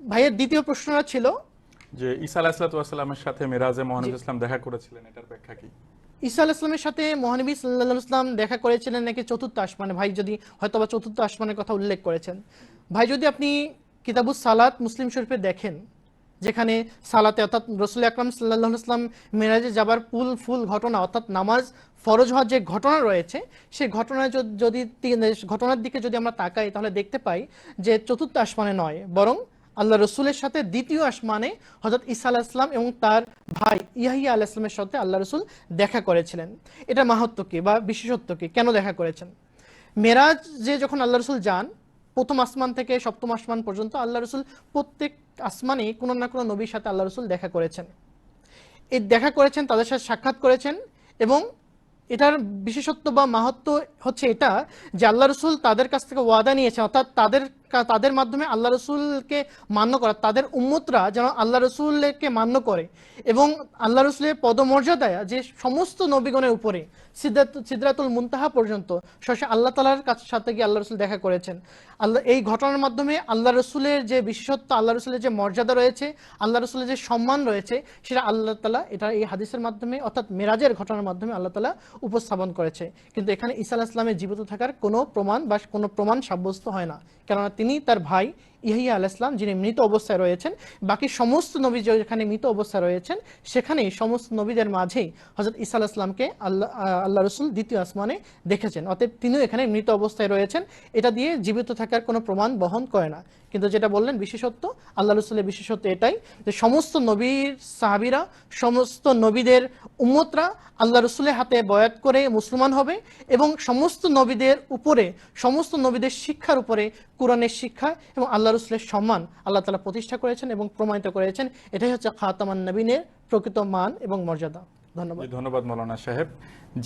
ভাইয়ের দ্বিতীয় প্রশ্নটা ছিল যে ঈসা আলাইহিস সালামের সাথে মিরাজে মহানবী ইসলাম দেখা করেছিলেন, এটার ব্যাখ্যা কি? ঈসা আলাইহিস সালামের সাথে মহানবী সাল্লাল্লাহু আলাইহি ওয়াসাল্লাম দেখা করেছিলেন নাকি চতুর্থ আসমানে, ভাই যদি হয়তোবা চতুর্থ আসমানের কথা উল্লেখ করেছেন। ভাই যদি আপনি কিতাবুস সালাত মুসলিম শরীফে দেখেন, যেখানে সালাতে অর্থাৎ রাসূল আকরাম সাল্লাল্লাহু আলাইহি ওয়াসাল্লাম মিরাজে যাবার ফুল ঘটনা অর্থাৎ নামাজ ফরজ হওয়ার যে ঘটনা রয়েছে, সেই ঘটনার দিকে যদি আমরা তাকাই, তাহলে দেখতে পাই যে চতুর্থ আসমানে নয়, বরং আল্লাহ রসুলের সাথে দ্বিতীয় আসমানে হযরত ঈসা আলাইহিস সালাম এবং তার ভাই ইয়াহইয়া আলাইহিস সালামের সাথে আল্লাহ রসুল দেখা করেছিলেন। এটা মাহাত্ম্য কি বা বিশেষত্ব কি, কেন দেখা করেছেন? মেরাজ যে যখন আল্লাহ রসুল যান, প্রথম আসমান থেকে সপ্তম আসমান পর্যন্ত আল্লাহ রসুল প্রত্যেক আসমানে কোনো না কোনো নবীর সাথে আল্লাহ রসুল দেখা করেছেন। এই দেখা করেছেন, তাদের সাথে সাক্ষাৎ করেছেন, এবং এটার বিশেষত্ব বা মাহাত্ম্য হচ্ছে এটা যে আল্লাহ রসুল তাদের কাছ থেকে ওয়াদা নিয়েছেন, অর্থাৎ তাদের তাদের মাধ্যমে আল্লাহ রসুলকে মান্য করা, তাদের উম্মতরা যেন আল্লাহ রসুলকে মান্য করে এবং আল্লাহ রসুলের পদমর্যাদায় যে সমস্ত নবীগণের উপরে সিদরাতুল মুনতাহা পর্যন্ত সরাসরি আল্লাহ তাআলার সাথে গিয়ে আল্লাহ রসুল দেখা করেছেন। এই ঘটনার মাধ্যমে আল্লাহ রসুলের যে বিশেষত্ব, আল্লাহ রসুলের যে মর্যাদা রয়েছে, আল্লাহ রসুলের যে সম্মান রয়েছে, সেটা আল্লাহ তাআলা এটা এই হাদিসের মাধ্যমে অর্থাৎ মেরাজের ঘটনার মাধ্যমে আল্লাহ তাআলা উপস্থাপন করেছে। কিন্তু এখানে ঈসা আলাইহিস সালামের জীবিত থাকার কোনো প্রমাণ বা কোনো প্রমাণ সাব্যস্ত হয় না, কেননা তিনি তার ভাই ইয়াহিয়া আলাইহিস সালাম যিনি মৃত অবস্থায় রয়েছেন, বাকি সমস্ত নবী যেখানে মৃত অবস্থায় রয়েছেন সেখানেই সমস্ত নবীদের মাঝেই হযরত ঈসা আলাইহিস সালামকে আল্লাহ রসুল দ্বিতীয় আসমানে দেখেছেন, অতএব তিনিও এখানে মৃত অবস্থায় রয়েছেন। এটা দিয়ে জীবিত থাকার কোনো প্রমাণ বহন করে না। কিন্তু যেটা বললেন বিশেষত্ব, আল্লাহ রসুলের বিশেষত্ব এটাই যে সমস্ত নবীর সাহাবীরা, সমস্ত নবীদের উম্মতরা আল্লাহ রসুলের হাতে বয়াত করে মুসলমান হবে এবং সমস্ত নবীদের উপরে, সমস্ত নবীদের শিক্ষার উপরে কোরআনের শিক্ষা এবং আল্লাহ রসুলের সম্মান আল্লাহ তাআলা প্রতিষ্ঠা করেছেন এবং প্রমাণিত করেছেন। এটাই হচ্ছে খাতামান নবীনের প্রকৃত মান এবং মর্যাদা। ধন্যবাদ। ধন্যবাদ মৌলানা সাহেব।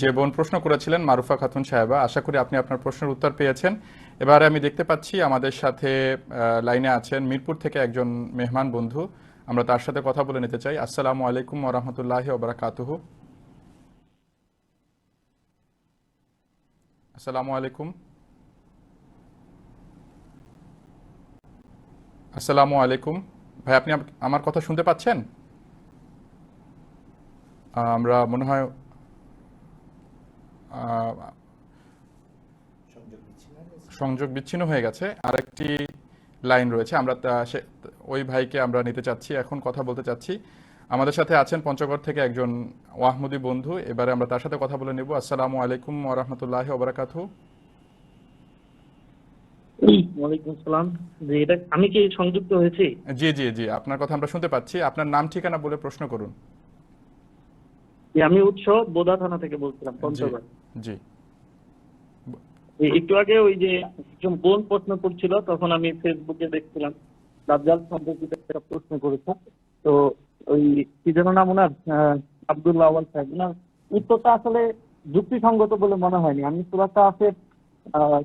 যে বোন প্রশ্ন করেছিলেন মারুফা খাতুন সাহেবা, আশা করি আপনি আপনার প্রশ্নের উত্তর পেয়েছেন। এবারে আমি দেখতে পাচ্ছি আমাদের সাথে লাইনে আছেন মিরপুর থেকে একজন মেহমান বন্ধু, আমরা তার সাথে কথা বলে নিতে চাই। আসসালামু আলাইকুম ওয়া রাহমাতুল্লাহি ওয়া বারাকাতুহু। আসসালামু আলাইকুম। আসসালামু আলাইকুম ভাই, আপনি আমার কথা শুনতে পাচ্ছেন? আমরা মনে হয় সংযোগ বিচ্ছিন্ন হয়ে গেছে। আরেকটি লাইন রয়েছে, আমরা ওই ভাইকে আমরা নিতে চাচ্ছি, এখন কথা বলতে চাচ্ছি। আমাদের সাথে আছেন পঞ্চগড় থেকে একজন ওয়াহমদি বন্ধু, এবারে আমরা তার সাথে কথা বলে নেব। আসসালামু আলাইকুম ওয়া রাহমাতুল্লাহি ওয়া বারাকাতুহু। ওয়ালাইকুম আসসালাম। জি, এটা আমি কি সংযুক্ত হয়েছি? জি জি জি, আপনার কথা আমরা শুনতে পাচ্ছি। আপনার নাম ঠিকানা বলে প্রশ্ন করুন। আমি উৎস বোদা থানা থেকে বলছিলাম, পঞ্চগড়। জি, একটু আগে ওই যে একজন বোন প্রশ্ন করছিল, তখন আমি ফেসবুকে দেখছিলাম দাজ্জাল সম্পর্কিত একটা প্রশ্ন করেছে। তো ওই কি যেন নাম ওনার, আব্দুল্লাহ আওয়াল সাহেব, ওনার উত্তরটা আসলে যুক্তিসঙ্গত বলে মনে হয়নি। আমি সূরা কাফের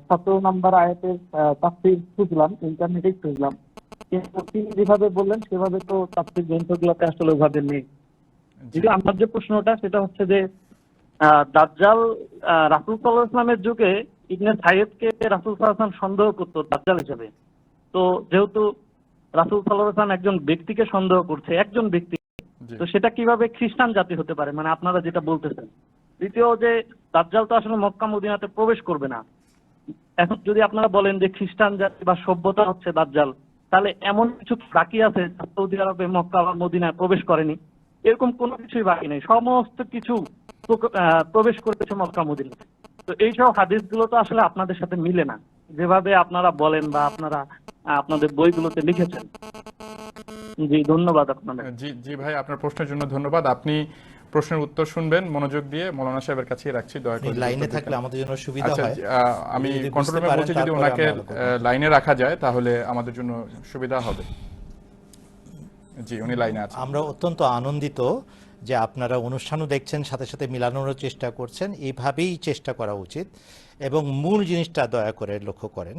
17 নম্বর আয়াতের তাফসীর খুঁজলাম, ইন্টারনেটে খুঁজলাম, কিন্তু তিনি যেভাবে বললেন সেভাবে তো তাফসীর গ্রন্থগুলোতে আসলে ওভাবে নেই। যদি আমার যে প্রশ্নটা সেটা হচ্ছে যে দাজ্জাল রাসূল সাল্লাল্লাহু আলাইহি ওয়াসাল্লামের যুগে ইবনে সাইয়্যিদকে রাসূল সাল্লাল্লাহু আলাইহি ওয়াসাল্লাম সন্দেহ করতো দাজ্জাল হিসেবে। তো যেহেতু রাসূল সাল্লাল্লাহু আলাইহি ওয়াসাল্লাম একজন ব্যক্তিকে সন্দেহ করছে, একজন ব্যক্তি, তো সেটা কিভাবে খ্রিস্টান জাতি হতে পারে, মানে আপনারা যেটা বলতেছেন। দ্বিতীয় যে দাজ্জাল তো আসলে মক্কা মদিনাতে প্রবেশ করবে না। এখন যদি আপনারা বলেন যে খ্রিস্টান জাতি বা সভ্যতা হচ্ছে দাজ্জাল, তাহলে এমন কিছু বাকি আছে সৌদি আরবে, মক্কা বা মদিনায় প্রবেশ করেনি? এরকম কোনো কিছুই বাকি নেই, সমস্ত কিছু প্রবেশ করেছে মক্কা মদিনাতে। তো এইসব হাদিসগুলো তো আসলে আপনাদের সাথে মিলে না, যেভাবে আপনারা বলেন বা আপনারা আপনাদের বইগুলোতে লিখেছেন। জি, ধন্যবাদ আপনাদের। জি জি ভাই, আপনার প্রশ্নের জন্য ধন্যবাদ। আপনি প্রশ্নের উত্তর শুনবেন মনোযোগ দিয়ে, মৌলানা সাহেবের কাছে রাখছি, দয়া করে লাইনে থাকলে আমাদের জন্য সুবিধা হয়। আমি কন্ট্রোল রুমে বলছি, যদি ওনাকে লাইনে রাখা যায় তাহলে আমাদের জন্য সুবিধা হবে। জি, উনি লাইনে আছেন। আমরা অত্যন্ত আনন্দিত যে আপনারা অনুষ্ঠানও দেখছেন, সাথে সাথে মিলানোরও চেষ্টা করছেন। এইভাবেই চেষ্টা করা উচিত এবং মূল জিনিসটা দয়া করে লক্ষ্য করেন।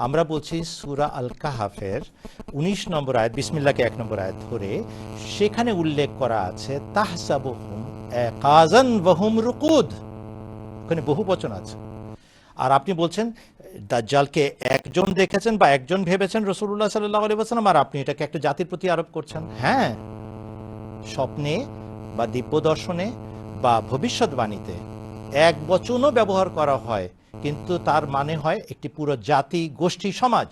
আমরা বলছি সূরা আল কাহাফের 19 নম্বর আয়াত, বিসমিল্লাহকে 1 নম্বর আয়াত ধরে, সেখানে উল্লেখ করা আছে তাহসাবুহুম কাযান ওয়া হুম রুকুদ, ওখানে বহু বচন আছে। আর আপনি বলছেন দাজ্জালকে একজন দেখেছেন বা একজন ভেবেছেন রাসূলুল্লাহ সাল্লাল্লাহু আলাইহি ওয়াসাল্লাম, আর আপনি এটাকে একটা জাতির প্রতি আরোপ করছেন। হ্যাঁ, স্বপ্নে বা দিব্য দর্শনে বা ভবিষ্যৎবাণীতে এক বচনও ব্যবহার করা হয়, কিন্তু তার মানে হয় একটি পুরো জাতি, গোষ্ঠী, সমাজ।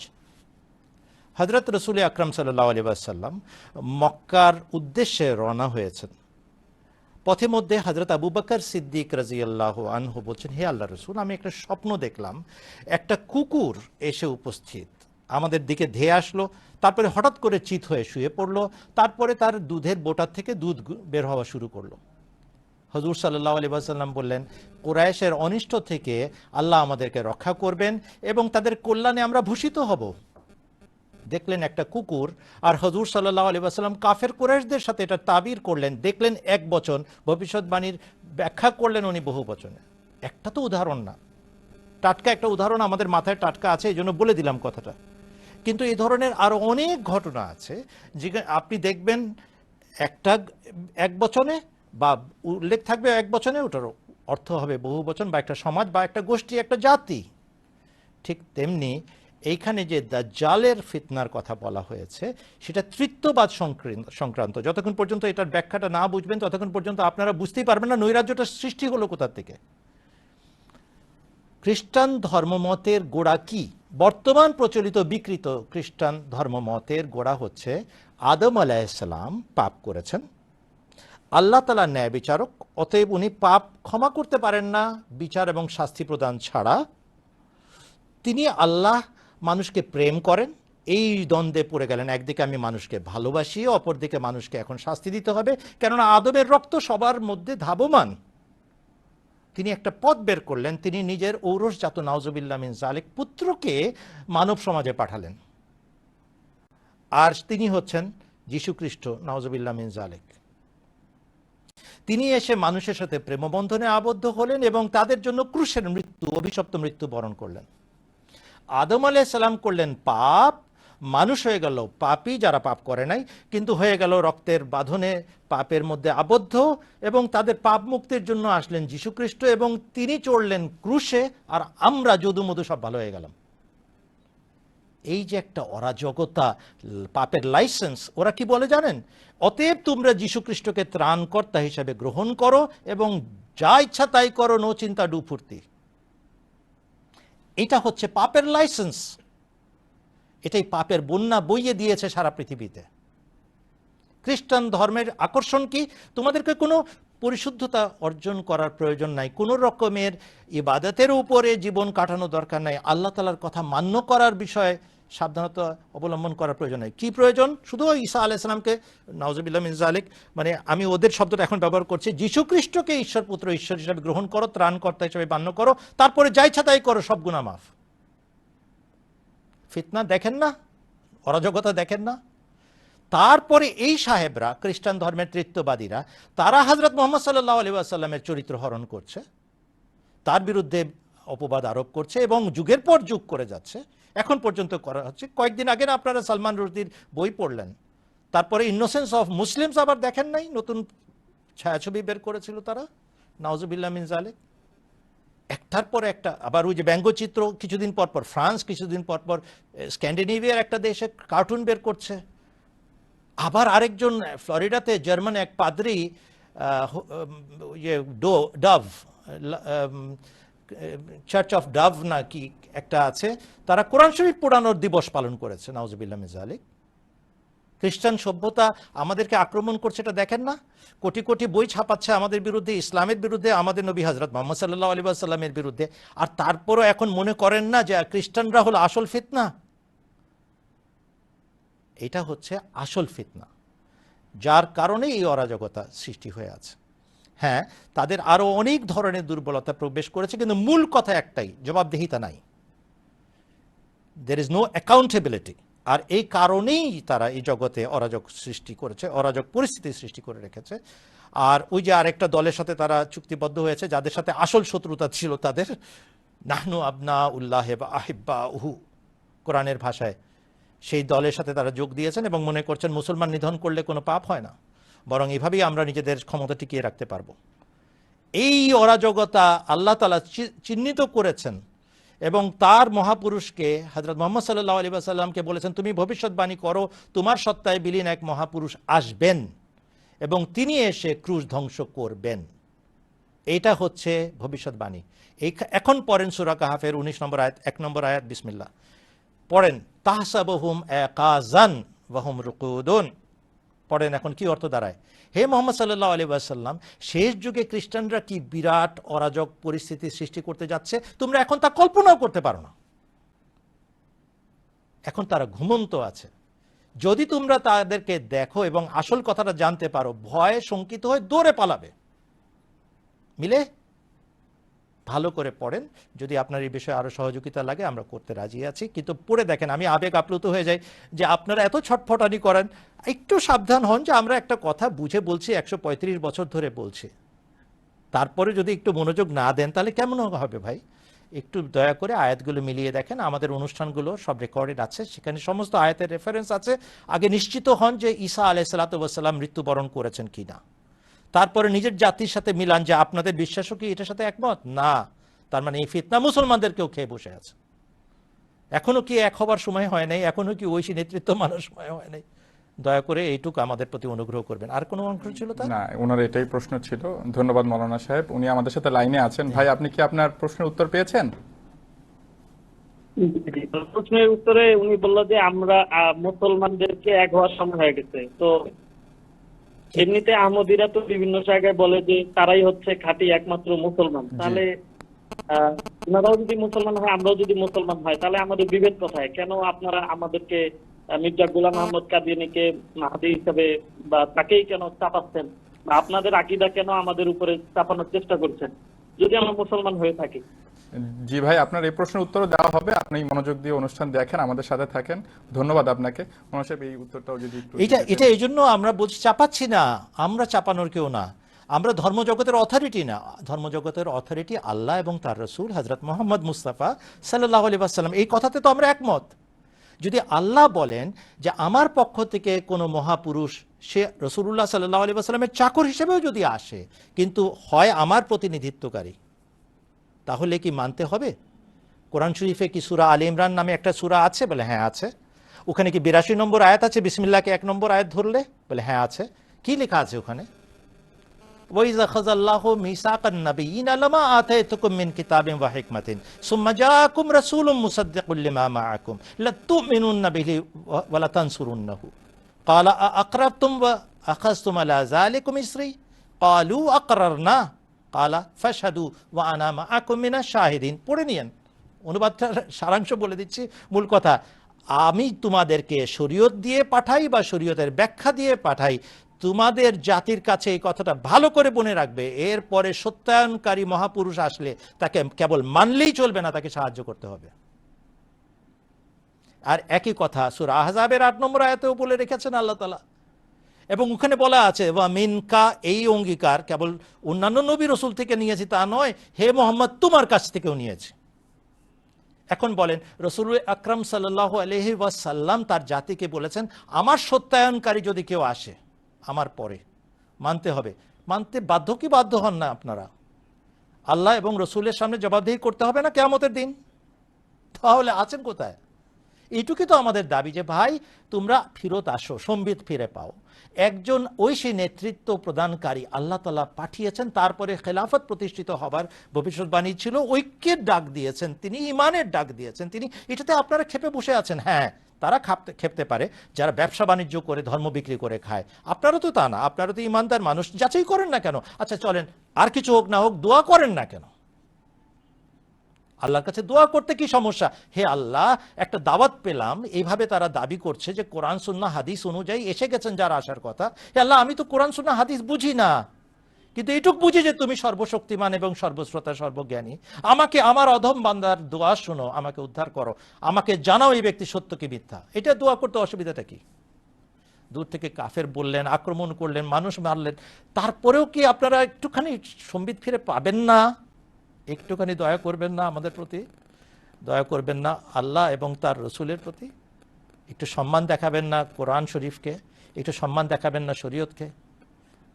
হযরত রাসূল আকরাম সাল্লাল্লাহু আলাইহি ওয়াসাল্লাম মক্কার উদ্দেশ্যে রওনা হয়েছেন। পথে মধ্যে হযরত আবু বকর সিদ্দিক রাদিয়াল্লাহু আনহু বলছেন, হে আল্লাহর রাসূল, আমি একটা স্বপ্ন দেখলাম, একটা কুকুর এসে উপস্থিত আমাদের দিকে ধেয়ে আসলো, তারপরে হঠাৎ করে চিত হয়ে শুয়ে পড়লো, তারপরে তার দুধের বোটার থেকে দুধ বের হওয়া শুরু করলো। হুজুর সাল্লাল্লাহু আলাইহি ওয়াসাল্লাম বললেন, কুরাইশের অনিষ্ট থেকে আল্লাহ আমাদেরকে রক্ষা করবেন এবং তাদের কল্যাণে আমরা ভূষিত হব। দেখলেন একটা কুকুর, আর হুজুর সাল্লাল্লাহু আলাইহি ওয়াসাল্লাম কাফের কুরাইশদের সাথে এটা তাবির করলেন, দেখলেন এক বচন, ভবিষ্যৎবাণীর ব্যাখ্যা করলেন উনি বহু বচনে। একটা তো উদাহরণ না, টাটকা একটা উদাহরণ আমাদের মাথায় টাটকা আছে, এই জন্য বলে দিলাম কথাটা। কিন্তু এই ধরনের আরো অনেক ঘটনা আছে যেখানে আপনি দেখবেন এক বচনে বা উল্লেখ থাকবে এক বচনে, ওটার অর্থ হবে বহু বচন, বা একটা সমাজ বা একটা গোষ্ঠী, একটা জাতি। ঠিক তেমনি এইখানে যে দাজ্জালের ফিতনার কথা বলা হয়েছে সেটা তৃতীয়বাদ সংক্রান্ত। যতক্ষণ পর্যন্ত এটার ব্যাখ্যাটা না বুঝবেন ততক্ষণ পর্যন্ত আপনারা বুঝতেই পারবেন না নৈরাজ্যটা সৃষ্টি হলো কোথা থেকে। খ্রিস্টান ধর্মমতের গোড়া কি? বর্তমান প্রচলিত বিকৃত খ্রিস্টান ধর্মমতের গোড়া হচ্ছে আদম আলাইহিসসালাম পাপ করেছেন, আল্লাহ তাআলা ন্যায় বিচারক, অতএব উনি পাপ ক্ষমা করতে পারেন না বিচার এবং শাস্তি প্রদান ছাড়া। তিনি আল্লাহ মানুষকে প্রেম করেন, এই দ্বন্দ্বে পড়ে গেলেন, একদিকে আমি মানুষকে ভালোবাসি, অপরদিকে মানুষকে এখন শাস্তি দিতে হবে, কেননা আদমের রক্ত সবার মধ্যে ধাবমান। তিনি একটা পথ বের করলেন, তিনি নিজের ঔরসজাত নাউজুবিল্লাহ মিন যালিক পুত্রকে মানব সমাজে পাঠালেন, আর তিনি হচ্ছেন যীশু খ্রিস্ট নাউজুবিল্লাহ মিন যালিক। তিনি এসে মানুষের সাথে প্রেমবন্ধনে আবদ্ধ হলেন এবং তাদের জন্য ক্রুশের মৃত্যু, অভিশপ্ত মৃত্যু বরণ করলেন। আদম আলাইহিস সালাম করলেন পাপ, মানুষ হয়ে গেল পাপী যারা পাপ করে নাই, কিন্তু হয়ে গেল রক্তের বাঁধনে পাপের মধ্যে আবদ্ধ, এবং তাদের পাপ মুক্তির জন্য আসলেন যীশু খ্রিস্ট এবং তিনি চড়লেন ক্রুশে, আর আমরা যদুমধু সব ভালো হয়ে গেলাম। এই যে একটা অরাজকতা, পাপের লাইসেন্স, ওরা কি বলে জানেন? অতএব তোমরা যীশু খ্রিস্টকে ত্রাণকর্তা হিসেবে গ্রহণ করো এবং যা ইচ্ছা তাই করো, নো চিন্তা ডু ফুর্তি। এটা হচ্ছে পাপের লাইসেন্স, এটাই পাপের বন্যা বইয়ে দিয়েছে সারা পৃথিবীতে। খ্রিস্টান ধর্মের আকর্ষণ কি? তোমাদেরকে কোনো পরিশুদ্ধতা অর্জন করার প্রয়োজন নাই, কোনো রকমের ইবাদতের উপরে জীবন কাটানো দরকার নাই, আল্লাহ তাআলার কথা মান্য করার বিষয়ে সাবধানতা অবলম্বন করার প্রয়োজন নাই। কি প্রয়োজন? শুধু ঈসা আলাইহিস সালামকে, নাউজুবিল্লাহ মিন যালিক, মানে আমি ওদের শব্দটা এখন ব্যবহার করছি, যীশু খ্রিস্টকে ঈশ্বর পুত্র, ঈশ্বর হিসাবে গ্রহণ করো, ত্রাণকর্তা হিসাবে মান্য করো, তারপরে যা ইচ্ছা তাই করো, সব গুনাহ মাফ। ফিতনা দেখেন না? অরাজকতা দেখেন না? তারপরে এই সাহেবরা, খ্রিস্টান ধর্মের তৃতীয়বাদীরা, তারা হযরত মুহাম্মদ সাল্লাল্লাহু আলাইহি ওয়াসাল্লামের চরিত্র হরণ করছে, তার বিরুদ্ধে অপবাদ আরোপ করছে এবং যুগের পর যুগ করে যাচ্ছে, এখন পর্যন্ত করা হচ্ছে। কয়েকদিন আগে আপনারা সালমান রুশদির বই পড়লেন, তারপরে ইনোসেন্স অফ মুসলিমস আবার দেখেন নাই, নতুন ছায়াছবি বের করেছিল তারা, নাউজুবিল্লাহ মিন যালিক। একটার পর একটা, আবার ওই যে ব্যঙ্গচিত্র কিছুদিন পর পর ফ্রান্স, কিছুদিন পর পর স্ক্যান্ডিনেভিয়ার একটা দেশে কার্টুন বের করছে, আবার আরেকজন ফ্লোরিডাতে জার্মান এক পাদ্রী ডাভ, চার্চ অফ ডাভ না কি একটা আছে, তারা কোরআন শরীফ পোড়ানোর দিবস পালন করেছে, নাউজুবিল্লাহ মিন যালিক। খ্রিস্টান সভ্যতা আমাদেরকে আক্রমণ করছে, এটা দেখেন না? কোটি কোটি বই ছাপাচ্ছে আমাদের বিরুদ্ধে, ইসলামের বিরুদ্ধে, আমাদের নবী হযরত মুহাম্মদ সাল্লাল্লাহু আলাইহি ওয়াসাল্লামের বিরুদ্ধে, আর তারপরও এখন মনে করেন না যে খ্রিস্টানরা হলো আসল ফিতনা? এটা হচ্ছে আসল ফিতনা, যার কারণে এই অরাজকতা সৃষ্টি হয়ে আছে। হ্যাঁ, তাদের আরো অনেক ধরনের দুর্বলতা প্রবেশ করেছে, কিন্তু মূল কথা একটাই, জবাবদিহিতা নাই, there is no accountability। আর এই কারণেই তারা এই জগতে অরাজক সৃষ্টি করেছে, অরাজক পরিস্থিতি সৃষ্টি করে রেখেছে। আর ওই যে আরেকটা দলের সাথে তারা চুক্তিবদ্ধ হয়েছে, যাদের সাথে আসল শত্রুতা ছিল তাদের, নাহনু আবনাউল্লাহ ওয়া আহিব্বাউহু কোরআনের ভাষায়, সেই দলের সাথে তারা যোগ দিয়েছেন এবং মনে করছেন মুসলমান নিধন করলে কোনো পাপ হয় না, বরং এভাবেই আমরা নিজেদের ক্ষমতা টিকিয়ে রাখতে পারবো। এই অরাজকতা আল্লাহ তাআলা চিহ্নিত করেছেন এবং তার মহাপুরুষকে হযরত মুহাম্মদ সাল্লাল্লাহু আলাইহি ওয়াসাল্লামকে বলেছেন, তুমি ভবিষ্যৎবাণী করো, তোমার সত্তায় বিলীন এক মহাপুরুষ আসবেন এবং তিনি এসে ক্রুশ ধ্বংস করবেন। এটা হচ্ছে ভবিষ্যৎবাণী। এখন পড়েন সূরা কাহফের 19 নম্বর আয়াত, 1 নম্বর আয়াত, বিসমিল্লাহ পড়েন। তাহসাবুহুম আকাযান ওয়া হুম রুকুদুন। পড়েন এখন কি অর্থ দাঁড়ায়। হে মুহাম্মদ সাল্লাল্লাহু আলাইহি ওয়াসাল্লাম, শেষ যুগে খ্রিস্টানরা কি বিরাট অরাজক পরিস্থিতি সৃষ্টি করতে যাচ্ছে, তোমরা এখন তা কল্পনাও করতে পারো না। এখন তারা ঘুমন্ত আছে। যদি তোমরা তাদেরকে দেখো এবং আসল কথাটা জানতে পারো, ভয়ে শঙ্কিত হয়ে দৌড়ে পালাবে। মিলে ভালো করে পড়েন। যদি আপনার এই বিষয়ে আরো সহযোগিতা লাগে আমরা করতে রাজি আছি, কিন্তু পড়ে দেখেন। আমি আবেগ আপ্লুত হয়ে যাই যে আপনারা এত ছটফটানি করেন। একটু সাবধান হন যে আমরা একটা কথা বুঝে বলছি, 135 বছর ধরে বলছি, তারপরে যদি একটু মনোযোগ না দেন তাহলে কেমন হবে ভাই? একটু দয়া করে আয়াতগুলো মিলিয়ে দেখেন, আমাদের অনুষ্ঠানগুলো সব রেকর্ডেড আছে, সেখানে সমস্ত আয়াতের রেফারেন্স আছে। আগে নিশ্চিত হন যে ঈসা আলাইহিসসালাম মৃত্যুবরণ করেছেন কিনা, তারপরে নিজের জাতির সাথে মিলান যে আপনাদের বিশ্বাসও কি এটার সাথে একমত না, তার মানে এই ফিতনা মুসলমানদেরকেও খেয়ে বসে আছে। এখনো কি এক হবার সময় হয় নাই? এখনো কি ঐশী নেতৃত্ব মানার সময় হয় নাই? দয়া করে এইটুকু আমাদের প্রতি অনুগ্রহ করবেন। আর কোনো অনুগ্রহ ছিল তার? না, ওনার এটাই প্রশ্ন ছিল। ধন্যবাদ মৌলানা সাহেব, উনি আমাদের সাথে লাইনে আছেন। ভাই, আপনি কি আপনার প্রশ্নের উত্তর পেয়েছেন? প্রশ্নের উত্তরে উনি বললো যে আমরা মুসলমানদেরকে এক হওয়ার সময় হয়ে গেছে। তো এমনিতে আহমদীরা তো বিভিন্ন জায়গায় বলে যে তারাই হচ্ছে খাঁটি একমাত্র মুসলমান, তাহলে ওনারাও যদি মুসলমান হয়, আমরাও যদি মুসলমান হয়, তাহলে আমাদের বিভেদ কোথায়? কেন আপনারা আমাদেরকে মির্জা গোলাম আহমদ কাদিয়ানীকে মাহাদি হিসাবে বা তাকেই কেন চাপাচ্ছেন, বা আপনাদের আকীদা কেন আমাদের উপরে চাপানোর চেষ্টা করছেন যদি আমরা মুসলমান হয়ে থাকি? জি ভাই, আপনার এই প্রশ্নের উত্তর দেওয়া হবে। আপনি মনোযোগ দিয়ে অনুষ্ঠান দেখেন, আমাদের সাথে থাকেন। ধন্যবাদ আপনাকে। মনোজ সাহেব, এই উত্তরটাও যদি একটু এটা এই জন্য আমরা বলছি চাপাচ্ছি না, আমরা চাপানোর কেউ না, আমরা ধর্মজগতের অথরিটি না। ধর্মজগতের অথরিটি আল্লাহ এবং তার রাসূল হযরত মুহাম্মদ মুস্তাফা সাল্লাল্লাহু আলাইহি ওয়াসাল্লাম। এই কথাতে তো আমরা একমত। যদি আল্লাহ বলেন যে আমার পক্ষ থেকে কোনো মহাপুরুষ সে রাসূলুল্লাহ সাল্লাল্লাহু আলাইহি ওয়াসাল্লামের চাকর হিসেবেও যদি আসে, কিন্তু হয় আমার প্রতিনিধিত্বকারী, তাহলে কি মানতে হবে? কোরআন শরীফে কি সূরা আলে ইমরান নামে একটা সূরা আছে? বলে হ্যাঁ আছে। ওখানে কি 82 নম্বর আয়াত আছে? বিসমিল্লাহকে 1 নম্বর আয়াত ধরলে? বলে হ্যাঁ আছে। কি লেখা আছে ওখানে? ওয়াইযা খাযাল্লাহু মিসাকান নাবিয়িনা লামা আতাইতুকুম মিন কিতাবিন ওয়া হিকমাতিন সুম্মা জাআকুম রাসূলুম মুসাদ্দিকুল লিমা মাআকুম লাতুমিনুন্না বিহি ওয়া লাতানসুরুন্নাহু ক্বালা আআকরারতুম ওয়া আখাযতুম আলা যালিকুম ইসরি ক্বালু আকরারনা ক্বালা ফাশহাদু ওয়া আনা মাআকুম মিনাশ শাহিদিন। পড়ে নিয়েন, অনুবাদটা সারাংশ বলে দিচ্ছি। মূল কথা, আমি তোমাদেরকে শরীয়ত দিয়ে পাঠাই বা শরীয়তের ব্যাখ্যা দিয়ে পাঠাই, তোমাদের জাতির কাছে এই কথাটা ভালো করে মনে রাখবে। এরপরে সত্যায়নকারী মহাপুরুষ আসলে তাকে কেবল মানলেই চলবে না, তাকে সাহায্য করতে হবে। আর একই কথা সূরা আহজাবের 8 নম্বর আয়াতেও বলে রেখেছেন আল্লাহ তাআলা। এবং ওখানে বলা আছে ওয়া মিনকা, এই অঙ্গীকার কেবল অন্যান্য নবী রাসূল থেকে নিয়েছি তা নয়, হে মুহাম্মদ তোমার কাছ থেকেও নিয়েছি। এখন বলেন, রাসূল আকরাম সাল্লাল্লাহু আলাইহি ওয়াসাল্লাম তার জাতিকে বলেছেন আমার সত্যায়নকারী যদি কেউ আসে আমার পরে, মানতে হবে। মানতে বাধ্য কি বাধ্য হন না আপনারা? আল্লাহ এবং রসুলের সামনে জবাবদিহি করতে হবে না কিয়ামতের দিন? তাহলে আছেন কোথায়? এইটুকুই তো আমাদের দাবি যে ভাই তোমরা ফিরত আসো, সম্বিত ফিরে পাও। একজন ঐশী নেতৃত্ব প্রদানকারী আল্লাহ তাআলা পাঠিয়েছেন, তারপরে খেলাফত প্রতিষ্ঠিত হবার ভবিষ্যৎবাণী ছিল, ঐক্যের ডাক দিয়েছেন তিনি, ইমানের ডাক দিয়েছেন তিনি। এটাতে আপনারা খেপে বসে আছেন। হ্যাঁ, তারা খেপতে পারে যারা ব্যবসা বাণিজ্য করে ধর্ম বিক্রি করে খায়। আপনারা তো তা না, আপনারা তো ইমানদার মানুষ। যাচাই করেন না কেন? আচ্ছা চলেন, আর কিছু হোক না হোক, দোয়া করেন না কেন? আল্লাহর কাছে দোয়া করতে কি সমস্যা? হে আল্লাহ, একটা দাওয়াত পেলাম, এইভাবে তারা দাবি করছে যে কোরআন সুন্নাহ হাদিস অনুযায়ী এসে গেছেন যারা আসার কথা। হে আল্লাহ, আমি তো কোরআন সুন্নাহ হাদিস বুঝি না, কিন্তু এইটুক বুঝি যে তুমি সর্বশক্তিমান এবং সর্বশ্রোতা সর্বজ্ঞানী। আমাকে আমার অধম বান্দার দোয়া শোনো, আমাকে উদ্ধার করো, আমাকে জানাও এই ব্যক্তি সত্য কি মিথ্যা। এটা দোয়া করতে অসুবিধাটা কি? দূর থেকে কাফের বললেন, আক্রমণ করলেন, মানুষ মারলেন, তারপরেও কি আপনারা একটুখানি সম্বিত ফিরে পাবেন না? একটুখানি দয়া করবেন না আমাদের প্রতি? দয়া করবেন না আল্লাহ এবং তার রসুলের প্রতি? একটু সম্মান দেখাবেন না কোরআন শরীফকে? একটু সম্মান দেখাবেন না শরীয়তকে?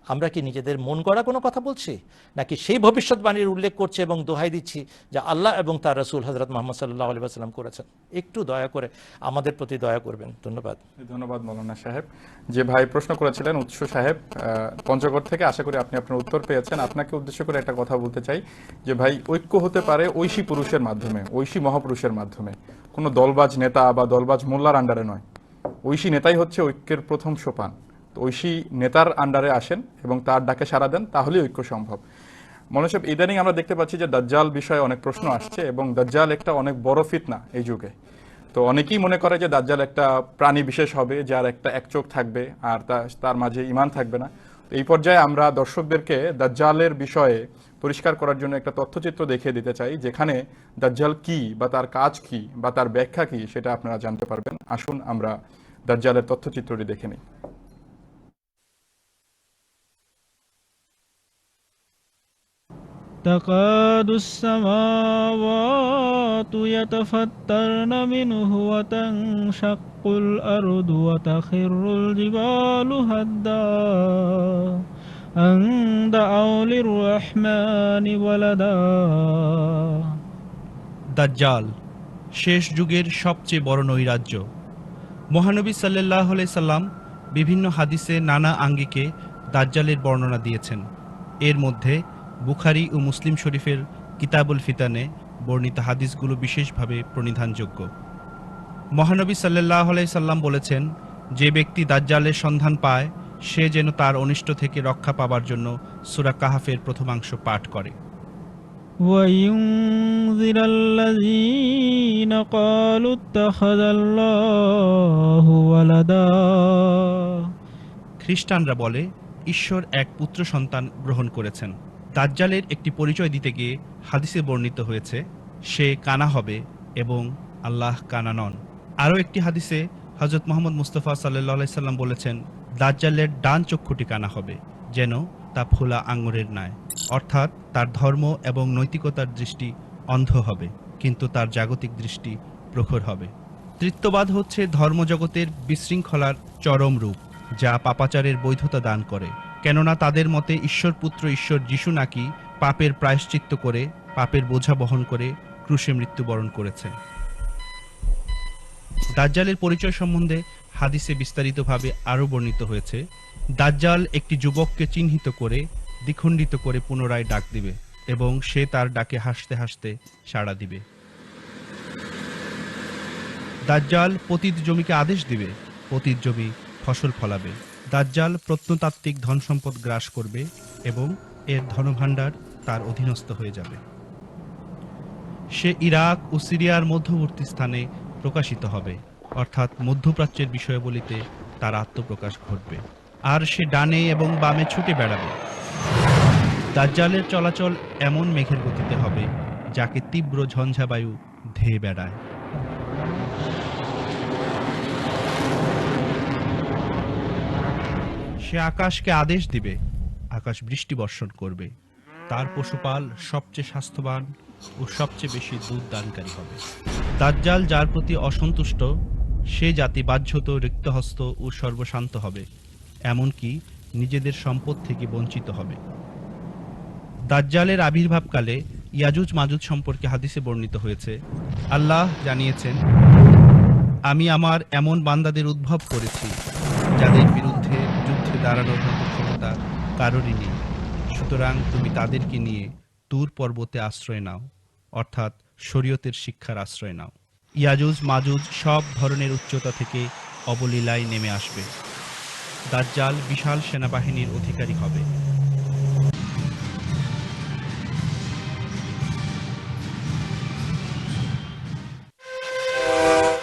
আমরা কি নিজেদের মন গড়া কোনো কথা বলছি, নাকি সেই ভবিষ্যৎবাণীর উল্লেখ করছে এবং দোহাই দিচ্ছি যা আল্লাহ এবং তার রাসূল হযরত মুহাম্মদ সাল্লাল্লাহু আলাইহি ওয়াসাল্লাম করেছেন? একটু দয়া করে আমাদের প্রতি দয়া করবেন। ধন্যবাদ। ধন্যবাদ মৌলানা সাহেব। যে ভাই প্রশ্ন করেছিলেন উৎস সাহেব পঞ্চগড় থেকে, আশা করি আপনি আপনার উত্তর পেয়েছেন। আপনাকে উদ্দেশ্য করে একটা কথা বলতে চাই যে ভাই, ঐক্য হতে পারে ঐশী পুরুষের মাধ্যমে, ঐশী মহাপুরুষের মাধ্যমে, কোনো দলবাজ নেতা বা দলবাজ মোল্লার আন্ডারে নয়। ঐশী নেতাই হচ্ছে ঐক্যের প্রথম সোপান। ঐশী নেতার আন্ডারে আসেন এবং তার ডাকে সাড়া দেন, তাহলেই ঐক্য সম্ভব। মনে সাহেব, ইদানিং আমরা দেখতে পাচ্ছি যে দাজ্জাল বিষয়ে অনেক প্রশ্ন আসছে এবং দাজ্জাল একটা অনেক বড় ফিতনা এই যুগে। তো অনেকেই মনে করে যে দাজ্জাল একটা প্রাণী বিশেষ হবে, যার এক চোখ থাকবে আর তার মাঝে ঈমান থাকবে না। তো এই পর্যায়ে আমরা দর্শকদেরকে দাজ্জালের বিষয়ে পরিষ্কার করার জন্য একটা তথ্যচিত্র দেখিয়ে দিতে চাই, যেখানে দাজ্জাল কি বা তার কাজ কি বা তার ব্যাখ্যা কি সেটা আপনারা জানতে পারবেন। আসুন আমরা দাজ্জালের তথ্যচিত্রটি দেখে নিই। تكاد السماوات يتفطرن منه وتنشق الأرض وتخر الجبال هدا أن دعوا للرحمن ولدا দাজ্জাল শেষ যুগের সবচেয়ে বড় নৈরাজ্য। মহানবী সাল্লাল্লাহু আলাইহি সাল্লাম বিভিন্ন হাদিসে নানা আঙ্গিকে দাজ্জালের বর্ণনা দিয়েছেন। এর মধ্যে বুখারী ও মুসলিম শরীফের কিতাবুল ফিতানে বর্ণিত হাদিসগুলো বিশেষভাবে প্রণিধানযোগ্য। মহানবী সাল্লাল্লাহু আলাইহি সাল্লাম বলেছেন, যে ব্যক্তি দাজ্জালের সন্ধান পায় সে যেন তার অনিষ্ট থেকে রক্ষা পাবার জন্য সূরা কাহফের প্রথমাংশ পাঠ করে। وَيُنذِرَ الَّذِينَ قَالُوا اتَّخَذَ اللَّهُ وَلَدًا খ্রিস্টানরা বলে ঈশ্বর এক পুত্র সন্তান গ্রহণ করেছেন। দাজ্জালের একটি পরিচয় দিতে গিয়ে হাদিসে বর্ণিত হয়েছে সে কানা হবে এবং আল্লাহ কানা নন। আরও একটি হাদিসে হযরত মুহাম্মদ মুস্তাফা সাল্লাল্লাহু আলাইহি সাল্লাম বলেছেন, দাজ্জালের ডান চক্ষুটি কানা হবে, যেন তা ফোলা আঙুরের ন্যায়, অর্থাৎ তার ধর্ম এবং নৈতিকতার দৃষ্টি অন্ধ হবে, কিন্তু তার জাগতিক দৃষ্টি প্রখর হবে। তৃত্ববাদ হচ্ছে ধর্মজগতের বিশৃঙ্খলার চরম রূপ, যা পাপাচারের বৈধতা দান করে। কেননা তাদের মতে ঈশ্বর পুত্র ঈশ্বর যিশু নাকি পাপের প্রায়শ্চিত্ত করে পাপের বোঝা বহন করে ক্রুশে মৃত্যুবরণ করেছে। দাজ্জালের পরিচয় সম্বন্ধে হাদিসে বিস্তারিতভাবে আরও বর্ণিত হয়েছে, দাজ্জাল একটি যুবককে চিহ্নিত করে দ্বিখণ্ডিত করে পুনরায় ডাক দিবে এবং সে তার ডাকে হাসতে হাসতে সাড়া দিবে। দাজ্জাল পতিত জমিকে আদেশ দিবে, পতিত জমি ফসল ফলাবে। দাজ্জাল প্রত্নতাত্ত্বিক ধন সম্পদ গ্রাস করবে এবং এর ধনভাণ্ডার তার অধীনস্থ হয়ে যাবে। সে ইরাক ও সিরিয়ার মধ্যবর্তী স্থানে প্রকাশিত হবে, অর্থাৎ মধ্যপ্রাচ্যের বিষয়াবলিতে তার আত্মপ্রকাশ ঘটবে, আর সে ডানে এবং বামে ছুটে বেড়াবে। দাজ্জালের চলাচল এমন মেঘের গতিতে হবে যাকে তীব্র ঝঞ্ঝাবায়ু ধেয়ে বেড়ায়। সে আকাশকে আদেশ দিবে, আকাশ বৃষ্টি বর্ষণ করবে। তার পশুপাল সবচেয়ে স্বাস্থ্যবান ও সবচেয়ে বেশি দুধ দানকারী হবে। দাজ্জাল যার প্রতি অসন্তুষ্ট সে জাতি বাহ্যত রিক্তহস্ত ও সর্বশান্ত হবে, এমনকি নিজেদের সম্পদ থেকে বঞ্চিত হবে। দাজ্জালের আবির্ভাবকালে ইয়াজুজ মাজুজ সম্পর্কে হাদিসে বর্ণিত হয়েছে, আল্লাহ জানিয়েছেন, আমি আমার এমন বান্দাদের উদ্ভব করেছি যাদের বিরুদ্ধে যুদ্ধে দাঁড়ানোর মতো ক্ষমতা কারোরই নেই, সুতরাং তুমি তাদেরকে নিয়ে তুর পর্বতে আশ্রয় নাও, অর্থাৎ শরীয়তের শিক্ষার আশ্রয় নাও। ইয়াজুজ মাজুজ সব ধরনের উচ্চতা থেকে অবলীলায় নেমে আসবে। দাজ্জাল বিশাল সেনাবাহিনীর অধিকারী হবে।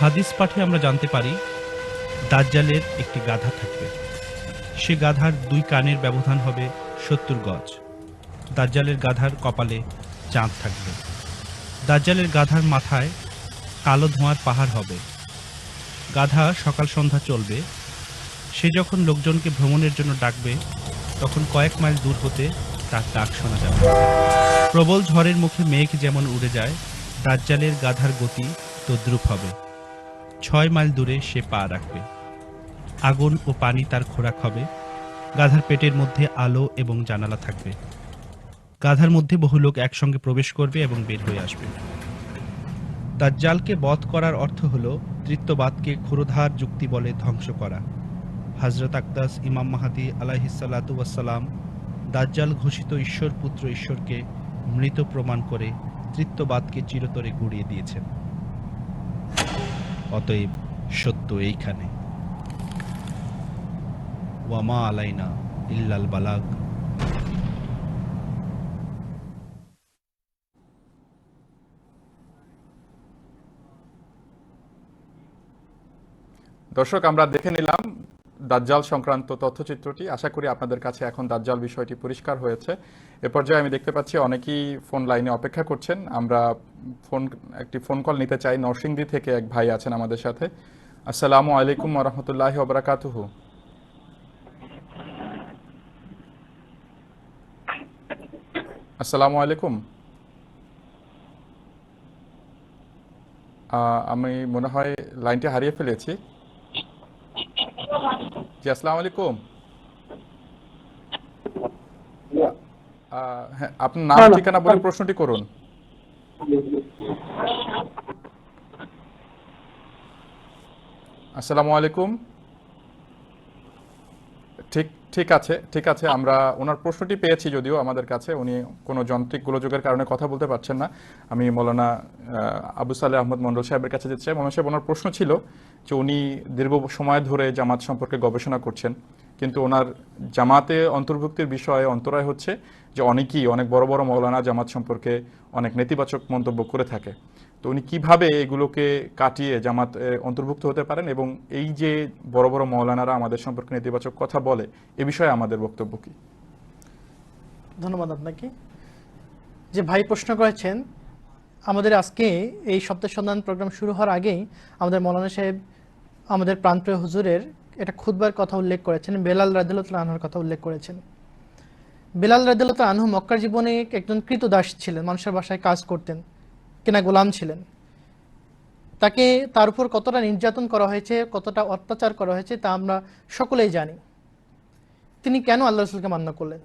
হাদিস পাঠে আমরা জানতে পারি দাজ্জালের একটি গাধা থাকবে। সে গাধার দুই কানের ব্যবধান হবে 70 গজ। দাজ্জালের গাধার কপালে চাঁদ থাকবে। দাজ্জালের গাধার মাথায় কালো ধোঁয়ার পাহাড় হবে। গাধা সকাল সন্ধ্যা চলবে। সে যখন লোকজনকে ভ্রমণের জন্য ডাকবে তখন কয়েক মাইল দূর হতে তার ডাক শোনা যাবে। প্রবল ঝড়ের মুখে মেঘ যেমন উড়ে যায়, দাজ্জালের গাধার গতি তদ্রূপ হবে। 6 মাইল দূরে সে পা রাখবে। আগুন ও পানি তার খোরাক হবে। গাধার পেটের মধ্যে আলো এবং জানালা থাকবে। গাধার মধ্যে বহু লোক একসঙ্গে প্রবেশ করবে এবং বের হয়ে আসবে। দাজ্জালকে বধ করার অর্থ হল তৃত্ববাদকে ক্ষুরধার যুক্তি বলে ধ্বংস করা। হযরত আকদাস ইমাম মাহদী আলাইহিসসালাতু ওয়াসসালাম দাজ্জাল ঘোষিত ঈশ্বর পুত্র ঈশ্বরকে মৃত প্রমাণ করে তৃত্ববাদকে চিরতরে গুড়িয়ে দিয়েছেন। অতএব সত্য এইখানে। ওয়ামা আলাইনা ইল্লাল বালাগ। দর্শক, আমরা দেখে নিলাম দাজ্জাল সংক্রান্ত তথ্যচিত্রটি। আশা করি আপনাদের কাছে এখন দাজ্জাল বিষয়টি পরিষ্কার হয়েছে। এ পর্যায়ে আমি দেখতে পাচ্ছি অনেকেই ফোন লাইনে অপেক্ষা করছেন। আমরা একটি ফোন কল নিতে চাই। নরসিংদী থেকে এক ভাই আছেন আমাদের সাথে। আসসালামু আলাইকুম ওয়া রাহমাতুল্লাহি ওয়া বারাকাতুহু। আসসালামু আলাইকুম। আমি মনে হয় লাইনটি হারিয়ে ফেলেছি। জি, আসসালামু আলাইকুম। হ্যাঁ, আপনার নাম ঠিকানা বলে প্রশ্নটি করুন। আসসালামু আলাইকুম। ঠিক আছে, আমরা ওনার প্রশ্নটি পেয়েছি, যদিও আমাদের কাছে উনি কোনো যান্ত্রিক গোলযোগের কারণে কথা বলতে পারছেন না। আমি মৌলানা আবু সালেহ আহমদ মন্ডল সাহেবের কাছে যেতে চাই। মৌলানা সাহেব, ওনার প্রশ্ন ছিল যে উনি দীর্ঘ সময় ধরে জামাত সম্পর্কে গবেষণা করছেন, কিন্তু ওনার জামাতে অন্তর্ভুক্তির বিষয়ে অন্তরায় হচ্ছে যে অনেক বড় বড় মৌলানা জামাত সম্পর্কে অনেক নেতিবাচক মন্তব্য করে থাকে। তো উনি কিভাবে এগুলোকে কাটিয়ে জামাত অন্তর্ভুক্ত হতে পারেন, এবং এই যে বড় বড় মৌলানারা আমাদের সম্পর্কে নেতিবাচক কথা বলে, এ বিষয়ে আমাদের বক্তব্য কি? ধন্যবাদ আপনাকে। যে ভাই প্রশ্ন করেছেন, আমাদের আজকে এই সপ্তাহ সন্ধান প্রোগ্রাম শুরু হওয়ার আগেই আমাদের মৌলানা সাহেব আমাদের প্রাণপ্রিয় হুজুরের একটা খুতবার কথা উল্লেখ করেছেন, বেলাল রাদিয়াল্লাহু আনহুর কথা উল্লেখ করেছেন। বেলাল রাদিয়াল্লাহু আনহু মক্কার জীবনে একজন কৃতদাস ছিলেন, মানুষের বাসায় কাজ করতেন, কেনা গোলাম ছিলেন। তাকে তার উপর কতটা নির্যাতন করা হয়েছে, কতটা অত্যাচার করা হয়েছে তা আমরা সকলেই জানি। তিনি কেন আল্লাহ রাসূলকে মান্য করলেন?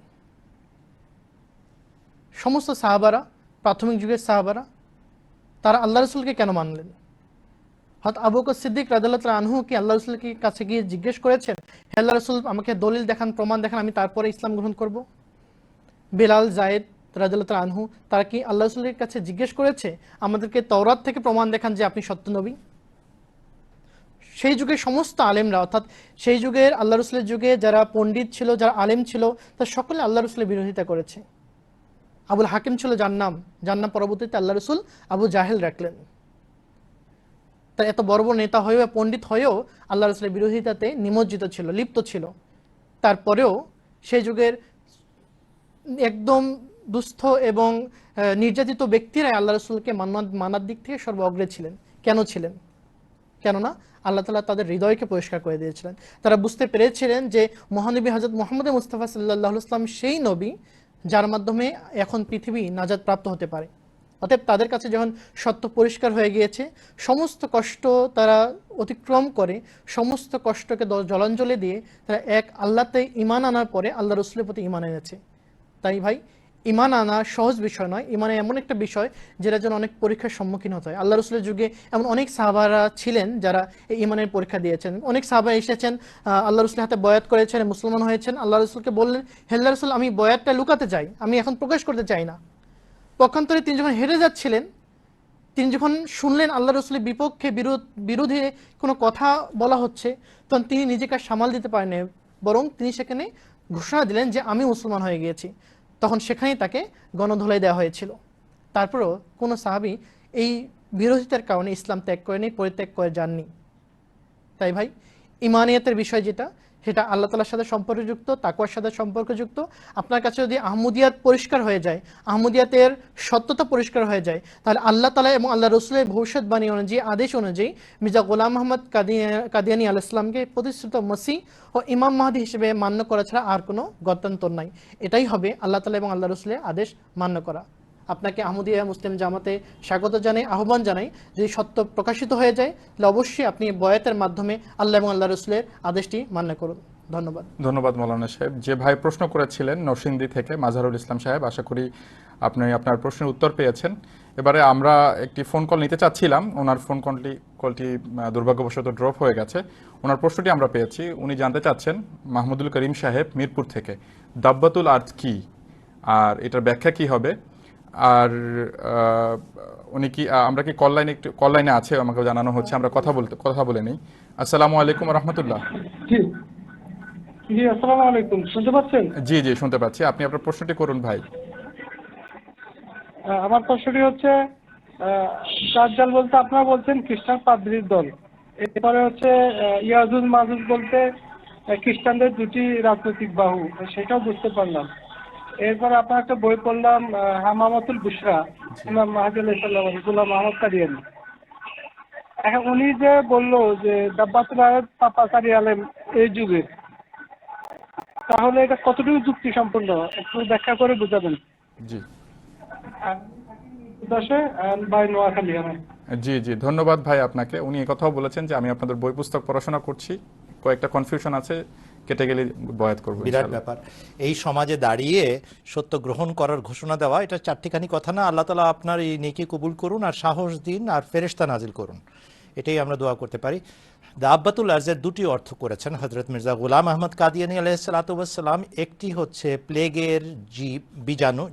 সমস্ত সাহাবারা, প্রাথমিক যুগের সাহাবারা, তারা আল্লাহ রাসূলকে কেন মানলেন? হযরত আবু বকর সিদ্দিক রাদিয়াল্লাহু আনহু কি আল্লাহ রাসূলের কাছে গিয়ে জিজ্ঞেস করেছেন, হে আল্লাহ রাসূল, আমাকে দলিল দেখান, প্রমাণ দেখান, আমি তারপরে ইসলাম গ্রহণ করব? বেলাল, জায়েদ রাদিয়াল্লাহু আনহু তারা কি আল্লাহ রাসূলের কাছে জিজ্ঞেস করেছে, আমাদেরকে তাওরাত থেকে প্রমাণ দেখান যে আপনি সত্য নবী? সেই যুগের সমস্ত আলেমরা, অর্থাৎ সেই যুগের আল্লাহ রাসূলের যুগে যারা পণ্ডিত ছিল, যারা আলেম ছিল, তারা সকলে আল্লাহ রাসূলের বিরোধিতা করেছে। আবুল হাকিম ছিল যার নাম পরবর্তীতে আল্লাহ রাসূল আবু জাহেল রাখলেন। তার এত বড় বড় নেতা হয়েও, পণ্ডিত হয়েও আল্লাহ রাসূলের বিরোধিতাতে নিমজ্জিত ছিল, লিপ্ত ছিল। তারপরেও সেই যুগের একদম দুস্থ এবং নির্যাতিত ব্যক্তিরাই আল্লাহ রাসূলকে মানার দিক থেকে সর্বঅগ্রে ছিলেন। কেন ছিলেন? কেননা আল্লাহ তাআলা তাদের হৃদয়কে পরিষ্কার করে দিয়েছিলেন। তারা বুঝতে পেরেছিলেন যে মহানবী হযরত মুহাম্মদ মুস্তাফা সাল্লাল্লাহু আলাইহি ওয়াসাল্লাম সেই নবী যার মাধ্যমে এখন পৃথিবী নাজাত প্রাপ্ত হতে পারে। অতএব তাদের কাছে যখন সত্য পরিষ্কার হয়ে গিয়েছে, সমস্ত কষ্ট তারা অতিক্রম করে, সমস্ত কষ্টকে জলাঞ্জলি দিয়ে তারা এক আল্লাহতে ঈমান আনার পরে আল্লাহ রাসূলের প্রতি ঈমান এনেছে। তাই ভাই, ঈমান আনা সহজ বিষয় নয়। ঈমানে এমন একটা বিষয় যেটার জন্য অনেক পরীক্ষার সম্মুখীন হতে হয়। আল্লাহ রাসূলের যুগে এমন অনেক সাহাবারা ছিলেন যারা এই ঈমানের পরীক্ষা দিয়েছেন। অনেক সাহাবা এসেছেন, আল্লাহ রাসূলের হাতে বয়াত করেছেন, মুসলমান হয়েছেন। আল্লাহ রাসূলকে বললেন, হে আল্লাহ রাসূল, আমি বয়াতটা লুকাতে চাই, আমি এখন প্রকাশ করতে চাই না। পক্ষান্তরে তিনি যখন হেরে যাচ্ছিলেন, তিনি যখন শুনলেন আল্লাহ রাসূলের বিপক্ষে বিরোধী কোনো কথা বলা হচ্ছে, তখন তিনি নিজেকে সামাল দিতে পারেন, বরং তিনি সেখানে ঘোষণা দিলেন যে আমি মুসলমান হয়ে গিয়েছি। তখন সেখানেই তাকে গণধোলাই দেওয়া হয়েছিল। তারপরেও কোনো সাহাবী এই বিরোধিতার কারণে ইসলাম ত্যাগ করেনি, পরিত্যাগ করে যাননি। তাই ভাই, ইমানিয়াতের বিষয় যেটা, সেটা আল্লাহ তাআলার সাথে সম্পর্কযুক্ত, তাকওয়ার সাথে সম্পর্কযুক্ত। আপনার কাছে যদি আহমদিয়াত পরিষ্কার হয়ে যায়, আহমদিয়াতের সত্যতা পরিষ্কার হয়ে যায়, তাহলে আল্লাহ তাআলা এবং আল্লাহ রাসূলের ভবিষ্যৎবাণী অনুযায়ী, আদেশ অনুযায়ী মির্জা গোলাম আহমদ কাদিয়ানী আলাইহিস সালামকে প্রতিষ্ঠিত মসিহ ও ইমাম মাহদী হিসেবে মান্য করা ছাড়া আর কোনো গত্যন্তর নাই। এটাই হবে আল্লাহ তাআলা এবং আল্লাহ রাসূলের আদেশ মান্য করা। আপনাকে আহমদিয়া মুসলিম জামাতে স্বাগত জানাই, আহ্বান জানাই। যদি সত্য প্রকাশিত হয়ে যায়, তাহলে অবশ্যই আপনি বয়াতের মাধ্যমে আল্লাহ এবং আল্লাহ রাসূলের আদেশটি মান্য করুন। ধন্যবাদ মৌলানা সাহেব। যে ভাই প্রশ্ন করেছিলেন নরসিংদী থেকে মাজারুল ইসলাম সাহেব, আশা করি আপনি আপনার প্রশ্নের উত্তর পেয়েছেন। এবারে আমরা একটি ফোন কল নিতে চাচ্ছিলাম, ওনার ফোন কলটি দুর্ভাগ্যবশত ড্রপ হয়ে গেছে। ওনার প্রশ্নটি আমরা পেয়েছি। উনি জানতে চাচ্ছেন, মাহমুদুল করিম সাহেব মিরপুর থেকে, দাব্বাতুল আরদ কি, আর এটার ব্যাখ্যা কি হবে? আর উনি কি, আমরা কি কল লাইনে আছে আমাকে জানানো হচ্ছে, আমরা কথা বলে নিই। আসসালামু আলাইকুম ওয়া রাহমাতুল্লাহ। জি, আসসালামু আলাইকুম। শুনতে পাচ্ছেন? জি, শুনতে পাচ্ছি। আপনি আপনার প্রশ্নটি করুন ভাই। আমার প্রশ্নটি হচ্ছে, দাজ্জাল বলতে আপনারা বলছেন খ্রিস্টান পাদ্রীর দল, এরপরে হচ্ছে ইয়াজুজ মাজুজ বলতে খ্রিস্টানদের দুটি রাজনৈতিক বাহু, সেটাও বুঝতে পারলাম। এরপরে আপনার একটা বই পড়লাম, হামামাতুল বুশরা, ইমাম মাহদী আলাইহিস সালাম, গোলাম আহমদ কাদিয়ানী। এখন উনি যে বললো যে দাব্বাতুল আরদ পাপাকারী আলেম এই যুগে, তাহলে এটা কতটুকু যুক্তি সম্পন্ন, একটু ব্যাখ্যা করে বুঝাবেন। জি, দশে বাই নোয়াখালী আমার। জি জি, ধন্যবাদ ভাই আপনাকে। উনি এই কথাও বলেছেন যে আমি আপনাদের বই পুস্তক পড়াশোনা করছি, কয়েকটা কনফিউশন আছে, কেটে গেলে বয়াত করব। বিরাট ব্যাপার এই সমাজে দাঁড়িয়ে সত্য গ্রহণ করার ঘোষণা দেওয়া, এটা চারটিখানি কথা না। আল্লাহ তাআলা আপনার এই নেকি কবুল করুন আর সাহস দিন আর ফেরেশতা নাজিল করুন, এটাই আমরা দোয়া করতে পারি। দাব্বাতুল আরজের দুটি অর্থ করেছেন হযরত মির্জা গোলাম আহমদ কাদিয়ানী আলাইহিস সালাতু ওয়াস সালাম। একটি হচ্ছে প্লেগের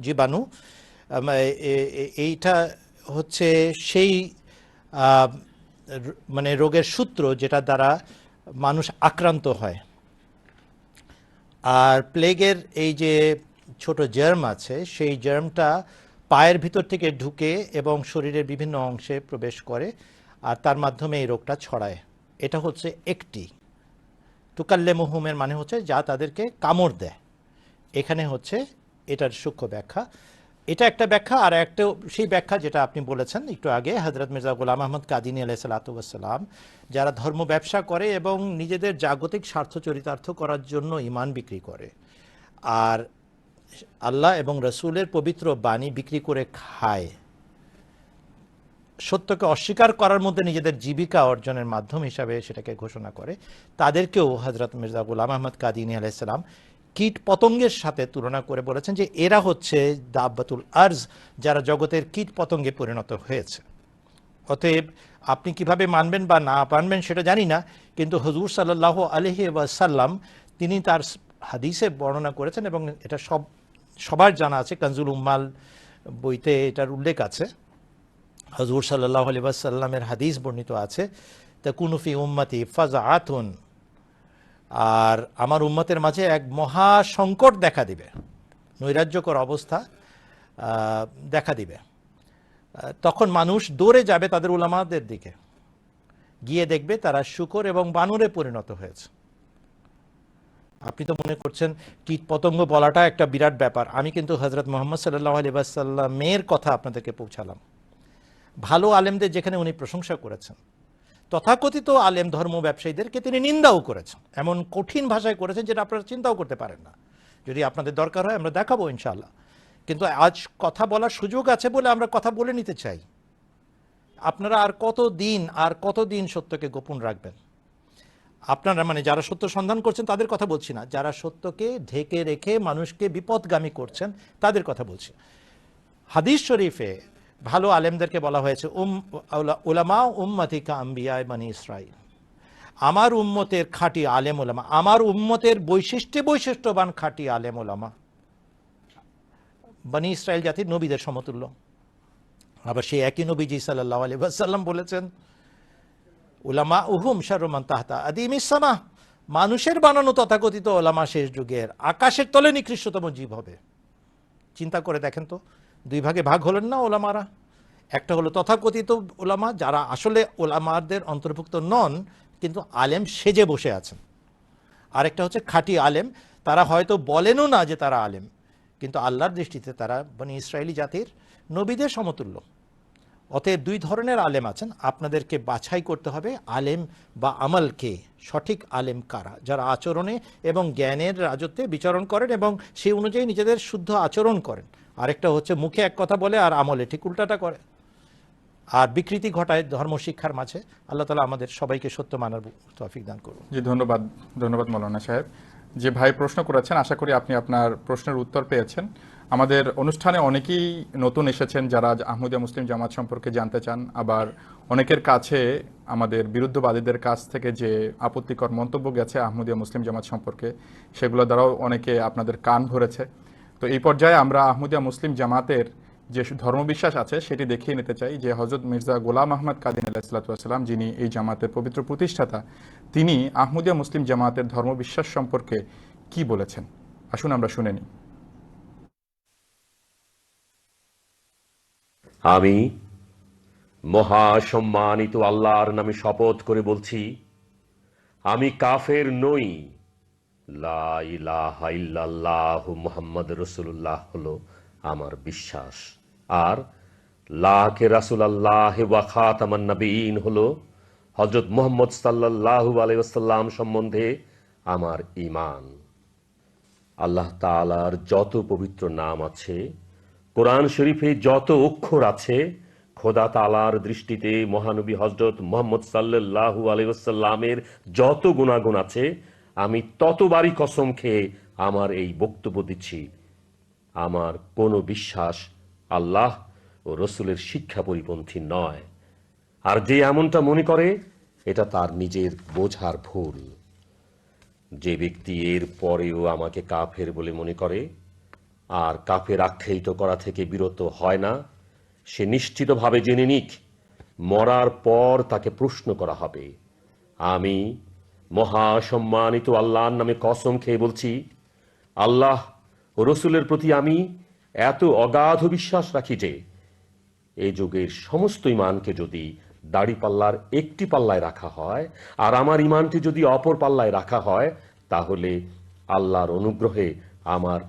জীবাণু, এইটা হচ্ছে সেই মানে রোগের সূত্র যেটা দ্বারা মানুষ আক্রান্ত হয়। আর প্লেগের এই যে ছোট জার্ম আছে, সেই জার্মটা পায়ের ভিতর থেকে ঢুকে এবং শরীরের বিভিন্ন অংশে প্রবেশ করে আর তার মাধ্যমে এই রোগটা ছড়ায়। এটা হচ্ছে একটি তুকাল্লেমুহুমের মানে হচ্ছে যা তাদেরকে কামড় দেয়। এখানে হচ্ছে এটার সূক্ষ্ম ব্যাখ্যা, এটা একটা ব্যাখ্যা। আর একটা সেই ব্যাখ্যা যেটা আপনি বলেছেন একটু আগে, হযরত মির্জা গোলাম আহমদ কাদিনী আলাইহিস সালাতু ওয়াস সালাম, যারা ধর্ম ব্যবসা করে এবং নিজেদের জাগতিক স্বার্থ চরিতার্থ করার জন্য ঈমান বিক্রি করে আর আল্লাহ এবং রাসূলের পবিত্র বাণী বিক্রি করে খায়, সত্যকে অস্বীকার করার মধ্যে নিজেদের জীবিকা অর্জনের মাধ্যম হিসাবে সেটাকে ঘোষণা করে, তাদেরকেও হযরত মির্জা গোলাম আহমদ কাদিনী আলাইহিস সালাম কীট পতঙ্গের সাথে তুলনা করে বলেছেন যে এরা হচ্ছে দাব্বাতুল আরজ, যারা জগতের কীট পতঙ্গে পরিণত হয়েছে। অতএব আপনি কিভাবে মানবেন বা না মানবেন সেটা জানি না, কিন্তু হুজুর সাল্লাল্লাহু আলাইহি ওয়াসাল্লাম তিনি তার হাদিসে বর্ণনা করেছেন এবং এটা সবার জানা আছে, কানজুল উম্মাল বইতে এটার উল্লেখ আছে। হুজুর সাল্লাল্লাহু আলাইহি ওয়াসাল্লামের হাদিস বর্ণিত আছে, তাকুনু ফি উম্মতি ফাজআতুন, আর আমার উম্মতের মাঝে এক মহা সংকট দেখা দিবে, নৈরাজ্যকর অবস্থা দেখা দিবে। তখন মানুষ দৌড়ে যাবে তাদের উলামাদের দিকে, গিয়ে দেখবে তারা শূকর এবং বানরে পরিণত হয়েছে। আপনি তো মনে করছেন কীট পতঙ্গ বলাটা একটা বিরাট ব্যাপার, আমি কিন্তু হযরত মুহাম্মদ সাল্লাল্লাহু আলাইহি ওয়াসাল্লামের কথা আপনাদেরকে পৌঁছালাম। ভালো আলেমদের যেখানে উনি প্রশংসা করেছেন, তথাকথিত আলেম ধর্ম ব্যবসায়ীদেরকে তিনি নিন্দাও করেছেন, এমন কঠিন ভাষায় করেছেন যেটা আপনারা চিন্তাও করতে পারেন না। যদি আপনাদের দরকার হয় আমরা দেখাবো ইনশাআল্লাহ, কিন্তু আজ কথা বলার সুযোগ আছে বলে আমরা কথা বলে নিতে চাই। আপনারা আর কতদিন সত্যকে গোপন রাখবেন? আপনারা মানে যারা সত্য সন্ধান করছেন তাদের কথা বলছি না, যারা সত্যকে ঢেকে রেখে মানুষকে বিপদগামী করছেন তাদের কথা বলছি। হাদিস শরীফে ভালো আলেমদেরকে বলা হয়েছে উলামা উম্মতি কা আম্বিয়ায়ে বনি ইসরাইল, আমার উম্মতের খাঁটি আলেম ওলামা, আমার উম্মতের বৈশিষ্ট্যবান খাঁটি আলেম ওলামা বনি ইসরাইল জাতির নবীদের সমতুল্য। আবার সেই একই নবীজি সাল্লাল্লাহু আলাইহি ওয়াসাল্লাম বলেছেন উলামা উহুম শাররু মান তাহতা আদিমিস সামা, মানুষের বানানো তথাকথিত ওলামা শেষ যুগের আকাশের তলে নিকৃষ্টতম জীব হবে। চিন্তা করে দেখেন তো, দুই ভাগে ভাগ হলেন না ওলামারা? একটা হলো তথাকথিত ওলামা যারা আসলে ওলামাদের অন্তর্ভুক্ত নন কিন্তু আলেম সেজে বসে আছেন, আরেকটা হচ্ছে খাঁটি আলেম, তারা হয়তো বলেনও না যে তারা আলেম, কিন্তু আল্লাহর দৃষ্টিতে তারা বনি ইসরায়েলি জাতির নবীদের সমতুল্য। অতএব দুই ধরনের আলেম আছেন, আপনাদেরকে বাছাই করতে হবে আলেম বা আমলকে। সঠিক আলেম কারা? যারা আচরণে এবং জ্ঞানের রাজত্বে বিচরণ করেন এবং সেই অনুযায়ী নিজেদের শুদ্ধ আচরণ করেন। আরেকটা হচ্ছে মুখে এক কথা বলে আর আমলে ঠিক উল্টাটা করে আর বিকৃতি ঘটায় ধর্মশিক্ষার মাঝে। আল্লাহ তাআলা আমাদের সবাইকে সত্য মানার তৌফিক দান করুন। জি ধন্যবাদ মৌলানা সাহেব। যে ভাই প্রশ্ন করেছেন, আশা করি আপনি আপনার প্রশ্নের উত্তর পেয়েছেন। আমাদের অনুষ্ঠানে অনেকেই নতুন এসেছেন যারা আহমদিয়া মুসলিম জামাত সম্পর্কে জানতে চান, আবার অনেকের কাছে আমাদের বিরুদ্ধবাদীদের কাছ থেকে যে আপত্তিকর মন্তব্য গেছে আহমদিয়া মুসলিম জামাত সম্পর্কে, সেগুলো দ্বারাও অনেকে আপনাদের কান ভরেছে। তো এই পর্যায়ে আমরা আহমদিয়া মুসলিম জামাতের যে ধর্মবিশ্বাস আছে সেটি দেখিয়ে নিতে চাই যে হযরত মির্জা গোলাম আহমদ কাদিনী আলাইহিস সালাতু ওয়াস সালাম, যিনি এই জামাতের পবিত্র প্রতিষ্ঠাতা, তিনি আহমদিয়া মুসলিম জামাতের ধর্মবিশ্বাস সম্পর্কে কি বলেছেন। আসুন আমরা শুনে নিই। আমি মহাসম্মানিত আল্লাহর নামে শপথ করে বলছি, আমি কাফের নই। লা ইলাহা ইল্লাল্লাহু মুহাম্মাদুর রাসূলুল্লাহ হলো আমার বিশ্বাস, আর লাকে রাসূলুল্লাহ ওয়া খাতামান নবিয়্যিন হলো হযরত মুহাম্মদ সাল্লাল্লাহু আলাইহি ওয়াসাল্লাম সম্বন্ধে আমার ঈমান। আল্লাহ তাআলার যত পবিত্র নাম আছে কোরআন শরীফে যত অক্ষর আছে খোদা তাআলার দৃষ্টিতে মহানবী হযরত মুহাম্মদ সাল্লাল্লাহু আলাইহি ওয়াসাল্লামের যত গুণাগুণ আছে আমি ততবারই কসম খেয়ে আমার এই বক্তব্য দিচ্ছি, আমার কোনো বিশ্বাস আল্লাহ ও রসুলের শিক্ষা পরিপন্থী নয়। আর যে এমনটা মনে করে এটা তার নিজের বোঝার ভুল। যে ব্যক্তি এর পরেও আমাকে কাফের বলে মনে করে আর কাফের আখ্যায়িত করা থেকে বিরত হয় না, সে নিশ্চিতভাবে জেনে নিক মরার পর তাকে প্রশ্ন করা হবে। আমি মহাসম্মানিত আল্লাহর নামে কসম খেয়ে বলছি, আল্লাহ ও রসুলের প্রতি আমি এত অগাধ বিশ্বাস রাখি যে এই যুগের সমস্ত ইমানকে যদি দাড়ি পাল্লার একটি পাল্লায় রাখা হয় আর আমার ইমানটি যদি অপর পাল্লায় রাখা হয়, তাহলে আল্লাহর অনুগ্রহে আমার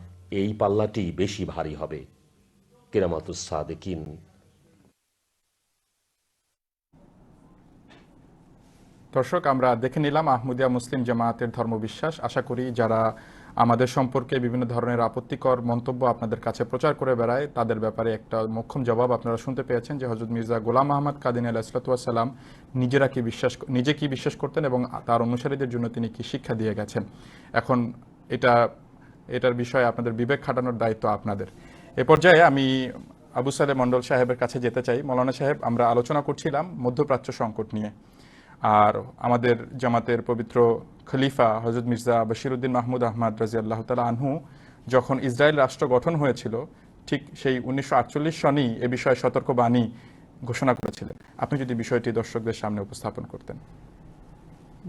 এই পাল্লাটি বেশি ভারী হবে। কিরামাতুস সাদিকিন। দর্শক, আমরা দেখে নিলাম আহমদিয়া মুসলিম জামায়াতের ধর্মবিশ্বাস। আশা করি যারা আমাদের সম্পর্কে বিভিন্ন ধরনের আপত্তিকর মন্তব্য আপনাদের কাছে প্রচার করে বেড়ায় তাদের ব্যাপারে একটা মোক্ষম জবাব আপনারা শুনতে পেয়েছেন যে হযরত মির্জা গোলাম আহমদ কাদিনী আলাইহিসসালাম নিজে কি বিশ্বাস করতেন এবং তার অনুসারীদের জন্য তিনি কি শিক্ষা দিয়ে গেছেন। এখন এটার বিষয়ে আপনাদের বিবেক খাটানোর দায়িত্ব আপনাদের। এ পর্যায়ে আমি আবু সালেহ মন্ডল সাহেবের কাছে যেতে চাই। মৌলানা সাহেব, আমরা আলোচনা করছিলাম মধ্যপ্রাচ্য সংকট নিয়ে, আর আমাদের জামাতের পবিত্র খলিফা হযরত মির্জা বশিরউদ্দিন মাহমুদ আহমদ রাদিয়াল্লাহু তাআলা আনহু যখন ইসরায়েল রাষ্ট্র গঠন হয়েছিল, ঠিক সেই 1948 সনেই এ বিষয়ে সতর্কবাণী ঘোষণা করেছিলেন। আপনি যদি বিষয়টি দর্শকদের সামনে উপস্থাপন করতেন।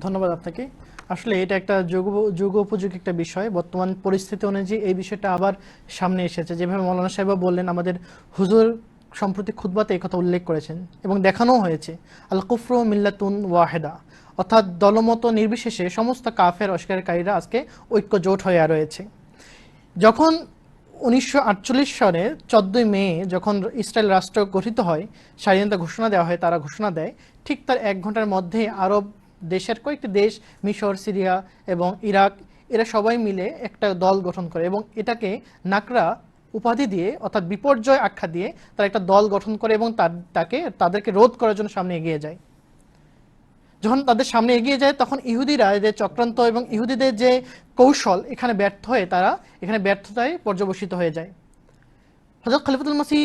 ধন্যবাদ আপনাকে। আসলে এটা একটা যুগ উপযোগী একটা বিষয়। বর্তমান পরিস্থিতি অনুযায়ী এই বিষয়টা আবার সামনে এসেছে। যেভাবে মৌলানা সাহেব বললেন, আমাদের হুজুর সম্প্রতি খুতবাতে এই কথা উল্লেখ করেছেন এবং দেখানোও হয়েছে, আল কুফরু মিল্লাতুন ওয়াহিদা, অর্থাৎ দলমত নির্বিশেষে সমস্ত কাফের অস্বীকারীরা আজকে ঐক্য জোট হয়ে রয়েছে। যখন 1948 সনে 14 মে যখন ইসরায়েল রাষ্ট্র গঠিত হয়, স্বাধীনতা ঘোষণা দেওয়া হয়, তারা ঘোষণা দেয়, ঠিক তার 1 ঘন্টার মধ্যে আরব দেশের কয়েকটি দেশ, মিশর, সিরিয়া এবং ইরাক, এরা সবাই মিলে একটা দল গঠন করে এবং এটাকে নাকরা উপাধি দিয়ে অর্থাৎ বিপর্যয় আখ্যা দিয়ে তারা একটা দল গঠন করে এবং তাদেরকে রোধ করার জন্য সামনে এগিয়ে যায়। যখন তাদের সামনে এগিয়ে যায় তখন ইহুদিরা যে চক্রান্ত এবং ইহুদিদের যে কৌশল এখানে ব্যর্থ হয়ে তারা এখানে ব্যর্থতায় পর্যবসিত হয়ে যায়। হযরত খলিফাতুল মসিহ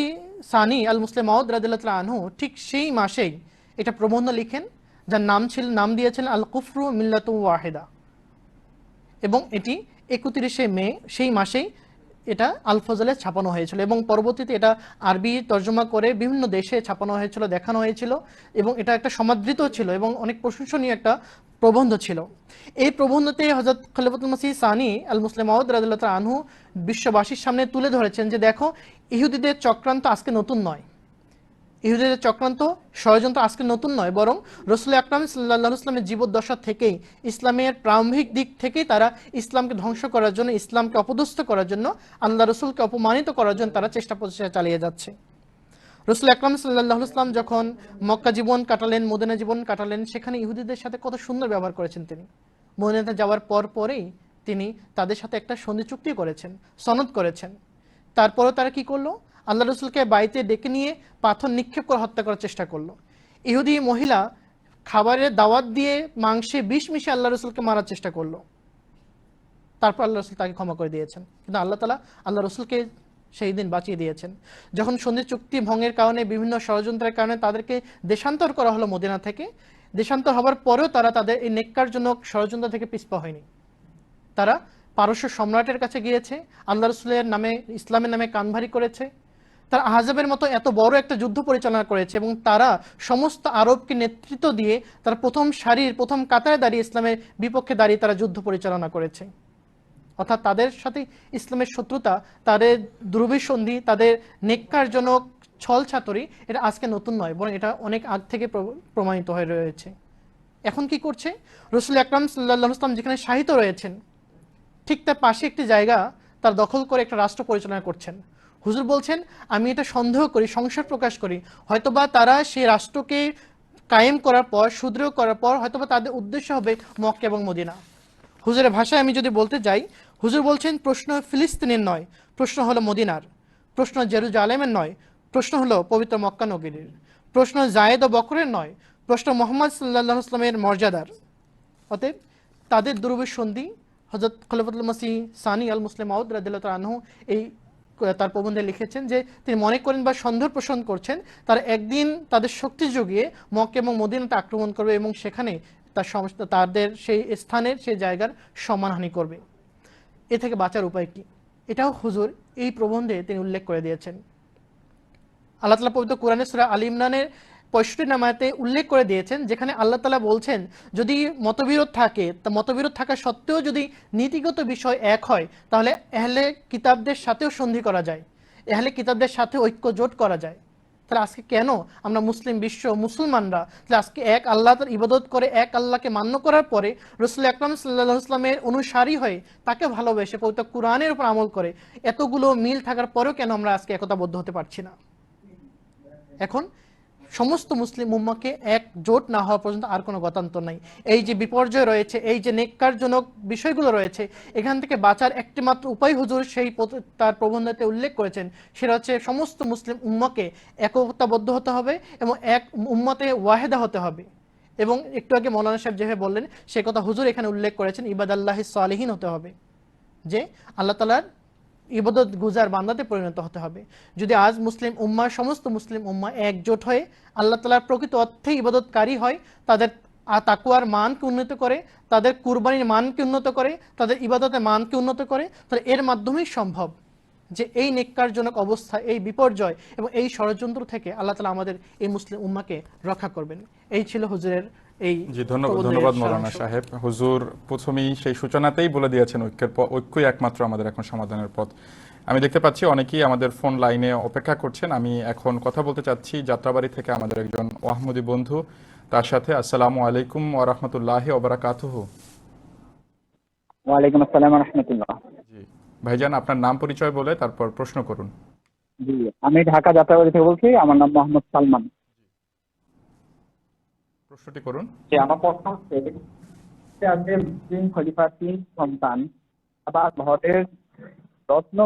সানি আল মুসলিম মাউদ রাদিয়াল্লাহু তাআলা আনহু ঠিক সেই মাসেই এটা প্রবন্ধ লিখেন, যার নাম দিয়েছেন আল কুফরু মিল্লাতুন ওয়াহিদা, এবং এটি 31শে মে সেই মাসেই এটা আল ফজলে ছাপানো হয়েছিল এবং পরবর্তীতে এটা আরবি তর্জমা করে বিভিন্ন দেশে ছাপানো হয়েছিল, দেখানো হয়েছিল এবং এটা একটা সমাদৃত ছিল এবং অনেক প্রশংসনীয় একটা প্রবন্ধ ছিল। এই প্রবন্ধতে হযরত খলিফাতুল মসিহ সানি আল মুসলিম মাউদ রাদিয়াল্লাহু তাআলা আনহু বিশ্ববাসীর সামনে তুলে ধরেছেন যে দেখো, ইহুদিদের চক্রান্ত আজকে নতুন নয়, ইহুদিদের চক্রান্ত ষড়যন্ত্র আজকে নতুন নয়, বরং রাসূল আকরাম সাল্লাল্লাহু আলাইহি ওয়াসাল্লামের জীবদ্দশা থেকেই, ইসলামের প্রারম্ভিক দিক থেকেই তারা ইসলামকে ধ্বংস করার জন্য, ইসলামকে অপদস্থ করার জন্য, আল্লাহ রসুলকে অপমানিত করার জন্য তারা চেষ্টা প্রচেষ্টা চালিয়ে যাচ্ছে। রাসূল আকরাম সাল্লাল্লাহু আলাইহি ওয়াসাল্লাম যখন মক্কা জীবন কাটালেন, মদিনা জীবন কাটালেন, সেখানে ইহুদিদের সাথে কত সুন্দর ব্যবহার করেছেন তিনি। মদিনাতে যাওয়ার পরেই তিনি তাদের সাথে একটা সন্ধি চুক্তি করেছেন, সনদ করেছেন। তারপরেও তারা কি করলো? আল্লাহ রসুলকে বাড়িতে ডেকে নিয়ে পাথর নিক্ষেপ করে হত্যা করার চেষ্টা করলো। ইহুদি মহিলা খাবারের দাওয়াত দিয়ে মাংসে বিষ মিশিয়ে আল্লাহ রসুলকে মারার চেষ্টা করলো। তারপর আল্লাহ রসুল তাকে ক্ষমা করে দিয়েছেন, কিন্তু আল্লাহ তাআলা আল্লাহ রসুলকে সেই দিন বাঁচিয়ে দিয়েছেন। যখন সন্ধি চুক্তি ভঙ্গের কারণে, বিভিন্ন ষড়যন্ত্রের কারণে তাদেরকে দেশান্তর করা হলো মদিনা থেকে, দেশান্তর হবার পরেও তারা তাদের এই নেক্কারজনক ষড়যন্ত্র থেকে পিছপা হয়নি। তারা পারস্য সম্রাটের কাছে গিয়েছে, আল্লাহ রসুলের নামে, ইসলামের নামে কানভারি করেছে, তারা আহজাবের মতো এত বড় একটা যুদ্ধ পরিচালনা করেছে এবং তারা সমস্ত আরবকে নেতৃত্ব দিয়ে তারা প্রথম কাতারে দাঁড়িয়ে ইসলামের বিপক্ষে দাঁড়িয়ে তারা যুদ্ধ পরিচালনা করেছে। অর্থাৎ তাদের সাথে ইসলামের শত্রুতা, তাদের দুর্বিসন্ধি, তাদের নেক্কারজনক ছলছাতুরি, এটা আজকে নতুন নয়, বরং এটা অনেক আগ থেকে প্রমাণিত হয়ে রয়েছে। এখন কি করছে? রাসূল আকরাম সাল্লাল্লাহু আলাইহি ওয়াসাল্লাম যেখানে শায়িত রয়েছেন, ঠিক তার পাশে একটি জায়গা তার দখল করে একটা রাষ্ট্র পরিচালনা করছেন। হুজুর বলছেন, আমি এটা সন্দেহ করি, সংশয় প্রকাশ করি, হয়তোবা তারা সেই রাষ্ট্রকে কায়েম করার পর, সুদৃঢ় করার পর হয়তোবা তাদের উদ্দেশ্য হবে মক্কা এবং মদিনা। হুজুরের ভাষায় আমি যদি বলতে যাই, হুজুর বলছেন প্রশ্ন ফিলিস্তিনের নয়, প্রশ্ন হলো মদিনার। প্রশ্ন জেরুজালেমের নয়, প্রশ্ন হলো পবিত্র মক্কা নগরীর, প্রশ্ন জায়েদ ও বকরের নয়, প্রশ্ন মোহাম্মদ সাল্লাল্লাহু আলাইহি ওয়াসাল্লামের মর্যাদার। অতএব তাদের দুরূহের সন্ধি হযরত খলিফাতুল মসিহ সানি আল মুসলিম মাউদ রাদিয়াল্লাহু তাআলা আনহু এই তার প্রবন্ধে লিখেছেন যে তিনি মনে করেন বা সন্দেহ পোষণ করছেন তারা একদিন তাদের শক্তি জুগিয়ে মক্কা এবং মদিনাতে আক্রমণ করবে এবং সেখানে তার সমস্ত তাদের সেই স্থানের সেই জায়গার সম্মানহানি করবে। এ থেকে বাঁচার উপায় কি? এটাও হুজুর এই প্রবন্ধে তিনি উল্লেখ করে দিয়েছেন। আল্লাহ তাআলা পবিত্র কোরআনে সূরা আল ইমরানের 65 নামাতে উল্লেখ করে দিয়েছেন, যেখানে আল্লাহ তাআলা বলছেন যদি মতবিরোধ থাকে, তা মতবিরোধ থাকা সত্ত্বেও যদি নীতিগত বিষয় এক হয় তাহলে আহলে কিতাবদের সাথেও সন্ধি করা যায়, আহলে কিতাবদের সাথে ঐক্য জোট করা যায়। তাহলে আজকে কেন আমরা মুসলিম বিশ্ব মুসলমানরা তাহলে আজকে এক আল্লাহর ইবাদত করে এক আল্লাহকে মান্য করার পরে রাসূল আকরাম সাল্লাল্লাহু আলাইহি ওয়াসাল্লামের অনুসারী হয়ে তাকে ভালোবেসে পবিত্র কোরআনের উপর আমল করে এতগুলো মিল থাকার পরেও কেন আমরা আজকে একতাবদ্ধ হতে পারছি না? এখন সমস্ত মুসলিম উম্মাহকে একজোট না হওয়া পর্যন্ত আর কোনো গতান্তর নাই। এই যে বিপর্যয় রয়েছে, এই যে নেককারজনক বিষয়গুলো রয়েছে, এখান থেকে বাঁচার একটিমাত্র উপায় হুজুর সেই তার প্রবন্ধতে উল্লেখ করেছেন, সেটা হচ্ছে সমস্ত মুসলিম উম্মাহকে একতাবদ্ধ হতে হবে এবং এক উম্মতে ওয়াহেদা হতে হবে। এবং একটু আগে মৌলানা সাহেব যেভাবে বললেন সে কথা হুজুর এখানে উল্লেখ করেছেন, ইবাদাল্লাহিস সালিহিন হতে হবে, যে আল্লাহ তাআলার ইবাদত গুজার বান্দাতে পরিণত হতে হবে। যদি আজ মুসলিম উম্মাহ সমস্ত মুসলিম উম্মাহ একজোট হয়ে আল্লাহ তাআলার প্রকৃত অর্থে ইবাদতকারী হয়, তাদের তাকওয়ার মানকে উন্নত করে, তাদের কুরবানির মানকে উন্নত করে, তাদের ইবাদতের মানকে উন্নত করে, তাহলে এর মাধ্যমেই সম্ভব যে এই নেককারজনক অবস্থা, এই বিপর্যয় এবং এই ষড়যন্ত্র থেকে আল্লাহ তাআলা আমাদের এই মুসলিম উম্মাহকে রক্ষা করবেন। এই ছিল হুজুরের এই। জি, ধন্যবাদ মৌলানা সাহেব। হুজুর প্রথমেই সেই সূচনাতেই বলে দিয়েছেন ঐক্যই একমাত্র আমাদের এখন সমাধানের পথ। আমি দেখতে পাচ্ছি অনেকেই আমাদের ফোন লাইনে অপেক্ষা করছেন। আমি এখন কথা বলতে চাচ্ছি যাত্রাবাড়ি থেকে আমাদের একজন ওয়াহমদি বন্ধু, তার সাথে। আসসালামু আলাইকুম ওয়া রাহমাতুল্লাহি ওয়া বারাকাতুহু। ওয়া আলাইকুম আসসালাম ওয়া রাহমাতুল্লাহ। জি ভাইজান, আপনার নাম পরিচয় বলে তারপর প্রশ্ন করুন। জি, আমি ঢাকা যাত্রাবাড়ি থেকে বলছি, আমার নাম মোহাম্মদ সালমান। প্রশ্নটি করুন। আমার প্রশ্ন হচ্ছে যে মুসলিম খলিফার 3 সন্তান আবার ঘরের রত্ন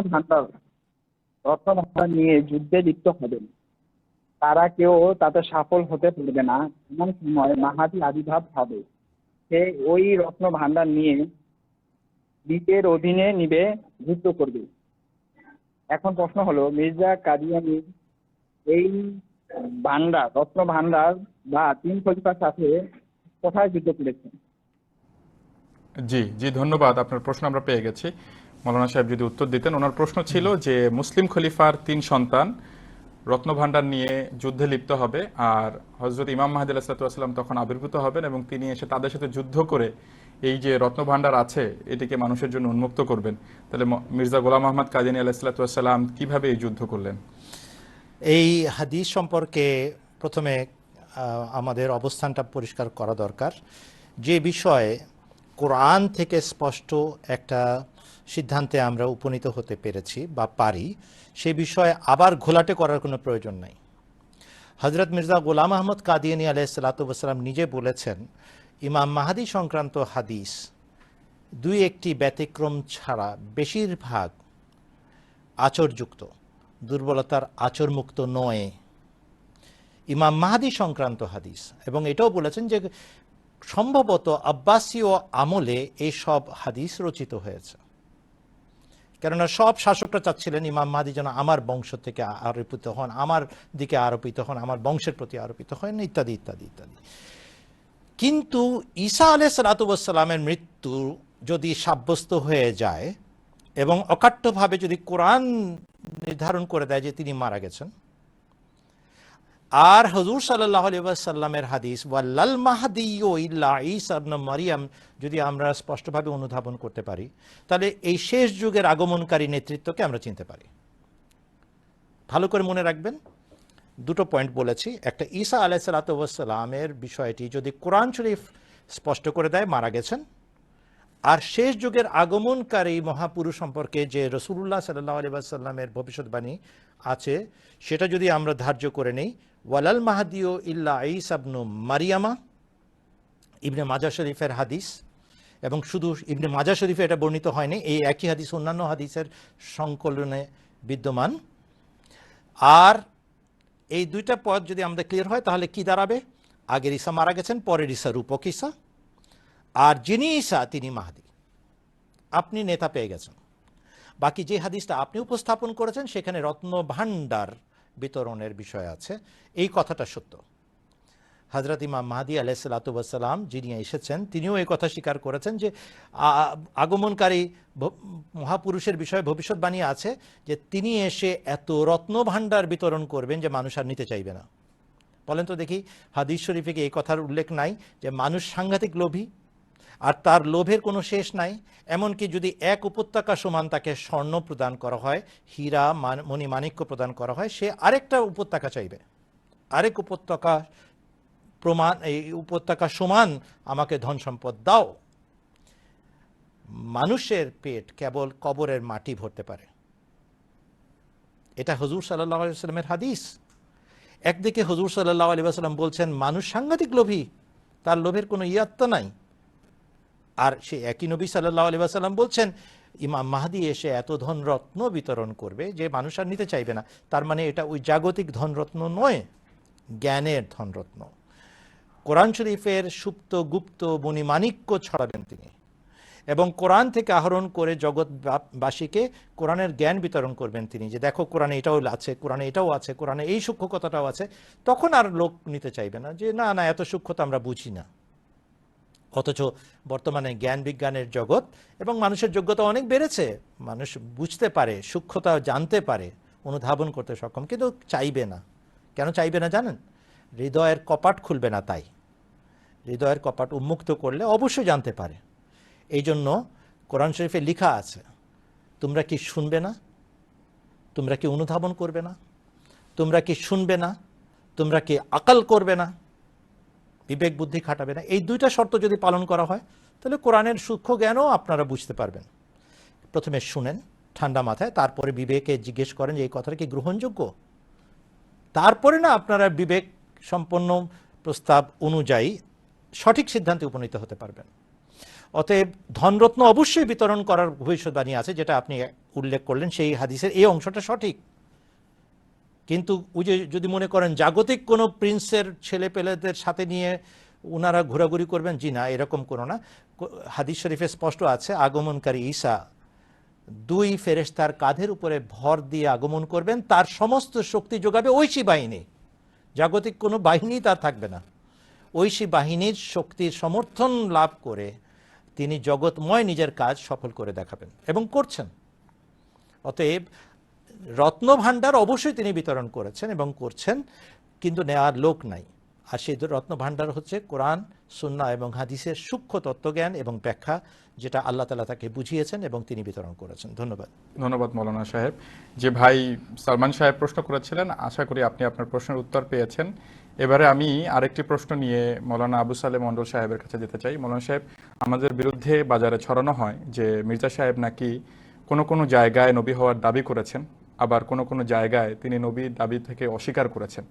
ভান্ডার নিয়ে যুদ্ধে লিপ্ত হবেন, তারা কেউ তাতে সফল হতে পারবে না, এমন সময় মাহাদি আবির্ভাব হবে। সে ওই রত্ন ভান্ডার নিয়ে নিজের অধীনে নিবে, যুদ্ধ করবে। এখন প্রশ্ন হলো, মির্জা কাদিয়ানী এই ভান্ডার, রত্ন ভান্ডার বা 3 খলিফার সাথে কোথায় যুদ্ধ করেছেন? জি জি, ধন্যবাদ। আপনার প্রশ্ন আমরা পেয়ে গেছি। মৌলানা সাহেব যদি উত্তর দিতেন। ওনার প্রশ্ন ছিল যে মুসলিম খলিফার 3 সন্তান রত্নভাণ্ডার নিয়ে যুদ্ধে লিপ্ত হবে, আর হযরত ইমাম মাহদী আলাইহিস সালাম তখন আবির্ভূত হবেন এবং তিনি এসে তাদের সাথে যুদ্ধ করে এই যে রত্নভাণ্ডার আছে এটিকে মানুষের জন্য উন্মুক্ত করবেন। তাহলে মির্জা গোলাম আহমদ কাদিয়ানী আলাইহিস সালাম কিভাবে এই যুদ্ধ করলেন? এই হাদিস সম্পর্কে প্রথমে আমাদের অবস্থানটা পরিষ্কার করা দরকার। যে বিষয়ে কোরআন থেকে স্পষ্ট একটা সিদ্ধান্তে আমরা উপনীত হতে পেরেছি বা পারি, সে বিষয়ে আবার ঘোলাটে করার কোনো প্রয়োজন নাই। হযরত মির্জা গোলাম আহমদ কাদিয়ানী আলাইহিস সালাম নিজে বলেছেন, ইমাম মাহাদি সংক্রান্ত হাদিস 2-1টি ব্যতিক্রম ছাড়া বেশিরভাগ আচরযুক্ত, দুর্বলতার আচরমুক্ত নয়। ইমাম মাহাদি সংক্রান্ত হাদিস, এবং এটাও বলেছেন যে সম্ভবত আব্বাসীয় আমলে এই সব হাদিস রচিত হয়েছে, কেননা সব শাসকরা চাচ্ছিলেন ইমাম মাহদী যেন আমার বংশ থেকে আরোপিত হন, আমার দিকে আরোপিত হন, আমার বংশের প্রতি আরোপিত হন, ইত্যাদি ইত্যাদি ইত্যাদি। কিন্তু ঈসা আলাইহিস সালামের মৃত্যু যদি সাব্যস্ত হয়ে যায় এবং অকাট্যভাবে যদি কোরআন নির্ধারণ করে দেয় যে তিনি মারা গেছেন, আর হুজুর সাল্লাল্লাহু আলাইহি ওয়াসাল্লামের হাদিস ওয়াল্লাল মাহদিয়্যু ইল্লা ঈসা ইবনে মারইয়াম যদি আমরা স্পষ্টভাবে অনুধাবন করতে পারি, তাহলে এই শেষ যুগের আগমনকারী নেতৃত্বকে আমরা চিনতে পারি। ভালো করে মনে রাখবেন, 2টো পয়েন্ট বলেছি। একটা, ঈসা আলাইহিস সালামের বিষয়টি যদি কোরআন শরীফ স্পষ্ট করে দেয় মারা গেছেন, আর শেষ যুগের আগমনকারী মহাপুরুষ সম্পর্কে যে রাসূলুল্লাহ সাল্লাল্লাহু আলাইহি ওয়াসাল্লামের ভবিষ্যৎবাণী আছে সেটা যদি আমরা ধার্য করে নেই, ওয়ালাল মাহদিয়্যু ইল্লা ঈসা ইবনে মারইয়ামা, ইবনে মাজাহ শরীফের হাদিস, এবং শুধু ইবনে মাজাহ শরীফে এটা বর্ণিত হয়নি, এই একই হাদিস অন্যান্য হাদিসের সংকলনে বিদ্যমান, আর এই দুইটা পদ যদি আমাদের ক্লিয়ার হয় তাহলে কি দাঁড়াবে? আগের ঈসা মারা গেছেন, পরের ঈসা রূপক ঈসা, আর যিনি ঈসা তিনি মাহদি। আপনি নেতা পেয়ে গেছেন। বাকি যে হাদিসটা আপনি উপস্থাপন করেছেন সেখানে রত্ন ভাণ্ডার বিতরণের বিষয় আছে, এই কথাটা সত্য। হযরত ইমাম মাহদি আলাইহিসসালাতু ওয়াসসালাম যিনি এসেছেন তিনিও এই কথা স্বীকার করেছেন যে আগমনকারী মহাপুরুষের বিষয়ে ভবিষ্যৎবাণী আছে যে তিনি এসে এত রত্ন ভাণ্ডার বিতরণ করবেন যে মানুষ আর নিতে চাইবে না। বলেন তো দেখি, হাদিস শরীফে কি এই কথার উল্লেখ নাই যে মানুষ সাংঘাতিক লোভী আর তার লোভের কোনো শেষ নাই? এমনকি যদি এক উপত্যকা সমান তাকে স্বর্ণ প্রদান করা হয়, হীরা মণি মাণিক্য প্রদান করা হয়, সে আরেকটা উপত্যকা চাইবে, আরেক উপত্যকা প্রমাণ, এই উপত্যকা সমান আমাকে ধন সম্পদ দাও। মানুষের পেট কেবল কবরের মাটি ভরতে পারে। এটা হুজুর সাল্লাল্লাহু আলাইহি ওয়াসাল্লামের হাদিস। একদিকে হুজুর সাল্লাল্লাহু আলাইহি ওয়াসাল্লাম বলছেন মানুষ সাংঘাতিক লোভী, তার লোভের কোনো ইয়াত্তা নাই, আর সে একই নবী সাল্লাল্লাহু আলাইহি ওয়াসাল্লাম বলছেন ইমাম মাহদি এসে এত ধনরত্ন বিতরণ করবে যে মানুষ আর নিতে চাইবে না। তার মানে এটা ওই জাগতিক ধনরত্ন নয়, জ্ঞানের ধনরত্ন। কোরআন শরীফের সুপ্ত গুপ্ত মণিমাণিক্য ছড়াবেন তিনি, এবং কোরআন থেকে আহরণ করে জগৎবাসীকে কোরআনের জ্ঞান বিতরণ করবেন তিনি, যে দেখো কোরআনে এটাও আছে, কোরআনে এটাও আছে, কোরআনে এই সূক্ষ্ম কথাটাও আছে। তখন আর লোক নিতে চাইবে না যে না না এত সূক্ষ্মতা আমরা বুঝি না। অথচ বর্তমানে জ্ঞান বিজ্ঞানের জগৎ এবং মানুষের যোগ্যতা অনেক বেড়েছে, মানুষ বুঝতে পারে, সূক্ষ্মতা জানতে পারে, অনুধাবন করতে সক্ষম, কিন্তু চাইবে না। কেন চাইবে না জানেন? হৃদয়ের কপাট খুলবে না, তাই। হৃদয়ের কপাট উন্মুক্ত করলে অবশ্যই জানতে পারে। এই জন্য কোরআন শরীফে লেখা আছে, তোমরা কি শুনবে না? তোমরা কি অনুধাবন করবে না? তোমরা কি শুনবে না? তোমরা কি আকল করবে না? বিবেক বুদ্ধি খাটাবে না? এই দুইটা শর্ত যদি পালন করা হয় তাহলে কোরআনের সূক্ষ্ম জ্ঞানও আপনারা বুঝতে পারবেন। প্রথমে শুনেন ঠান্ডা মাথায়, তারপরে বিবেকে জিজ্ঞেস করেন যে এই কথাটা কি গ্রহণযোগ্য, তারপরে না আপনারা বিবেক সম্পন্ন প্রস্তাব অনুযায়ী সঠিক সিদ্ধান্তে উপনীত হতে পারবেন। অতএব ধনরত্ন অবশ্যই বিতরণ করার ভবিষ্যৎবাণী আছে, যেটা আপনি উল্লেখ করলেন, সেই হাদিসের এই অংশটা সঠিক। কিন্তু ওই যে যদি মনে করেন জাগতিক কোনো প্রিন্সের ছেলে পেলেদের সাথে নিয়ে ওনারা ঘোরাঘুরি করবেন, জি না, এরকম কোনো না। হাদিস শরীফে স্পষ্ট আছে আগমনকারী ঈসা দুই ফেরেশতার কাঁধের উপরে ভর দিয়ে আগমন করবেন, তার সমস্ত শক্তি যোগাবে ঐশী বাহিনী, জাগতিক কোনো বাহিনী তার থাকবে না। ঐশী বাহিনীর শক্তির সমর্থন লাভ করে তিনি জগৎময় নিজের কাজ সফল করে দেখাবেন এবং করছেন। অতএব রত্ন ভাণ্ডার অবশ্যই তিনি বিতরণ করেছেন এবং করছেন, কিন্তু নেওয়ার লোক নাই। আর সেই রত্ন ভাণ্ডার হচ্ছে কোরআন, সুন্নাহ এবং হাদিসের সূক্ষ্ম তত্ত্বজ্ঞান এবং ব্যাখ্যা, যেটা আল্লাহ তাআলা তাকে বুঝিয়েছেন এবং তিনি বিতরণ করেছেন। ধন্যবাদ। ধন্যবাদ মৌলানা সাহেব। যে ভাই সালমান সাহেব প্রশ্ন করেছিলেন, আশা করি আপনি আপনার প্রশ্নের উত্তর পেয়েছেন। এবারে আমি আরেকটি প্রশ্ন নিয়ে মৌলানা আবু সালেহ মন্ডল সাহেবের কাছে যেতে চাই। মৌলানা সাহেব, আমাদের বিরুদ্ধে বাজারে ছড়ানো হয় যে মির্জা সাহেব নাকি কোনো কোনো জায়গায় নবী হওয়ার দাবি করেছেন, আবার কোনো কোনো জায়গায় তিনি নবীর দাবি থেকে অস্বীকার করেছেন।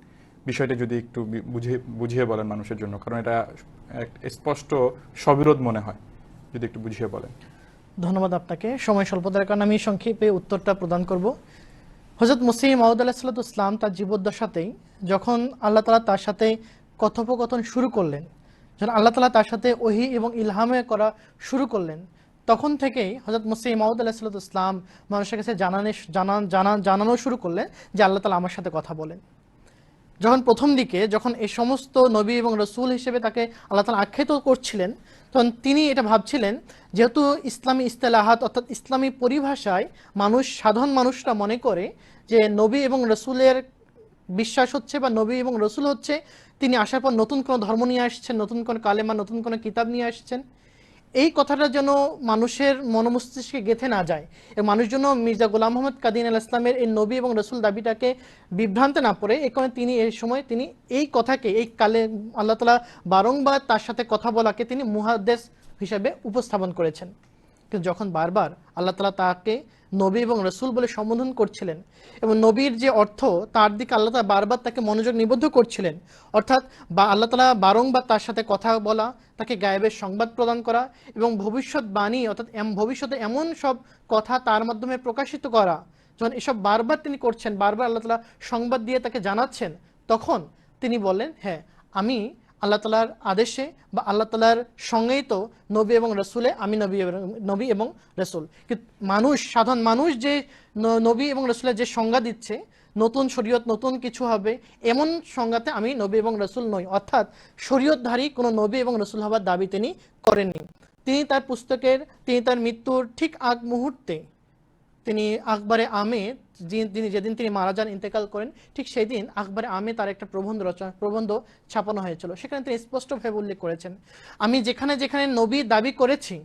বিষয়টি যদি একটু বুঝিয়ে বলেন মানুষের জন্য, কারণ এটা স্পষ্ট সবিরোধ মনে হয়, যদি একটু বুঝিয়ে বলেন। ধন্যবাদ আপনাকে। সময় স্বল্পতার কারণে আমি সংক্ষেপে উত্তরটা প্রদান করব। হযরত মসিহ মাউদ আলাইহিসসালাতু ওয়াসসালাম তার জীবদ্দশাতেই যখন আল্লাহ তাআলা তার সাথে কথোপকথন শুরু করলেন, যখন আল্লাহ তাআলা তার সাথে ওহী এবং ইলহামে করা শুরু করলেন, তখন থেকেই হযরত মসিহ মাউদ আলাইহিসসালাতু ওয়াসসালাম মানুষের কাছে জানানো শুরু করলেন যে আল্লাহ তাআলা আমার সাথে কথা বলেন। যখন প্রথম দিকে যখন এই সমস্ত নবী এবং রসুল হিসেবে তাকে আল্লাহ তাআলা আখ্যায়িত করছিলেন, তখন তিনি এটা ভাবছিলেন যেহেতু ইসলামী ইস্তেলাহাত অর্থাৎ ইসলামী পরিভাষায় সাধারণ মানুষরা মনে করে যে নবী এবং রসুলের বিশ্বাস হচ্ছে বা নবী এবং রসুল হচ্ছে তিনি আসার পর নতুন কোনো ধর্ম নিয়ে আসছেন, নতুন কোনো কালেমা, নতুন কোনো কিতাব নিয়ে আসছেন, এই কথাটা যেন মানুষের মনোমস্তিষ্কে গেঁথে না যায় এবং মানুষ যেন মির্জা গোলাম মোহাম্মদ কাদিয়ানী আলাইহিস সালামের এই নবী এবং রসুল দাবিটাকে বিভ্রান্তে না পড়ে, এই কারণে তিনি এই সময় তিনি এই কথাকে এই কালে আল্লাহ তাআলা বারংবার তার সাথে কথা বলাকে তিনি মুহাদ্দিস হিসেবে উপস্থাপন করেছেন। কিন্তু যখন বারবার আল্লাহ তাআলা তাকে নবী এবং রসুল বলে সম্বোধন করছিলেন এবং নবীর যে অর্থ তার দিকে আল্লাহ তাআলা বারবার তাকে মনোযোগ নিবদ্ধ করছিলেন, অর্থাৎ আল্লাহ তাআলা বারংবার তার সাথে কথা বলা, তাকে গায়েবের সংবাদ প্রদান করা এবং ভবিষ্যৎবাণী অর্থাৎ ভবিষ্যতে এমন সব কথা তার মাধ্যমে প্রকাশিত করা যখন এসব বারবার তিনি করছেন, বারবার আল্লাহ তাআলা সংবাদ দিয়ে তাকে জানাচ্ছেন, তখন তিনি বললেন হ্যাঁ আমি আল্লাহ তাআলার আদেশে বা আল্লাহ তাআলার সঙ্গেই তো নবী এবং রসুলে, আমি নবী এবং রসুল। কিন্তু মানুষ, সাধারণ মানুষ যে নবী এবং রসুলের যে সংজ্ঞা দিচ্ছে, নতুন শরীয়ত নতুন কিছু হবে, এমন সংজ্ঞাতে আমি নবী এবং রসুল নই, অর্থাৎ শরীয়তধারী কোনো নবী এবং রসুল হওয়ার দাবি তিনি করেননি। তিনি তার পুস্তকের, তিনি তার মৃত্যুর ঠিক আগ মুহূর্তে তিনি আকবরে আমে, তিনি যেদিন তিনি মারা যান, ইন্তেকাল করেন, ঠিক সেই দিন আকবরে আমে তার একটা প্রবন্ধ ছাপানো হয়েছিল। সেখানে তিনি স্পষ্টভাবে উল্লেখ করেছেন, আমি যেখানে যেখানে নবী দাবি করেছি,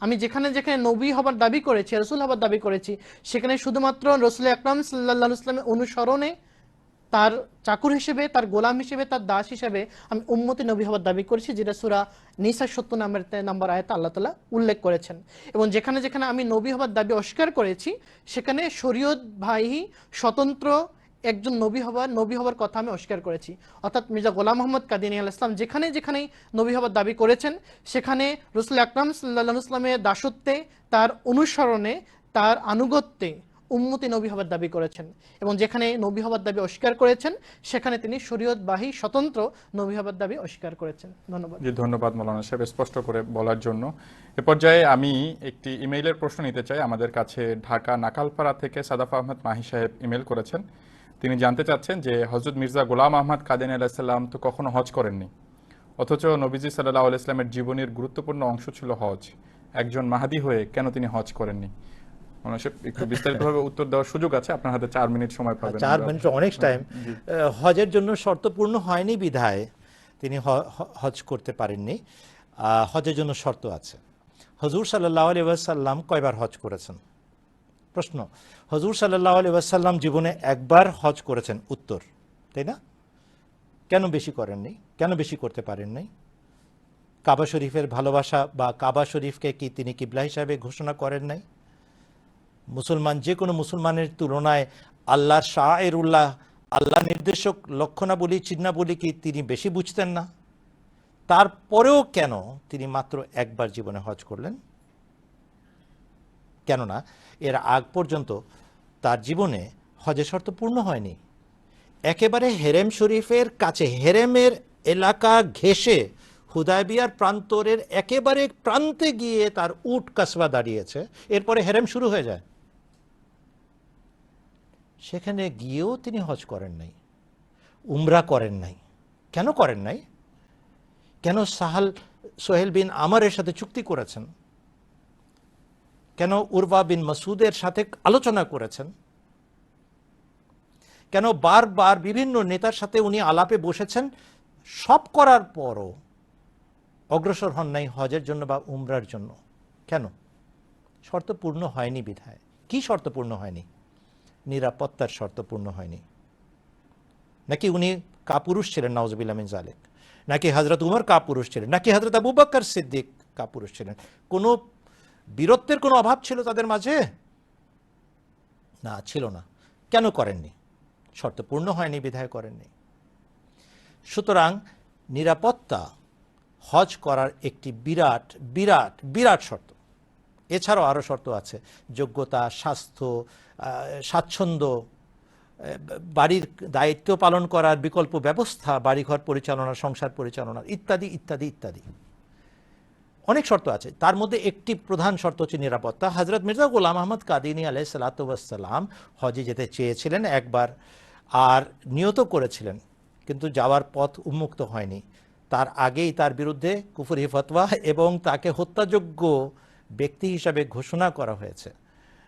আমি যেখানে যেখানে নবী হবার দাবি করেছি, রসুল হবার দাবি করেছি, সেখানে শুধুমাত্র রসুল আকরাম সাল্লাল্লাহু আলাইহি ওয়াসাল্লামের অনুসরণে, তার চাকুর হিসেবে, তার গোলাম হিসেবে, তার দাস হিসেবে আমি উম্মতি নবী হওয়ার দাবি করেছি, যেটা সূরা নিসা 70 নম্বর আয়াতে আল্লাহ তাআলা উল্লেখ করেছেন। এবং যেখানে যেখানে আমি নবী হওয়ার দাবি অস্বীকার করেছি, সেখানে শরীয়তবাহী স্বতন্ত্র একজন নবী হওয়ার কথা আমি অস্বীকার করেছি। অর্থাৎ মির্জা গোলাম মোহাম্মদ কাদিয়ানী আলাইহিস সালাম যেখানে যেখানেই নবী হওয়ার দাবি করেছেন, সেখানে রাসূল আকরাম সাল্লাল্লাহু আলাইহি ওয়াসাল্লামের দাসত্বে, তার অনুসরণে, তার আনুগত্যে উম্মতি নবী হওয়ার দাবি করেছেন। এবং যেখানে নবী হওয়ার দাবি অস্বীকার করেছেন, সেখানে তিনি শরীয়তবাহী স্বতন্ত্র নবী হওয়ার দাবি অস্বীকার করেছেন। ধন্যবাদ। জি, ধন্যবাদ মৌলানা সাহেব স্পষ্ট করে বলার জন্য। এ পর্যায়ে আমি একটি ইমেইলের প্রশ্ন নিতে চাই। আমাদের কাছে ঢাকা নাকালপাড়া থেকে সাদাফ আহমদ মাহি সাহেব ইমেল করেছেন। তিনি জানতে চাচ্ছেন যে হযরত মির্জা গোলাম আহমদ কাদিয়ানী আলাইহিস সালাম তো কখনো হজ করেননি, অথচ নবীজি সাল্লাল্লাহু আলাইহি ওয়াসাল্লামের জীবনের গুরুত্বপূর্ণ অংশ ছিল হজ। একজন মাহাদি হয়ে কেন তিনি হজ করেননি? একটু বিস্তারিতভাবে উত্তর দেওয়ার সুযোগ আছে, আপনার হাতে 4 মিনিট সময় পাবেন। 4 মিনিট অনেক টাইম। হজের জন্য শর্ত পূর্ণ হয়নি বিধায় তিনি হজ করতে পারেননি। হজের জন্য শর্ত আছে। হুজুর সাল্লাল্লাহু আলাইহি ওয়াসাল্লাম কয়বার হজ করেছেন? প্রশ্ন, হুজুর সাল্লাল্লাহু আলাইহি ওয়াসাল্লাম জীবনে একবার হজ করেছেন, উত্তর, তাই না? কেন বেশি করেননি? কেন বেশি করতে পারেননি? কাবা শরীফের ভালোবাসা বা কাবা শরীফকে কি তিনি কিবলা হিসাবে ঘোষণা করেন নাই? মুসলমান যে কোনো মুসলমানের তুলনায় আল্লাহর শাআইরুল্লাহ, আল্লাহ নির্দেশক লক্ষণাবলী, চিহ্নাবলী কি তিনি বেশি বুঝতেন না? তারপরেও কেন তিনি মাত্র একবার জীবনে হজ করলেন? কেননা এর আগ পর্যন্ত তার জীবনে হজের শর্ত পূর্ণ হয়নি। একেবারে হেরেম শরীফের কাছে, হেরেমের এলাকা ঘেঁষে হুদায়বিয়ার প্রান্তরের একেবারে প্রান্তে গিয়ে তার উট কাসবা দাঁড়িয়েছে, এরপরে হেরেম শুরু হয়ে যায়। সেখানে গিয়েও তিনি হজ করেন নাই, উমরা করেন নাই। কেন করেন নাই? কেন সোহেল বিন আমারের সাথে চুক্তি করেছেন? কেন উরওয়া বিন মাসুদের সাথে আলোচনা করেছেন? কেন বারবার বিভিন্ন নেতার সাথে উনি আলাপে বসেছেন? সব করার পরও অগ্রসর হন নাই হজের জন্য বা উমরার জন্য। কেন? শর্ত পূর্ণ হয়নি বিধায়। কি শর্ত পূর্ণ হয়নি? নিরাপত্তার শর্ত পূর্ণ হয়নি। নাকি উনি কাপুরুষ ছিলেন, নাউজুবিল্লাহ মিন যালিক? নাকি হযরত উমর কাপুরুষ ছিলেন? নাকি হযরত আবু বকর সিদ্দিক কাপুরুষ ছিলেন? কোনো বীরত্বের কোনো অভাব ছিল তাদের মাঝে? না, ছিল না। কেন করেননি? শর্ত পূর্ণ হয়নি বিধায় করেননি। সুতরাং নিরাপত্তা হজ করার একটি বিরাট বিরাট বিরাট শর্ত। এছাড়াও আরও শর্ত আছে, যোগ্যতা, স্বাস্থ্য, স্বাচ্ছন্দ্য, বাড়ির দায়িত্ব পালন করার বিকল্প ব্যবস্থা, বাড়িঘর পরিচালনা, সংসার পরিচালনা, ইত্যাদি ইত্যাদি ইত্যাদি অনেক শর্ত আছে। তার মধ্যে একটি প্রধান শর্ত হচ্ছে নিরাপত্তা। হযরত মির্জা গোলাম আহমদ কাদিয়ানী আলাইহিস সালাতু ওয়াস সালাম হজে যেতে চেয়েছিলেন একবার, আর নিয়ত করেছিলেন, কিন্তু যাওয়ার পথ উন্মুক্ত হয়নি। তার আগেই তার বিরুদ্ধে কুফরি ফতোয়া এবং তাকে হত্যাযোগ্য ব্যক্তি হিসাবে ঘোষণা করা হয়েছে।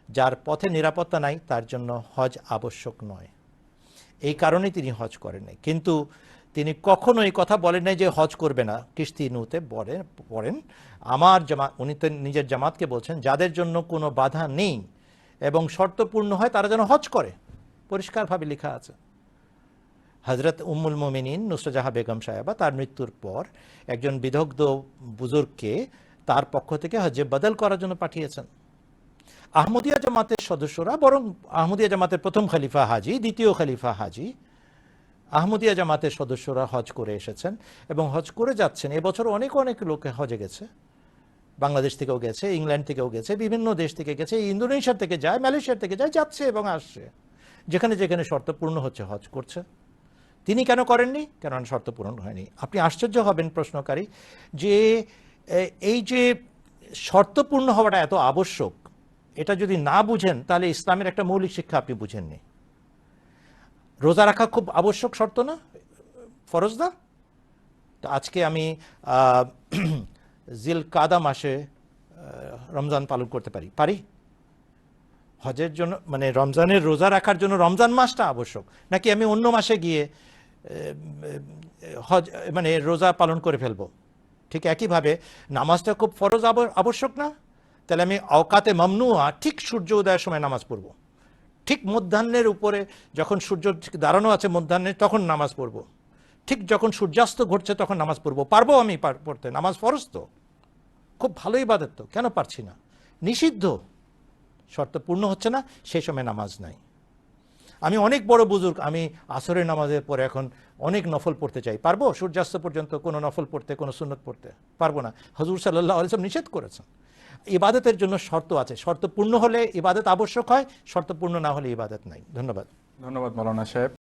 যার পথে নিরাপত্তা নাই তার জন্য হজ আবশ্যক নয়। এই কারণেই তিনি হজ করেন নাই। কিন্তু তিনি কখনো এই কথা বলেন নাই যে হজ করবে না। কিস্তি নুতে পড়েন আমার জামাত, উনি তো নিজের জামাতকে বলছেন যাদের জন্য কোনো বাধা নেই এবং শর্তপূর্ণ হয় তারা যেন হজ করে, পরিষ্কারভাবে লেখা আছে। হযরত উম্মুল মুমিনিন নুসরাত জাহাঁ বেগম সাহেবা তার মৃত্যুর পর একজন বিদগ্ধ বুজুর্গকে তার পক্ষ থেকে হজে বদল করার জন্য পাঠিয়েছেন। আহমদিয়া জামাতের সদস্যরা, বরং আহমদিয়া জামাতের প্রথম খলিফা হাজি, দ্বিতীয় খলিফা হাজি, আহমদিয়া জামাতের সদস্যরা হজ করে এসেছেন এবং হজ করে যাচ্ছেন। এবছর অনেক অনেক লোকে হজে গেছে। বাংলাদেশ থেকেও গেছে, ইংল্যান্ড থেকেও গেছে, বিভিন্ন দেশ থেকে গেছে, ইন্দোনেশিয়া থেকে যায়, মালয়েশিয়া থেকে যায়, যাচ্ছে এবং আসছে। যেখানে যেখানে শর্ত পূর্ণ হচ্ছে হজ করছে। তিনি কেন করেননি? কেননা শর্ত পূরণ হয়নি। আপনি আশ্চর্য হবেন প্রশ্নকারী যে এই যে শর্ত পূর্ণ হওয়াটা এত আবশ্যক, এটা যদি না বুঝেন তাহলে ইসলামের একটা মৌলিক শিক্ষা আপনি বুঝেননি। রোজা রাখা খুব আবশ্যক শর্ত না, ফরজ না? তো আজকে আমি জিল কাদা মাসে রমজান পালন করতে পারি? হজের জন্য মানে রমজানের রোজা রাখার জন্য রমজান মাসটা আবশ্যক, নাকি আমি অন্য মাসে গিয়ে হজ মানে রোজা পালন করে ফেলবো? ঠিক একইভাবে নামাজটা খুব ফরজ আবশ্যক না? তাহলে আমি অকাতে মামনুয়া ঠিক সূর্য উদয়ের সময় নামাজ পড়বো, ঠিক মধ্যাহ্নের উপরে যখন সূর্য দাঁড়ানো আছে মধ্যাহ্নে তখন নামাজ পড়বো, ঠিক যখন সূর্যাস্ত ঘটছে তখন নামাজ পড়বো। পারবো আমি পড়তে? নামাজ ফরজ তো, খুব ভালো ইবাদত তো, কেন পারছি না? নিষিদ্ধ, শর্ত পূর্ণ হচ্ছে না, সেই সময় নামাজ নাই। আমি অনেক বড় বুজুর্গ, আমি আসরের নামাজের পরে এখন অনেক নফল পড়তে চাই, পারবো? সূর্যাস্ত পর্যন্ত কোনো নফল পড়তে, কোনো সুন্নত পড়তে পারবো না। হুজুর সাল্লাল্লাহু আলাইহি ওয়াসাল্লাম নিষেধ করেছেন। ইবাদতের জন্য শর্ত আছে, শর্ত পূর্ণ হলে ইবাদত আবশ্যক হয়, শর্ত পূর্ণ না হলে ইবাদত নাই। ধন্যবাদ। ধন্যবাদ মাওলানা সাহেব।